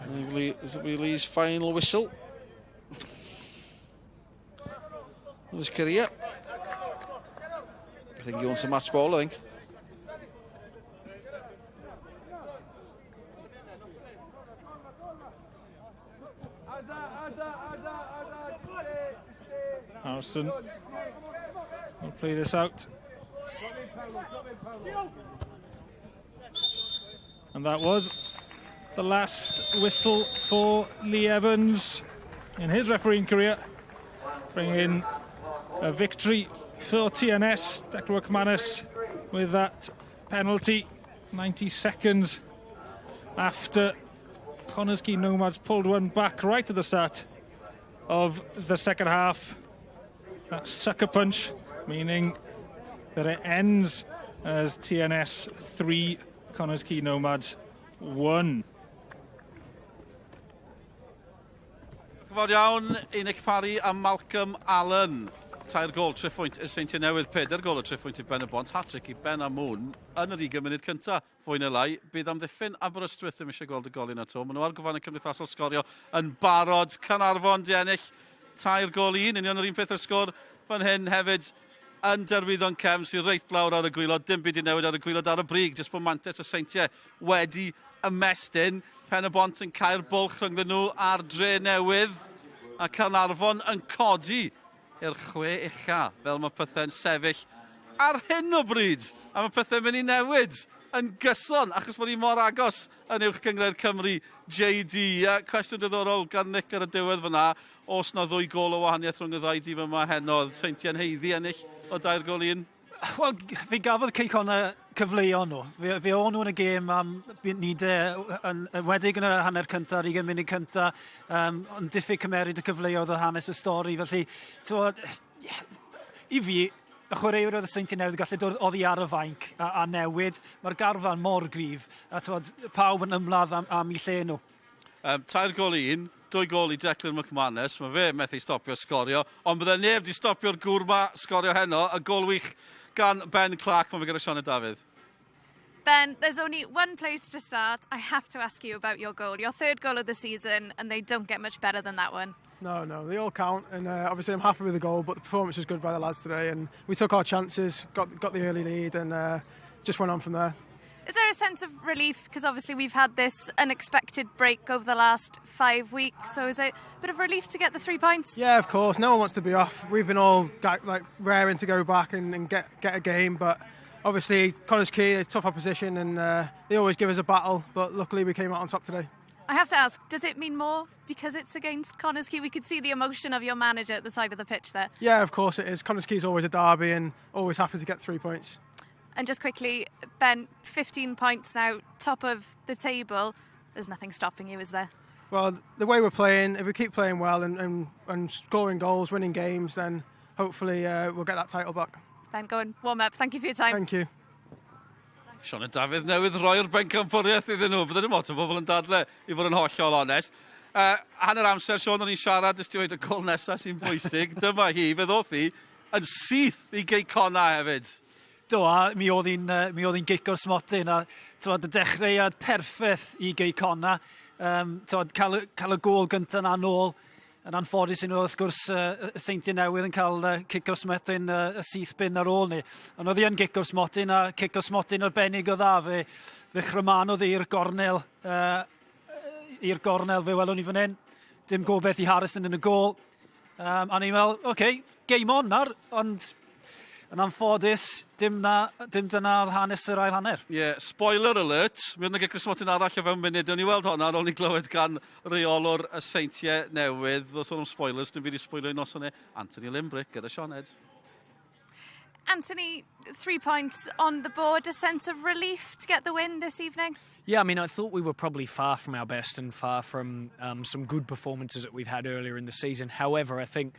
This will be Lee's final whistle of his career. I think he wants a match ball, I think. Harrison will play this out. And that was the last whistle for Lee Evans in his refereeing career, bringing a victory for TNS. Declan McManus with that penalty 90 seconds after Connah's Quay Nomads pulled one back right at the start of the second half. That sucker punch, meaning that it ends as TNS 3, Connah's Quay Nomads 1. Fawr iawn, Unig Parry a Malcolm Allen. 3 gol, 3 phwynt y Seintiau Newydd, 4 gol o 3 phwynt i Ben y Bont, hat-trick i Ben a Mwn yn yr 20 munud cynta. Fwy neu lai, bydd amddiffyn Aberystwyth ddim eisiau gweld y golyn at o. Maen nhw ar gyfan y cymdeithasol Sgorio yn barod. Canarfon di ennill 3 gol 1, union yr un peth o'r sgôr fan hyn hefyd yn derwyddon Cem sy'n reit blawr ar y gwylod. Dim byd i newid ar y gwylod ar y brig, jyst bod mantes y Seintiau wedi ymestyn. Pen y Bont yn cael bwlch rhyngddyn nhw ar Dre Newydd, a Canarfon yn codi i'r 6 ucha, fel mae pethau'n sefyll ar hyn o bryd. A mae pethau'n mynd i newid yn gyson, achos bod ni mor agos yn uwch gyngred Cymru JD. Cwestiwn diddorol gan Nick ar y diwedd fyna, os na 2 gol o wahaniaeth rhwng y ddau dîm yma henodd. Seintiau'n heiddi ennill o 2 gol 1. Wel, fi gafodd Connah cyfleon nhw. Fe o'n nhw yn y gêm am nid yn wedig yn y hanner cyntaf, 20 munud cyntaf, ond diffyg cymeryd y cyfleoedd o hanes y stori. Felly, i fi, y chwaraewyr oedd y Seintiau Newydd gallu dod oddi ar y fainc a newid. Mae'r garfan mor gryf, a pawb yn ymladd am ei lle nhw. 3 gol 1, 2 gol i Declan McManus. Mae fe methu stopio Sgorio, ond bydde neb di stopio'r gŵr ma Sgorio heno. Y gol wych gan Ben Clark, mae fe gyda Sianed Dafydd. Ben, there's only one place to start. I have to ask you about your goal. Your 3rd goal of the season, and they don't get much better than that one. No, they all count, and obviously I'm happy with the goal, but the performance was good by the lads today, and we took our chances, got the early lead, and just went on from there. Is there a sense of relief? Because obviously we've had this unexpected break over the last 5 weeks, so is it a bit of relief to get the 3 points? Yeah, of course. No one wants to be off. We've been all raring to go back and get a game, but obviously Connah's Quay, a tough opposition, and they always give us a battle, but luckily we came out on top today. I have to ask, does it mean more because it's against Connah's Quay? We could see the emotion of your manager at the side of the pitch there. Yeah, of course it is. Connah's Quay is always a derby and always happy to get 3 points. And just quickly, Ben, 15 points now, top of the table. There's nothing stopping you, is there? Well, the way we're playing, if we keep playing well and scoring goals, winning games, then hopefully we'll get that title back. Ben, go and warm up. Thank you for your time. Thank you. Sianed Dafydd newydd roi'r bencampwriaeth iddyn nhw. Bydde dim lot o bobl yn dadle i fod yn hollol onest. Hanner amser, Siôn, o'n i'n siarad, ysdi wedi y gol nesaf sy'n bwysig. Dyma hi, fe ddoth hi yn syth i Quay Connah hefyd. Do, a mi oedd hi'n gico'r smotyn, a y dechreuad perffaith i Quay Connah. Cael y gol gyntaf na nôl, yn anffodus yn wrth gwrs y Seintiau Newydd yn cael cico'r smotyn y syth bin ar ôl ni. Ond oedd hi yn gico'r smotyn, a cico'r smotyn arbennig o dda fe chrymanodd i'r gornel fe welwn ni fan hyn. Dim gobeith i Harrison yn y gol. A ni'n meddwl, game on nawr, ond yn anffodus, dim dyna hanes yr ail hanner. Spoiler alert, mi oedd yna gic ysmotyn arall o fewn munud. O'n i weld honna, o'n i glywed gan reolwr y Seintiau Newydd. Os o'n spoilers, dim byd i spoilio i noson Anthony Limbrick gyda Sioned. Anthony, 3 points on the board, a sense of relief to get the win this evening? Yeah, I mean, I thought we were probably far from our best and far from some good performances that we've had earlier in the season. However, I think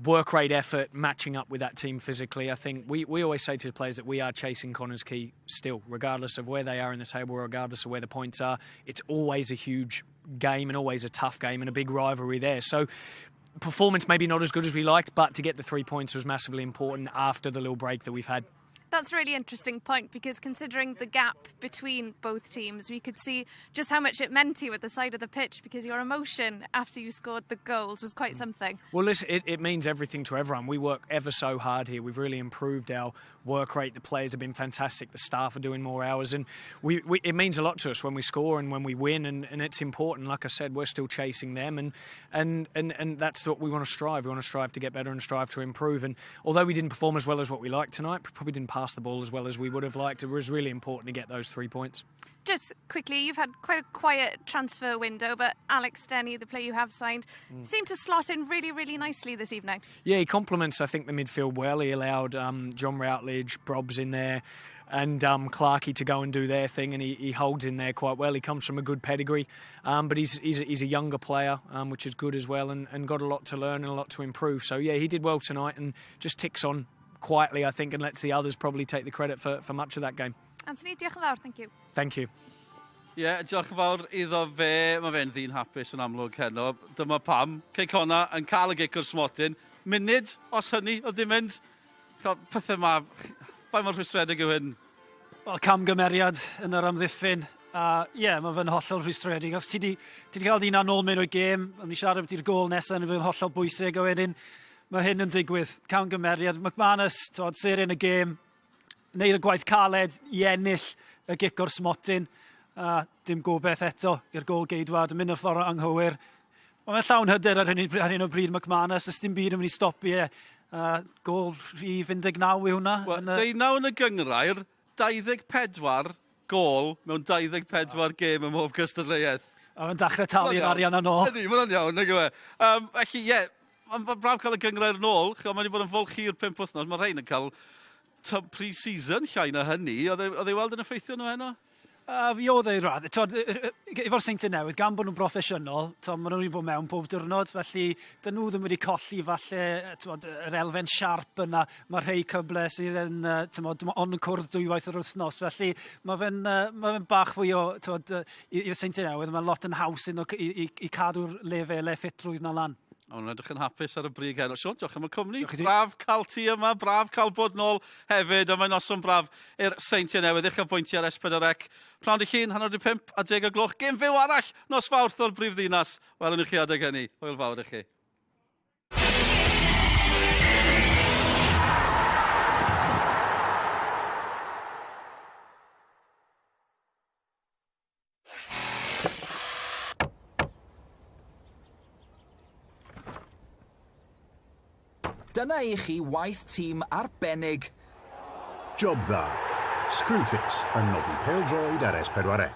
work rate, effort, matching up with that team physically, I think we always say to the players that we are chasing Connah's Quay still, regardless of where they are in the table, regardless of where the points are. It's always a huge game and always a tough game and a big rivalry there. So performance maybe not as good as we liked, but to get the 3 points was massively important after the little break that we've had. That's a really interesting point, because considering the gap between both teams, we could see just how much it meant to you at the side of the pitch, because your emotion after you scored the goals was quite something. Well, listen, it means everything to everyone. We work ever so hard here. We've really improved our work rate. The players have been fantastic. The staff are doing more hours, and it means a lot to us when we score and when we win, and it's important. Like I said, we're still chasing them, and that's what we want to strive. We want to strive to get better and strive to improve. And although we didn't perform as well as what we liked tonight, we probably didn't pass the ball as well as we would have liked. It was really important to get those 3 points. Just quickly, you've had quite a quiet transfer window, but Alex Denny, the player you have signed, seemed to slot in really, really nicely this evening. Yeah, he complements, I think, the midfield well. He allowed John Routledge, Brobs in there, and Clarkey to go and do their thing, and he holds in there quite well. He comes from a good pedigree, but he's a younger player, which is good as well, and got a lot to learn and a lot to improve. So yeah, he did well tonight and just ticks on quietly, I think, and lets the others probably take the credit for much of that game. Anthony, diolch yn fawr, thank you. Thank you. Diolch yn fawr iddo fe. Mae fe'n ddyn hapus yn amlwg heno. Dyma pam. Connah yn cael y gic o'r smotyn. Munud, os hynny, oedd dim mynd. Pethau ma. Fai mor rhwystredig yw hyn. Wel, camgymeriad yn yr amddiffyn. Mae fe'n hollol rhwystredig. Os ti di cael un an ôl mewn o'r gêm, o'n i siarad beth i'r gol nesaf yn fe'n hollol bwysig o wedyn. Mae hyn yn digwydd. Camgymeriad. McManus, ser yn y gêm, wneud y gwaith caled i ennill y gic o'r smotyn. Dim gobeith eto i'r gol geidwad, yn mynd y ffordd anghywir. Mae'n llawn hyder ar hyn o bryd McManus, ys dim byd yn mynd i stopi e. Gol rhif 19 yw hwnna. 19 yn y gyngrair, 24 gol mewn 24 gêm ym mhob cystadleuaeth. Mae'n dechrau talu'r arian yn ôl. Ydy, mae'n iawn, nag yw e. Felly, mae'n braf cael y gyngrair yn ôl. Mae wedi bod yn fwlch i'r 5 wythnos. Mae rhain yn cael pre-season llai na hynny. Oedd ei weld yn effeithio nhw heno? Fi oedd ei radd. Efo'r Seintiau Newydd, gan bod nhw'n broffesiynol, maen nhw wedi bod mewn pob diwrnod, felly dyn nhw ddim wedi colli falle yr elfen siarp yna. Mae rhai cyble sydd yn cwrdd dwywaith yr wythnos, felly mae fe'n bach fwy i'r Seintiau Newydd. Mae'n lot yn haws i cadw'r lefelau ffitrwydd na lan. O'n edrych yn hapus ar y brig heno. Sion, diolch am y cwmni. Braf cael ti yma, braf cael bod nôl hefyd, a mae'n noson braf i'r Seintiau Newydd. Eich bwyntiau ar S4C. Pnawn i chi'n 5:30 a 10 o gloch. Gêm fyw arall nos Fawrth o'r brifddinas. Welwn i chi adeg hynny. Hwyl fawr i chi. Dyna i chi waith tîm arbennig. Job dda. Screwfix yn noddi pel-droed ar S4C.